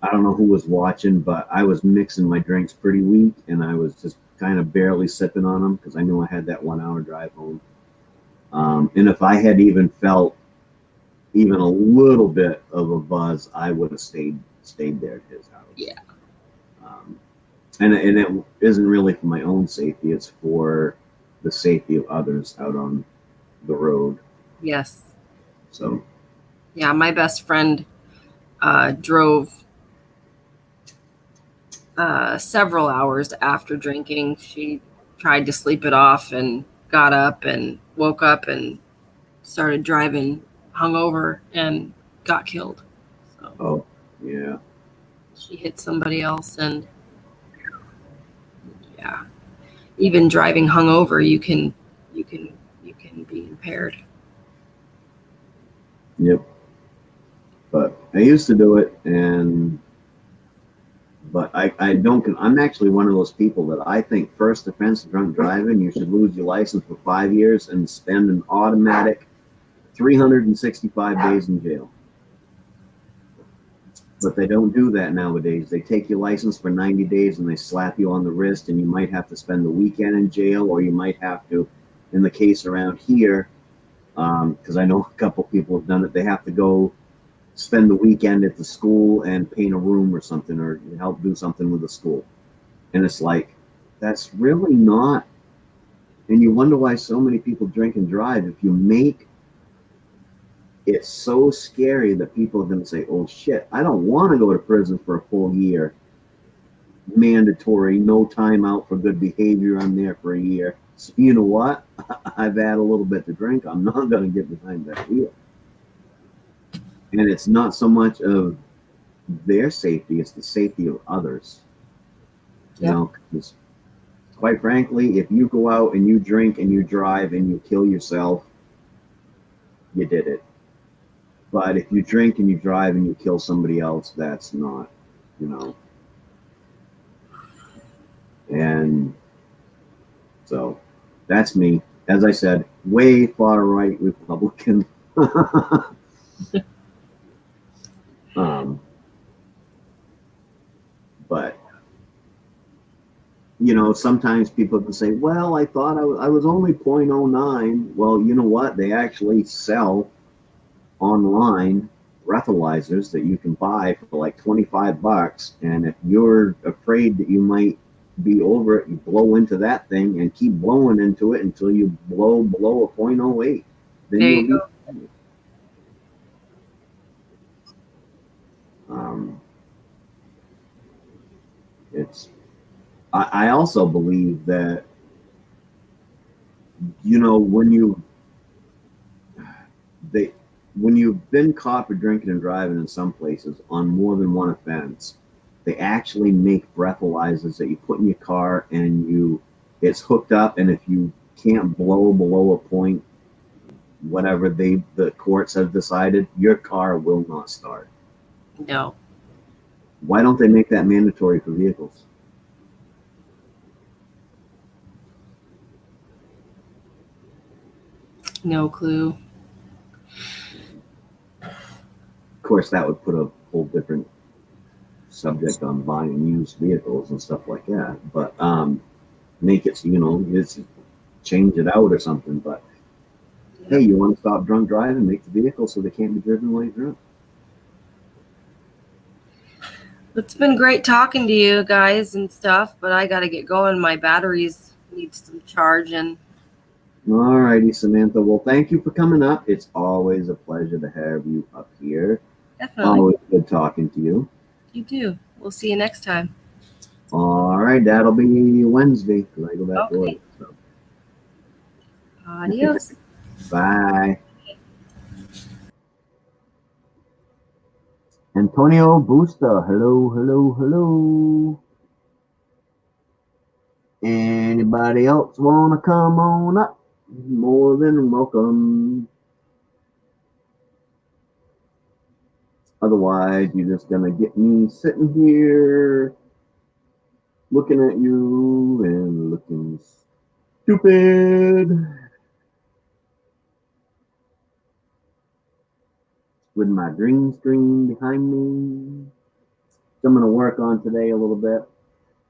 I don't know who was watching, but I was mixing my drinks pretty weak, and I was just kind of barely sipping on them because I knew I had that 1 hour drive home. And if I had even felt even a little bit of a buzz, I would have stayed there at his house. Yeah. And it isn't really for my own safety; it's for the safety of others out on the road. Yes. So. Yeah, my best friend drove several hours after drinking. She tried to sleep it off and got up and woke up and started driving hungover and got killed. So Oh, yeah. she hit somebody else, and yeah, even driving hungover, you can be impaired. Yep. But I used to do it, but I don't. I'm actually one of those people that I think first offense drunk driving, you should lose your license for 5 years and spend an automatic 365 days in jail. But they don't do that nowadays. They take your license for 90 days and they slap you on the wrist, and you might have to spend the weekend in jail, or you might have to, in the case around here, because I know a couple people have done it, they have to go spend the weekend at the school and paint a room or something, or help do something with the school. And it's like, that's really not. And you wonder why so many people drink and drive. If you make it so scary that people are going to say, oh shit, I don't want to go to prison for a full year. Mandatory, no time out for good behavior. I'm there for a year. So you know what? I've had a little bit to drink. I'm not going to get behind that wheel. And it's not so much of their safety, it's the safety of others. You know, because quite frankly, if you go out and you drink and you drive and you kill yourself, you did it. But if you drink and you drive and you kill somebody else, that's not, you know. And so that's me. as I said, way far right Republican. But you know, sometimes people can say, well, I thought I was only 0.09. Well, you know what? They actually sell online breathalyzers that you can buy for like 25 bucks. And if you're afraid that you might be over it, you blow into that thing and keep blowing into it until you blow below a 0.08. Then There you'll you be go. fine. It's I also believe that, you know, when you've been caught for drinking and driving in some places on more than one offense, they actually make breathalyzers that you put in your car and it's hooked up, and if you can't blow below a point, whatever the courts have decided, your car will not start. No. Why don't they make that mandatory for vehicles? No clue. Of course, that would put a whole different subject on buying used vehicles and stuff like that. But make it, you know, it's change it out or something. But hey, you want to stop drunk driving? Make the vehicle so they can't be driven while you're drunk. It's been great talking to you guys and stuff, but I got to get going. My batteries need some charging. All righty, Samantha. Well, thank you for coming up. It's always a pleasure to have you up here. Definitely. Always good talking to you. You too. We'll see you next time. All right, that'll be Wednesday because I go back to work. So. Adios. Bye. Antonio Busta. Hello, hello, hello. Anybody else want to come on up? More than welcome. Otherwise, you're just going to get me sitting here looking at you and looking stupid with my green screen behind me. So I'm going to work on today a little bit.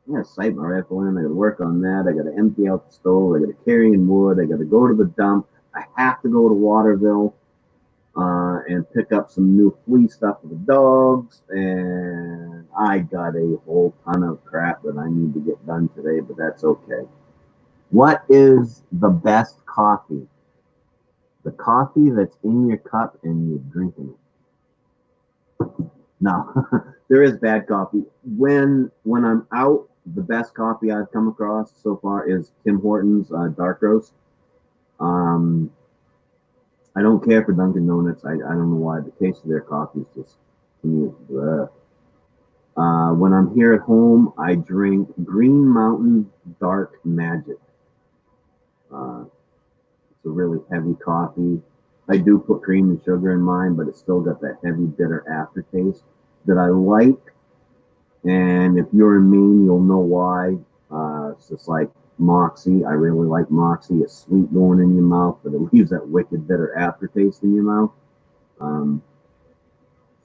I got to sight my rifle in. I got to work on that. I got to empty out the stove. I got to carry in wood. I got to go to the dump. I have to go to Waterville and pick up some new flea stuff for the dogs. And I got a whole ton of crap that I need to get done today, but that's okay. What is the best coffee? The coffee that's in your cup and you're drinking it. No, there is bad coffee. When I'm out, the best coffee I've come across so far is Tim Hortons dark roast. I don't care for Dunkin' Donuts. I don't know why. The taste of their coffee is just, to me, when I'm here at home, I drink Green Mountain Dark Magic. It's a really heavy coffee. I do put cream and sugar in mine, but it's still got that heavy, bitter aftertaste that I like. And if you're in Maine, you'll know why. It's just like Moxie. I really like Moxie. It's sweet going in your mouth, but it leaves that wicked, bitter aftertaste in your mouth.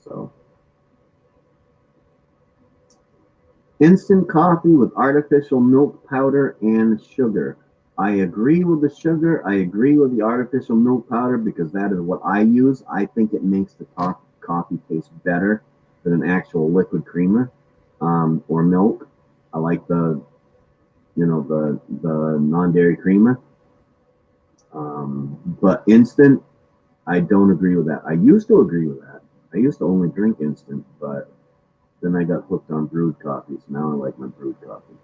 So, instant coffee with artificial milk powder and sugar. I agree with the sugar. I agree with the artificial milk powder because that is what I use. I think it makes the coffee taste better than an actual liquid creamer or milk. I like the non-dairy creamer. But instant, I don't agree with that. I used to agree with that. I used to only drink instant, but then I got hooked on brewed coffee, so now I like my brewed coffee.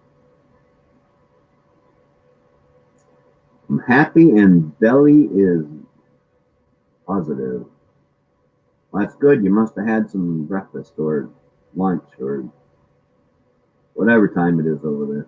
I'm happy and belly is positive. Well, that's good. You must have had some breakfast or lunch or whatever time it is over there.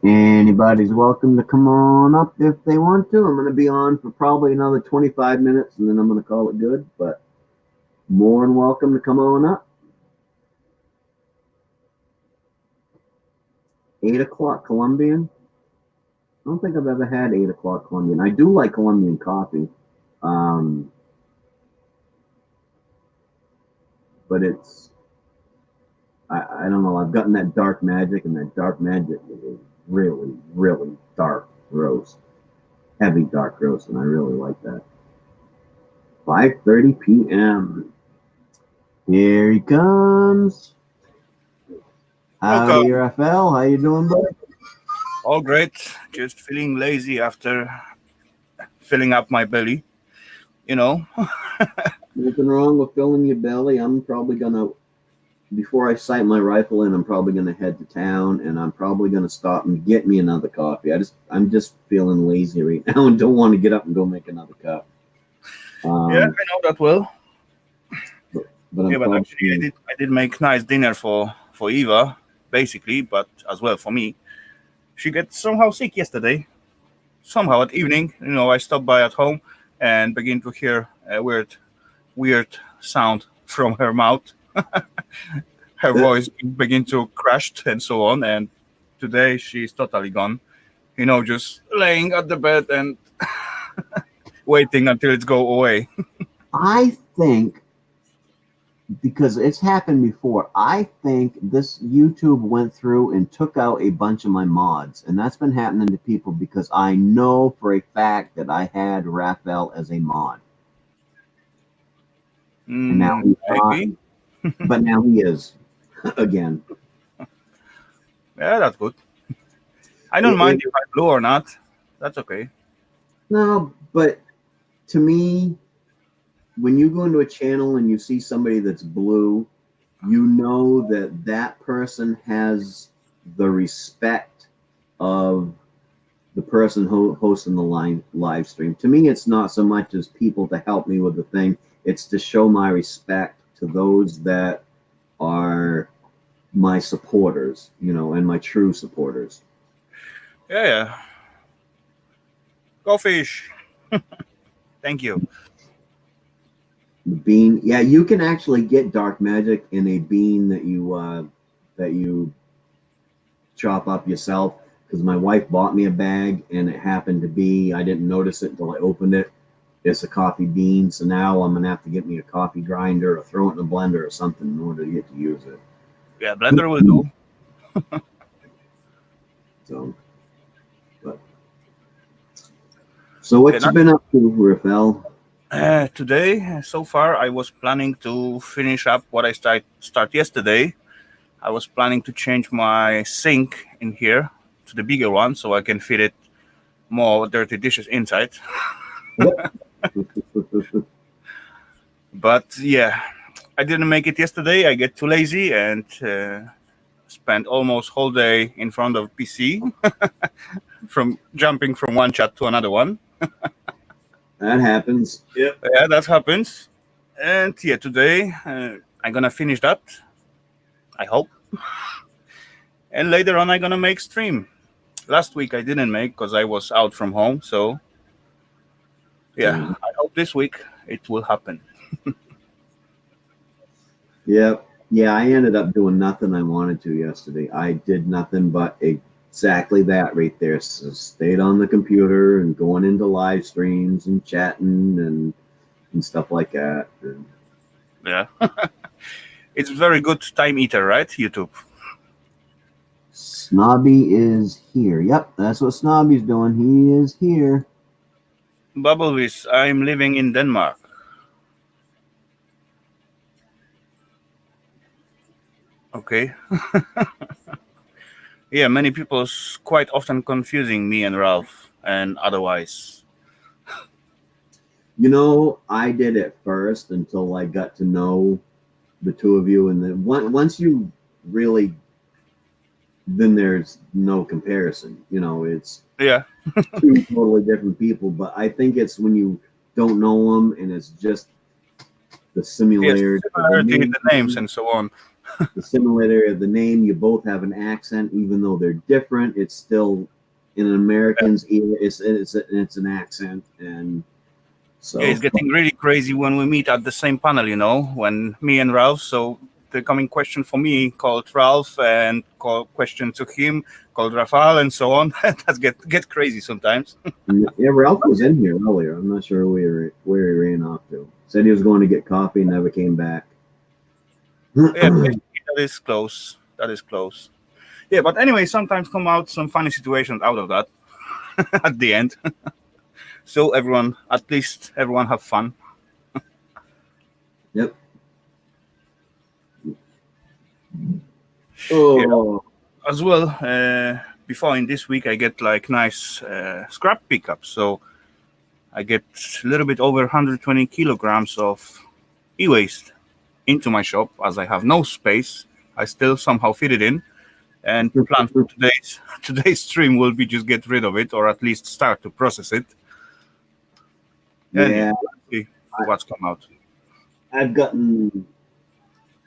Anybody's welcome to come on up if they want to. I'm going to be on for probably another 25 minutes and then I'm going to call it good. But More than welcome to come on up. 8 o'clock Colombian. I don't think I've ever had 8 o'clock Colombian. I do like Colombian coffee. But it's, I don't know. I've gotten that dark magic, and that dark magic is a really, really dark roast. Heavy dark roast, and I really like that. 5:30 p.m. Here he comes. Howdy, Raphael. How you doing, buddy? All great. Just feeling lazy after filling up my belly. Nothing wrong with filling your belly. I'm probably gonna, before I sight my rifle in, I'm probably gonna head to town, and I'm probably gonna stop and get me another coffee. I'm just feeling lazy right now and don't want to get up and go make another cup. Yeah, I know that well. But actually, I did make nice dinner for Eva, basically, but as well for me. She gets somehow sick yesterday. Somehow at evening, I stopped by at home and begin to hear a weird sound from her mouth. Her voice begin to crash and so on. And today she's totally gone. Just laying at the bed and waiting until it go away. I think, because it's happened before, I think this YouTube went through and took out a bunch of my mods, and that's been happening to people because I know for a fact that I had Raphael as a mod. And now he's not, but now he is again. Yeah, that's good. I don't mind if I'm blue or not. That's okay. No, but to me, when you go into a channel and you see somebody that's blue, you know that that person has the respect of the person hosting the live stream. To me, it's not so much as people to help me with the thing. It's to show my respect to those that are my supporters, and my true supporters. Yeah. Go fish. Thank you. The bean, yeah, you can actually get dark magic in a bean that you chop up yourself. Because my wife bought me a bag, and it happened to be, I didn't notice it until I opened it. It's a coffee bean, so now I'm gonna have to get me a coffee grinder or throw it in a blender or something in order to get to use it. Yeah, blender will do. So what you been up to, Raphael? Today, so far, I was planning to finish up what I start yesterday. I was planning to change my sink in here to the bigger one so I can fit it more dirty dishes inside. But yeah, I didn't make it yesterday. I get too lazy and spent almost whole day in front of PC from jumping from one chat to another one. That happens. Yep. Yeah, that happens. And yeah, today I'm gonna finish that. I hope. And later on, I'm gonna make stream. Last week I didn't make because I was out from home. So yeah, I hope this week it will happen. Yeah, I ended up doing nothing I wanted to yesterday. I did nothing but exactly that right there. So stayed on the computer and going into live streams and chatting and stuff like that. And yeah. It's very good time eater, right? YouTube. Snobby is here. Yep, that's what Snobby's doing. He is here. Bubblewiz, I'm living in Denmark. Okay. Yeah, many people's quite often confusing me and Ralph and otherwise. I did it first until I got to know the two of you, and then once you really, then there's no comparison. It's two totally different people. But I think it's when you don't know them and it's just the similarity in the names and so on. The similarity of the name, you both have an accent, even though they're different. It's still in an American's ear. It's an accent, and So Yeah, it's getting really crazy when we meet at the same panel, you know, when me and Ralph. So the coming question for me called Ralph and call question to him called Rafael and so on. That's get crazy sometimes. yeah, Ralph was in here earlier. I'm not sure where he ran off to. Said he was going to get coffee, never came back. Yeah, basically that is close. That is close. Yeah, but anyway, sometimes come out some funny situations out of that at the end. So at least everyone have fun. Yep. Oh, As well, before in this week I get like nice scrap pickups. So I get a little bit over 120 kilograms of e-waste into my shop. As I have no space, I still somehow fit it in. And plan for today's stream will be just get rid of it, or at least start to process it. And yeah. see what's come out. I've gotten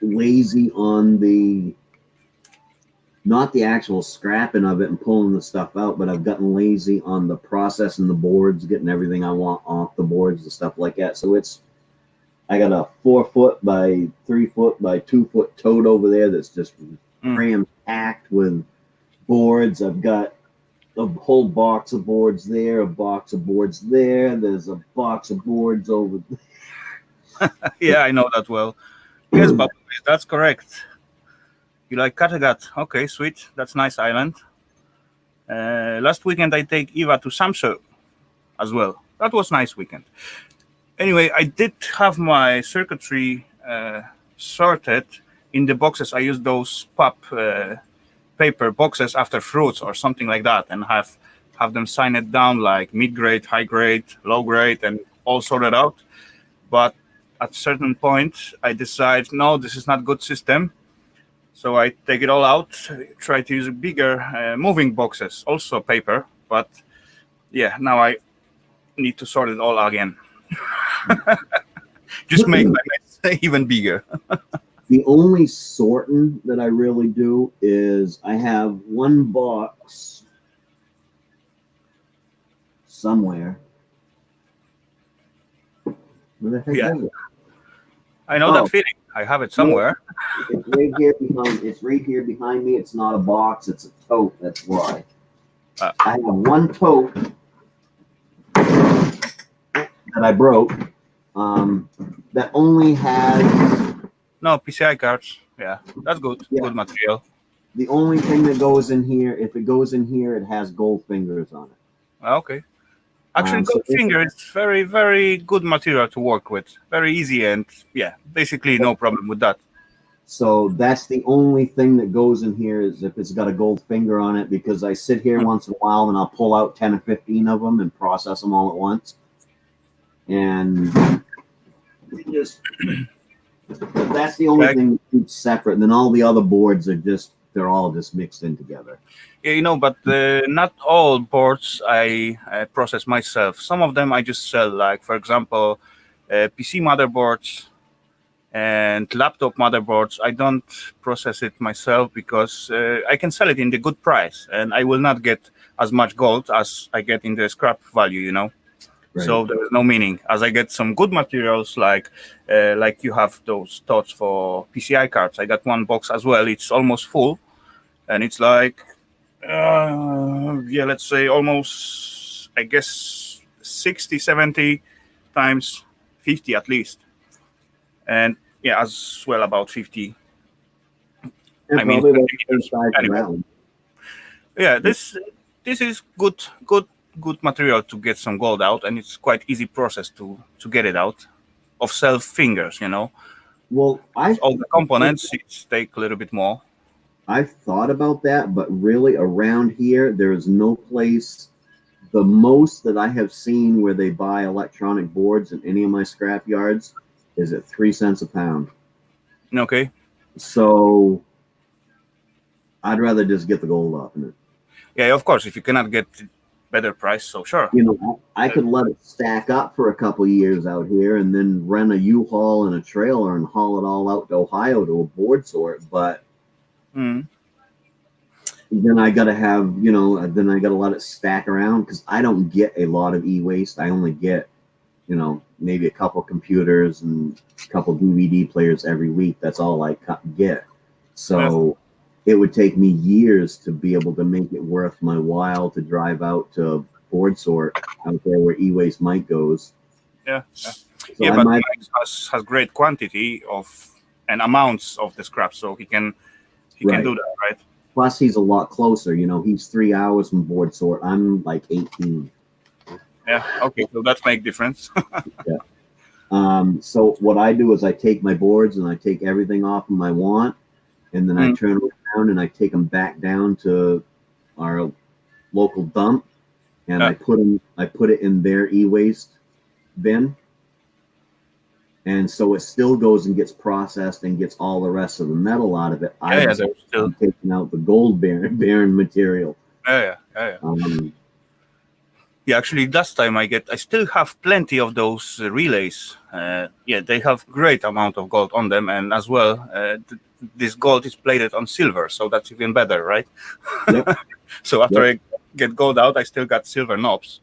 lazy on not the actual scrapping of it and pulling the stuff out, but I've gotten lazy on the processing the boards, getting everything I want off the boards and stuff like that. So I got a 4 foot by 3 foot by 2 foot tote over there that's just cram packed with boards. I've got a whole box of boards there, a box of boards there. There's a box of boards over there. Yeah, I know that well. Yes, but that's correct. You like Kattegat? Okay, sweet. That's nice island. Last weekend I take Eva to Samsø as well. That was nice weekend. Anyway, I did have my circuitry sorted in the boxes. I used those pop paper boxes after fruits or something like that, and have them sign it down like mid grade, high grade, low grade, and all sorted out. But at a certain point, I decide no, this is not good system. So I take it all out, try to use bigger moving boxes, also paper. But yeah, now I need to sort it all again. Just make my mess even bigger. The only sorting that I really do is I have one box somewhere. Where the heck is it? I know that feeling. I have it somewhere. It's right here behind. It's right here behind me. It's not a box. It's a tote. That's why. I have one tote that I broke. That only has. No, PCI cards. Yeah, that's good. Yeah. Good material. The only thing that goes in here, if it goes in here, it has gold fingers on it. Okay. Actually, gold finger is very, very good material to work with. Very easy and, yeah, basically no problem with that. So that's the only thing that goes in here is if it's got a gold finger on it, because I sit here once in a while and I'll pull out 10 or 15 of them and process them all at once. And just... That's the only thing that's separate. And then all the other boards are they're all just mixed in together. Yeah, you know, but not all boards I process myself. Some of them I just sell, like, for example, PC motherboards and laptop motherboards. I don't process it myself because I can sell it in the good price and I will not get as much gold as I get in the scrap value, you know. Right. So there is no meaning. As I get some good materials, like you have those totes for PCI cards. I got one box as well. It's almost full, and it's like, let's say almost, I guess, 60, 70 times 50 at least. And yeah, as well about 50. I mean, anyway. Yeah, this is good material to get some gold out, and it's quite easy process to get it out of self fingers, you know. Well, all the components it take a little bit more. I've thought about that, but really around here there is no place. The most that I have seen where they buy electronic boards in any of my scrap yards is at 3 cents a pound. Okay. So I'd rather just get the gold off of it. Yeah, of course. If you cannot get better price, so sure. You know, I could let it stack up for a couple of years out here and then rent a U-Haul and a trailer and haul it all out to Ohio to a board sort, but then I gotta have, then I gotta let it stack around because I don't get a lot of e-waste. I only get maybe a couple computers and a couple DVD players every week. That's all I get. So it would take me years to be able to make it worth my while to drive out to board sort out there where e-waste Mike goes. Yeah. So But Mike has great quantity of and amounts of the scrap, so he can Right. do that, right? Plus, he's a lot closer. He's 3 hours from board sort. I'm like 18. Yeah. Okay. So that makes difference. So what I do is I take my boards and I take everything off them I want, and then I turn around and I take them back down to our local dump, and I put it in their e-waste bin, and so it still goes and gets processed and gets all the rest of the metal out of it. I'm taking out the gold bearing material. Yeah. Actually, last time I still have plenty of those relays. They have great amount of gold on them, and as well, this gold is plated on silver, so that's even better, right? Yep. So after I get gold out, I still got silver knobs,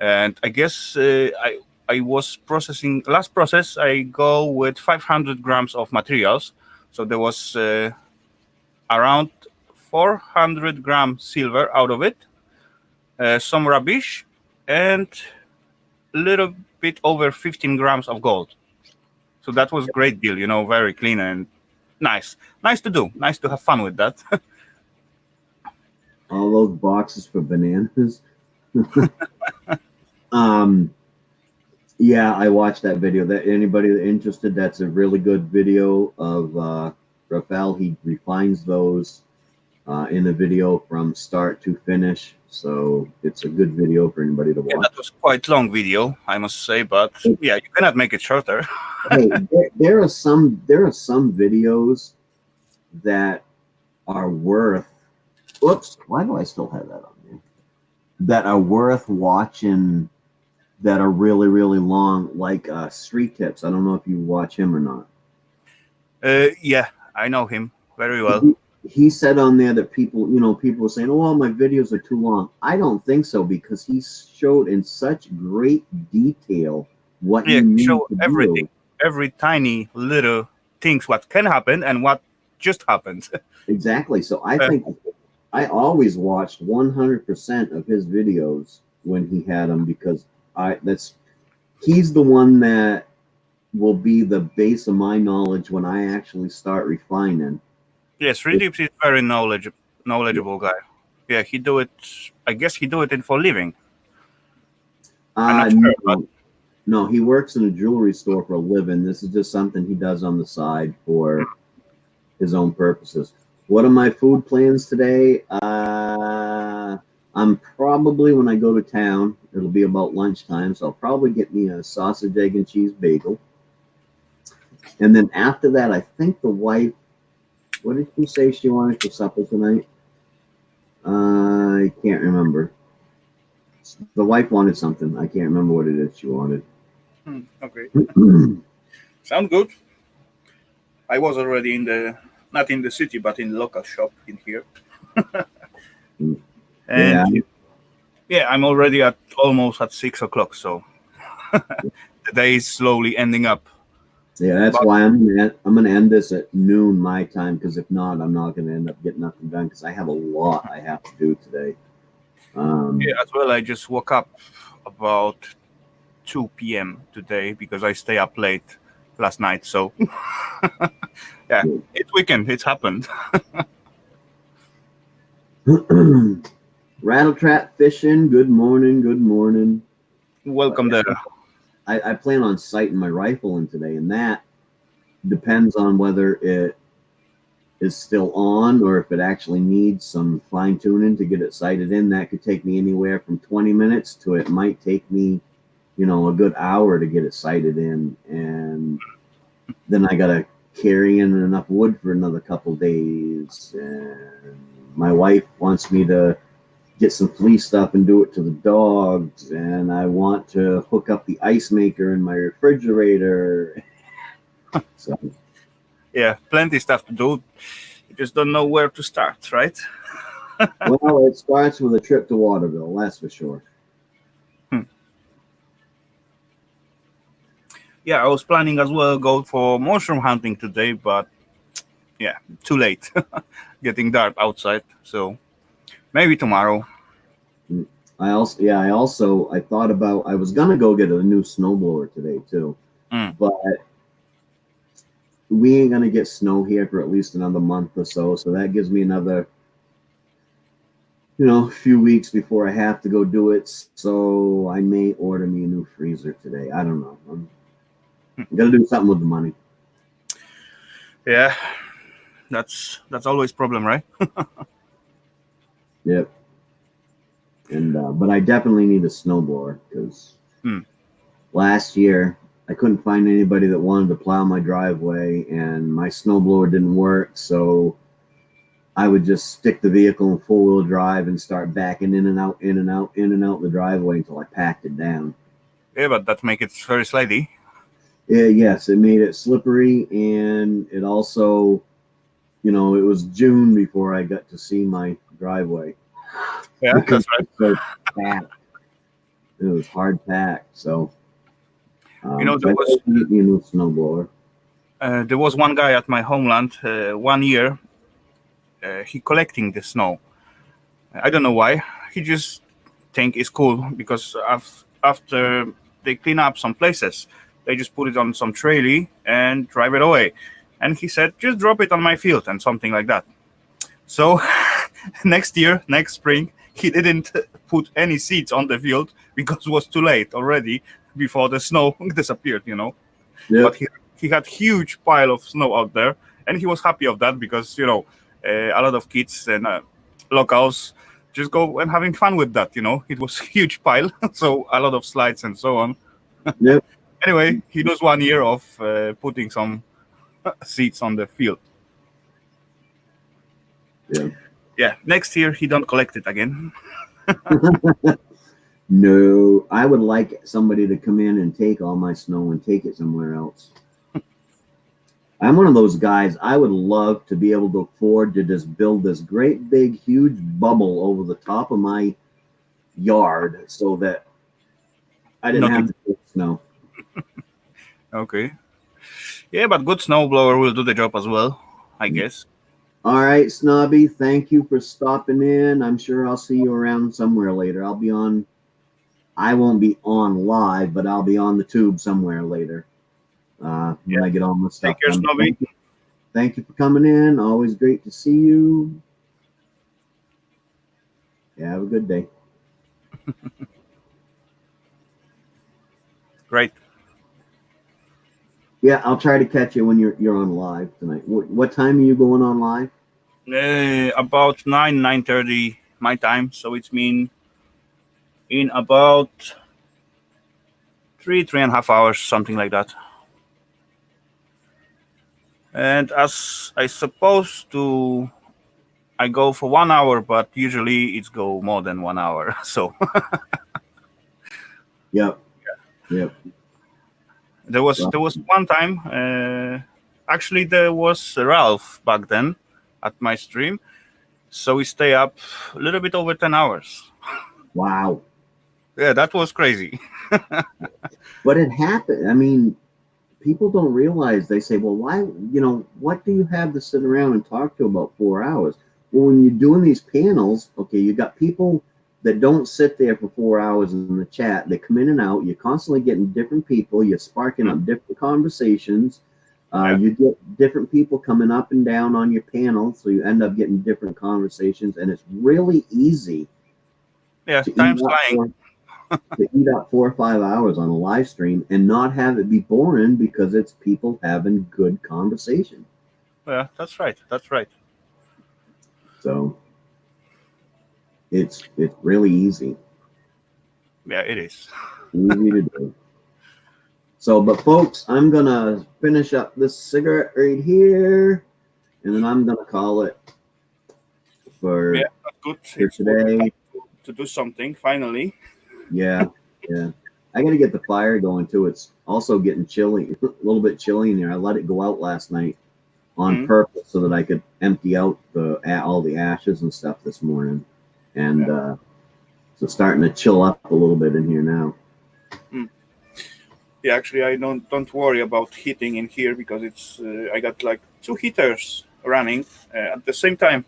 and I guess I was processing. Last process, I go with 500 grams of materials, so there was around 400 grams silver out of it, some rubbish, and a little bit over 15 grams of gold. So that was a great deal, very clean and nice to do. Nice to have fun with that. All those boxes for bananas. Yeah, I watched that video. That anybody interested, that's a really good video of Rafael. He refines those in a video from start to finish. So it's a good video for anybody to watch. Yeah, that was quite long video, I must say, but yeah, you cannot make it shorter. Hey, there are some videos that are worth. Whoops! Why do I still have that on there? That are worth watching. That are really, really long, like Street Tips. I don't know if you watch him or not. Yeah, I know him very well. He said on there that people were saying, "Oh, my videos are too long." I don't think so, because he showed in such great detail what you need show to everything, do. every tiny little things what can happen and what just happened. Exactly. So I think I always watched 100% of his videos when he had them, because he's the one that will be the base of my knowledge when I actually start refining. Yes, really, he's very knowledgeable guy. Yeah, he do it. I guess he do it for living. I'm not sure, no, he works in a jewelry store for a living. This is just something he does on the side for his own purposes. What are my food plans today? I'm probably, when I go to town, it'll be about lunchtime, so I'll probably get me a sausage, egg, and cheese bagel. And then after that, I think the wife, what did she say she wanted for supper tonight? I can't remember. The wife wanted something. I can't remember what it is she wanted. Okay. Sound good. I was already not in the city, but in the local shop in here. And yeah, I'm already almost at 6 o'clock, so the day is slowly ending up. Yeah, that's why I'm gonna end this at noon my time, because if not, I'm not gonna end up getting nothing done, because I have a lot I have to do today. As well, I just woke up about 2 p.m. today because I stay up late last night. So yeah, it's weekend. It's happened. Rattle trap fishing. Good morning. Good morning. Welcome there. I plan on sighting my rifle in today, and that depends on whether it is still on or if it actually needs some fine tuning to get it sighted in. That could take me anywhere from 20 minutes to it might take me, a good hour to get it sighted in. And then I got to carry in enough wood for another couple days. And my wife wants me to get some flea stuff and do it to the dogs. And I want to hook up the ice maker in my refrigerator. So yeah, plenty stuff to do. You just don't know where to start, right? Well, it starts with a trip to Waterville, that's for sure. Yeah, I was planning as well go for mushroom hunting today, but yeah, too late. Getting dark outside, so maybe tomorrow. I thought about, I was gonna go get a new snowblower today too, Mm. but we ain't gonna get snow here for at least another month or so. So that gives me another, few weeks before I have to go do it. So I may order me a new freezer today. I don't know. I'm gonna do something with the money. Yeah, that's always problem, right? Yep. And but I definitely need a snowblower because Hmm. last year I couldn't find anybody that wanted to plow my driveway, and my snowblower didn't work. So I would just stick the vehicle in full wheel drive and start backing in and out, in and out, in and out the driveway until I packed it down. Yeah, but that make it very slidey. Yeah, yes, it made it slippery, and it also, it was June before I got to see my driveway Yeah, because that's right. it was so packed. It was hard packed. So, so There I was need me a new snowblower. there was one guy at my homeland 1 year. He collecting the snow. I don't know why. He just think it's cool because after they clean up some places, they just put it on some trailer and drive it away. And he said, just drop it on my field and something like that. So next spring, he didn't put any seeds on the field because it was too late already before the snow disappeared, But Yep. he had huge pile of snow out there, and he was happy of that because a lot of kids and locals just go and having fun with that. It was huge pile, so a lot of slides and so on. Yep. Anyway, he does 1 year of putting some seeds on the field. Yeah. Yeah, next year he don't collect it again. No, I would like somebody to come in and take all my snow and take it somewhere else. I'm one of those guys. I would love to be able to afford to just build this great big huge bubble over the top of my yard so that I didn't have Nothing. to take snow. Okay. Yeah, but good snowblower will do the job as well, I guess. All right, Snobby, thank you for stopping in. I'm sure I'll see you around somewhere later. I won't be on live, but I'll be on the tube somewhere later when I get all my stuff Take care, done. Snobby. Thank you for coming in. Always great to see you. Yeah, have a good day. Great. Yeah, I'll try to catch you when you're on live tonight. What time are you going on live? About 9:30 my time, so it's mean in about 3.5 hours, something like that. And as I supposed to, I go for 1 hour, but usually it's go more than 1 hour. So Yep. Yep. there was one time. Actually, there was Ralph back then at my stream, so we stay up a little bit over 10 hours. Wow. Yeah, that was crazy. But it happened. I mean, people don't realize. They say, well, why, what do you have to sit around and talk to about 4 hours? Well, when you're doing these panels, okay, you got people that don't sit there for 4 hours in the chat. They come in and out. You're constantly getting different people. You're sparking up different conversations. Yeah. You get different people coming up and down on your panel. So you end up getting different conversations. And it's really easy Yeah, to time's flying. eat up 4 or 5 hours on a live stream and not have it be boring because it's people having good conversation. Yeah, that's right. That's right. So it's really easy. Yeah, it is. Easy to do. So, but folks, I'm gonna finish up this cigarette right here, and then I'm gonna call it for Yeah, that's good. for It's today. to do something finally. Yeah, yeah. I gotta get the fire going too. It's also getting chilly, a little bit chilly in here. I let it go out last night on purpose so that I could empty out all the ashes and stuff this morning, and so starting to chill up a little bit in here now. Yeah, actually, I don't worry about heating in here because it's I got like 2 heaters running at the same time.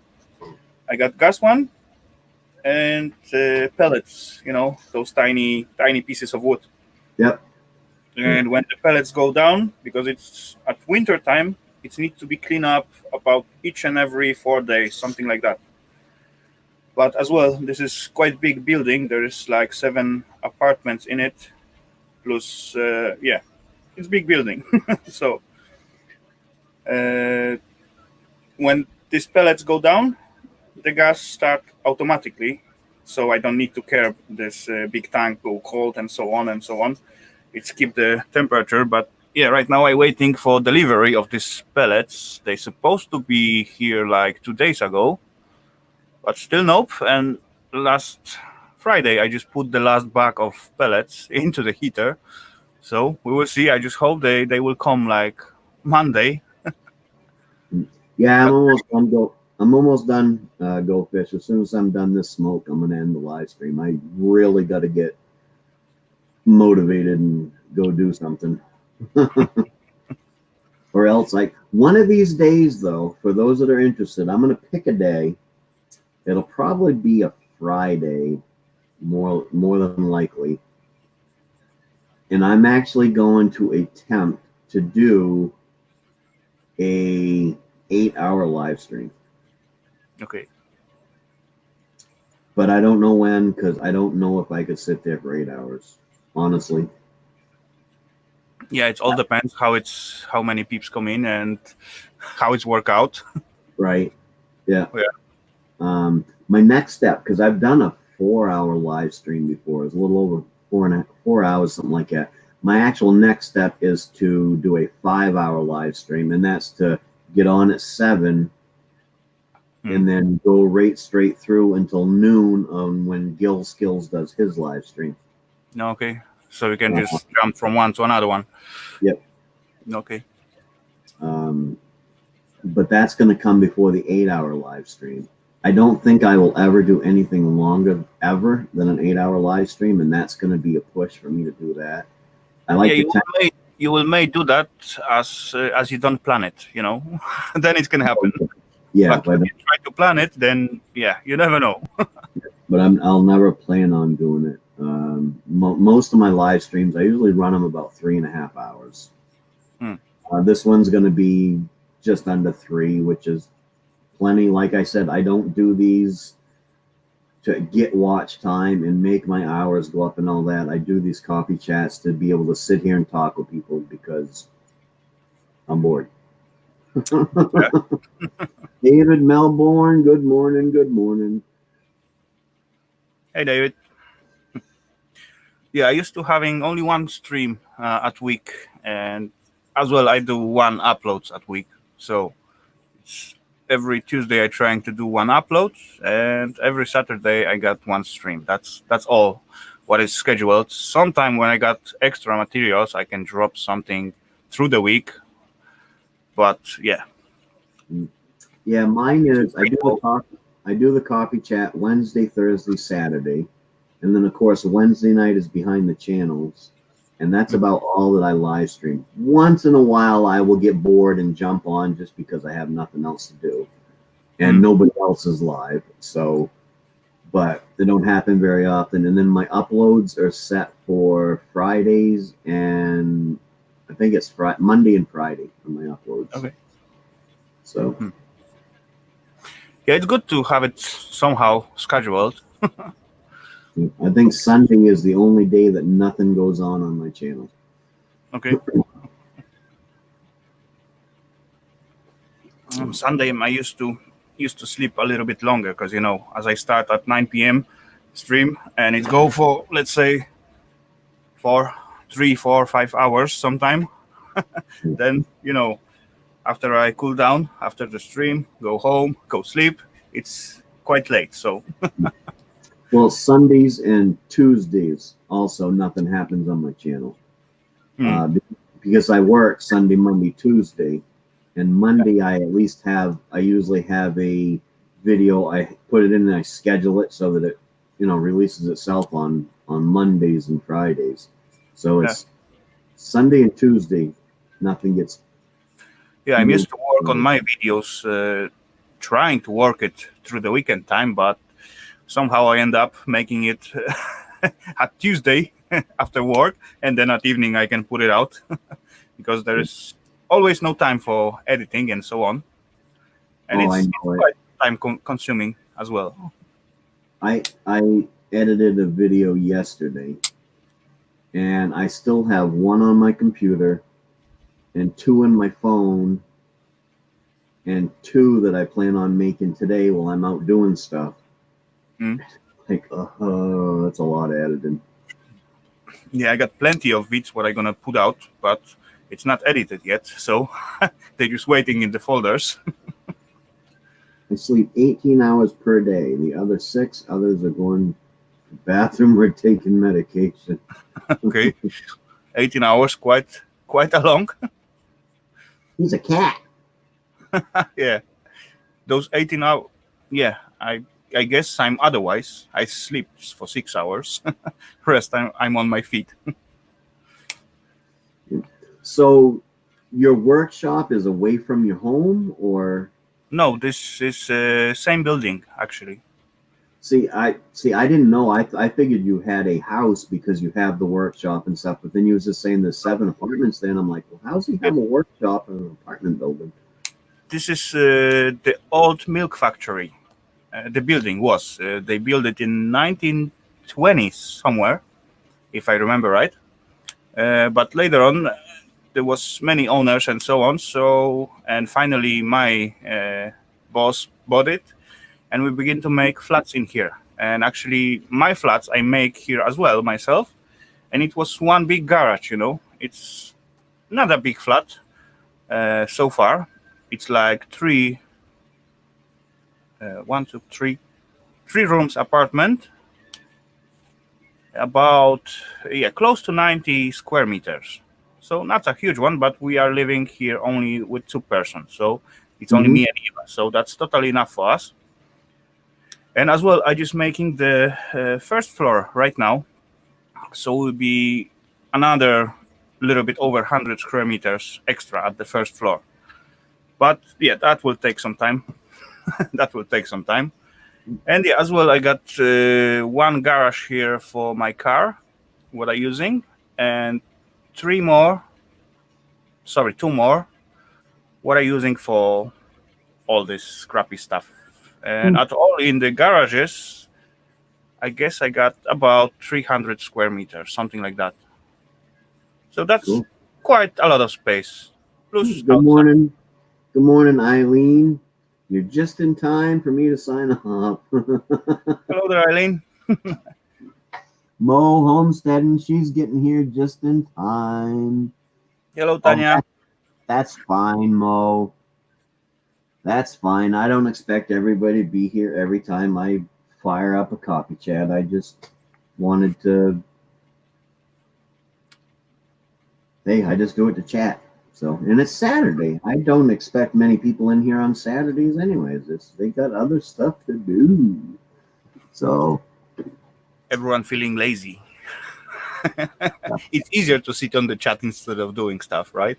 I got gas one and pellets. Those tiny pieces of wood. Yep. And when the pellets go down, because it's at winter time, it needs to be cleaned up about each and every 4 days, something like that. But as well, this is quite big building. There is like 7 apartments in it, plus yeah, it's big building. So uh, when these pellets go down, the gas start automatically. So I don't need to care this big tank go cold and so on and so on. It's keep the temperature, but yeah, right now I'm waiting for delivery of these pellets. They supposed to be here like 2 days ago, but still nope. And last Friday I just put the last bag of pellets into the heater, so we will see. I just hope they will come like Monday. Yeah, I'm almost done. Go fish. As soon as I'm done this smoke, I'm gonna end the live stream. I really got to get motivated and go do something. Or else, like one of these days, though, for those that are interested, I'm gonna pick a day. It'll probably be a Friday, more than likely, and I'm actually going to attempt to do a 8-hour live stream. Okay. But I don't know when, because I don't know if I could sit there for 8 hours, honestly. Yeah, it all depends how many peeps come in and how it's work out. Right. Yeah. Yeah. My next step, because I've done a 4-hour live stream before, it's a little over 4 hours, something like that. My actual next step is to do a 5-hour live stream, and that's to get on at 7 and then go right straight through until noon when Gil Skills does his live stream. No, okay. So you can just jump from one to another one. Yep. Okay. But that's going to come before the 8-hour live stream. I don't think I will ever do anything longer ever than an 8-hour live stream, and that's going to be a push for me to do that. I like you will may do that as you don't plan it, then it can happen. Yeah, but if you try to plan it, then yeah, you never know. But I'll never plan on doing it. Most of my live streams, I usually run them about 3.5 hours. This one's going to be just under 3, which is plenty. Like I said, I don't do these to get watch time and make my hours go up and all that. I do these coffee chats to be able to sit here and talk with people because I'm bored. David Melbourne, good morning. Good morning. Hey, David. Yeah, I used to having only one stream at week, and as well I do 1 uploads at week. So every Tuesday I trying to do 1 upload, and every Saturday I got 1 stream. That's all what is scheduled. Sometime when I got extra materials, I can drop something through the week. But yeah. Yeah, mine is I do the coffee chat Wednesday, Thursday, Saturday. And then, of course, Wednesday night is Behind the Channels. And that's about all that I live stream. Once in a while, I will get bored and jump on just because I have nothing else to do. And nobody else is live. So, but they don't happen very often. And then my uploads are set for Fridays and I think it's Monday and Friday for my uploads. Okay. So. Yeah, it's good to have it somehow scheduled. I think Sunday is the only day that nothing goes on my channel. Okay. Sunday I used to sleep a little bit longer because as I start at 9 p.m. stream and it go for let's say 3, 4, 5 hours sometime. Then after I cool down after the stream, go home, go sleep. It's quite late, so. Well, Sundays and Tuesdays also nothing happens on my channel because I work Sunday, Monday, Tuesday, and Monday I usually have a video. I put it in and I schedule it so that it releases itself on Mondays and Fridays. So Sunday and Tuesday, nothing gets. Yeah, I'm used to work on my videos, trying to work it through the weekend time, but somehow I end up making it at Tuesday after work, and then at evening I can put it out because there is always no time for editing and so on. And it's quite time consuming as well. I edited a video yesterday, and I still have one on my computer and two in my phone and two that I plan on making today while I'm out doing stuff. Like, that's a lot of editing. Yeah, I got plenty of bits what I'm gonna put out, but it's not edited yet, so they're just waiting in the folders. I sleep 18 hours per day. The other 6 others are going to the bathroom or taking medication. Okay, 18 hours, quite a long. He's a cat. Yeah, those 18 hours. Yeah, I guess I'm otherwise. I sleep for 6 hours. Rest I'm on my feet. So your workshop is away from your home, or? No, this is same building actually. See, I didn't know. I figured you had a house because you have the workshop and stuff. But then you was just saying there's 7 apartments there, and I'm like, well, how's he have a workshop in an apartment building? This is the old milk factory. The building was. They built it in 1920s somewhere, if I remember right. But later on, there was many owners and so on. And finally, my boss bought it, and we begin to make flats in here. And actually, my flats I make here as well myself. And it was one big garage. It's not a big flat so far. It's like 3 rooms apartment, about close to 90 square meters. So not a huge one, but we are living here only with 2 persons. So it's only me and Eva. So that's totally enough for us. And as well, I just making the first floor right now. So it will be another little bit over 100 square meters extra at the first floor. But yeah, that will take some time. And yeah, as well, I got 1 garage here for my car, what I'm using, and 2 more, what I'm using for all this scrappy stuff. And at all in the garages, I guess I got about 300 square meters, something like that. So that's quite a lot of space. Plus, Good morning. Good morning, Eileen. You're just in time for me to sign up. Hello there, Eileen. Mo Homesteading, she's getting here just in time. Hello, Tanya. That's fine, Mo. That's fine. I don't expect everybody to be here every time I fire up a copy chat. I just wanted to. Hey, I just do it to chat. So, and it's Saturday. I don't expect many people in here on Saturdays anyways. They got other stuff to do. So everyone feeling lazy. It's easier to sit on the chat instead of doing stuff, right?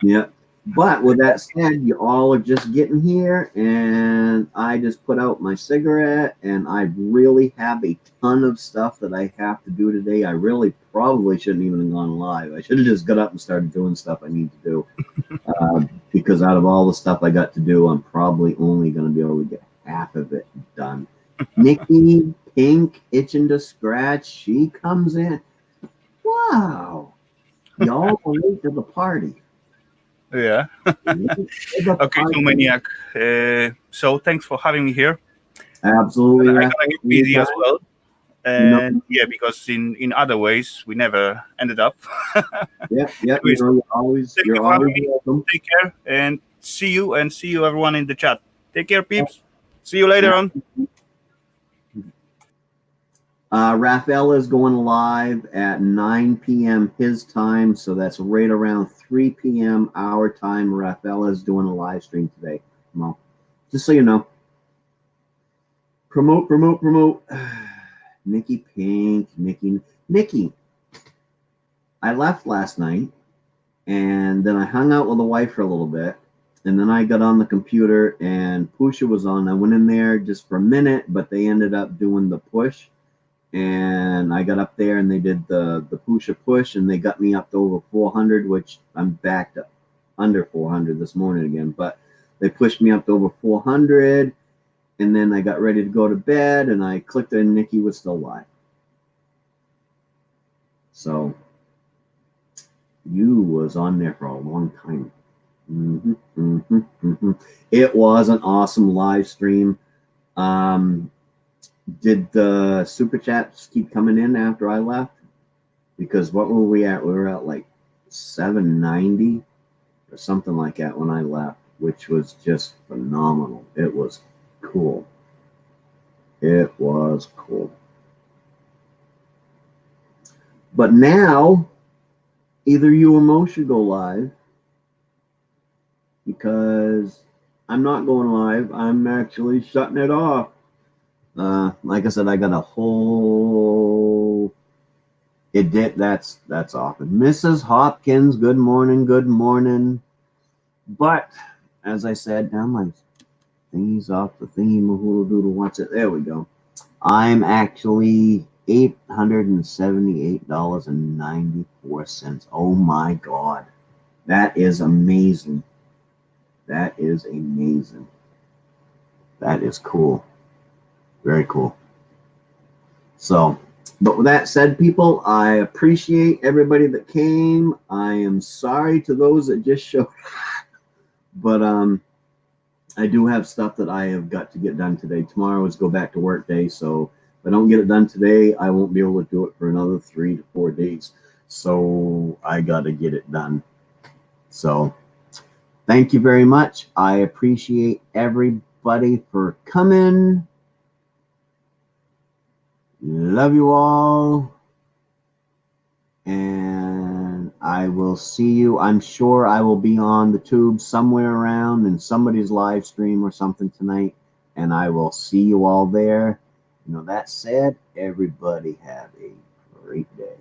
Yeah. But with that said, you all are just getting here, and I just put out my cigarette, and I really have a ton of stuff that I have to do today. I really probably shouldn't even have gone live. I should have just got up and started doing stuff I need to do. Because out of all the stuff I got to do, I'm probably only going to be able to get half of it done. Nikki Pink, itching to scratch, she comes in. Wow. Y'all are late to the party. Yeah. Okay, so Maine-iac. So thanks for having me here. Absolutely. I'm gonna get busy as well. And yeah, because in other ways we never ended up. Yeah. You're always welcome. Take care and see you everyone in the chat. Take care, peeps. See you later on. Raphael is going live at 9 p.m. his time, so that's right around 3 p.m. our time. Raphael is doing a live stream today. Well, just so you know. Promote. Nikki Pink, Nikki. I left last night, and then I hung out with the wife for a little bit, and then I got on the computer, and Pusha was on. I went in there just for a minute, but they ended up doing the push, and I got up there, and they did the Pusha push, and they got me up to over 400, which I'm back to under 400 this morning again, but they pushed me up to over 400, and then I got ready to go to bed, and I clicked it, and Nikki was still live. So you was on there for a long time. It was an awesome live stream. Did the super chats keep coming in after I left? Because what were we at? We were at like 790 or something like that when I left, which was just phenomenal. It was cool. It was cool. But now, either you or Mo should go live, because I'm not going live. I'm actually shutting it off. Like I said, I got a whole... That's off. And Mrs. Hopkins, good morning, good morning. But, as I said, now my thingy's off the thingy, mahula doodle, what's it? There we go. I'm actually $878.94. Oh my God. That is amazing. That is amazing. That is cool. Very cool. So, but with that said, people, I appreciate everybody that came. I am sorry to those that just showed up. But I do have stuff that I have got to get done today. Tomorrow is go back to work day, so if I don't get it done today, I won't be able to do it for another 3 to 4 days. So I got to get it done. So thank you very much. I appreciate everybody for coming. Love you all. And I will see you. I'm sure I will be on the tube somewhere around in somebody's live stream or something tonight. And I will see you all there. That said, everybody have a great day.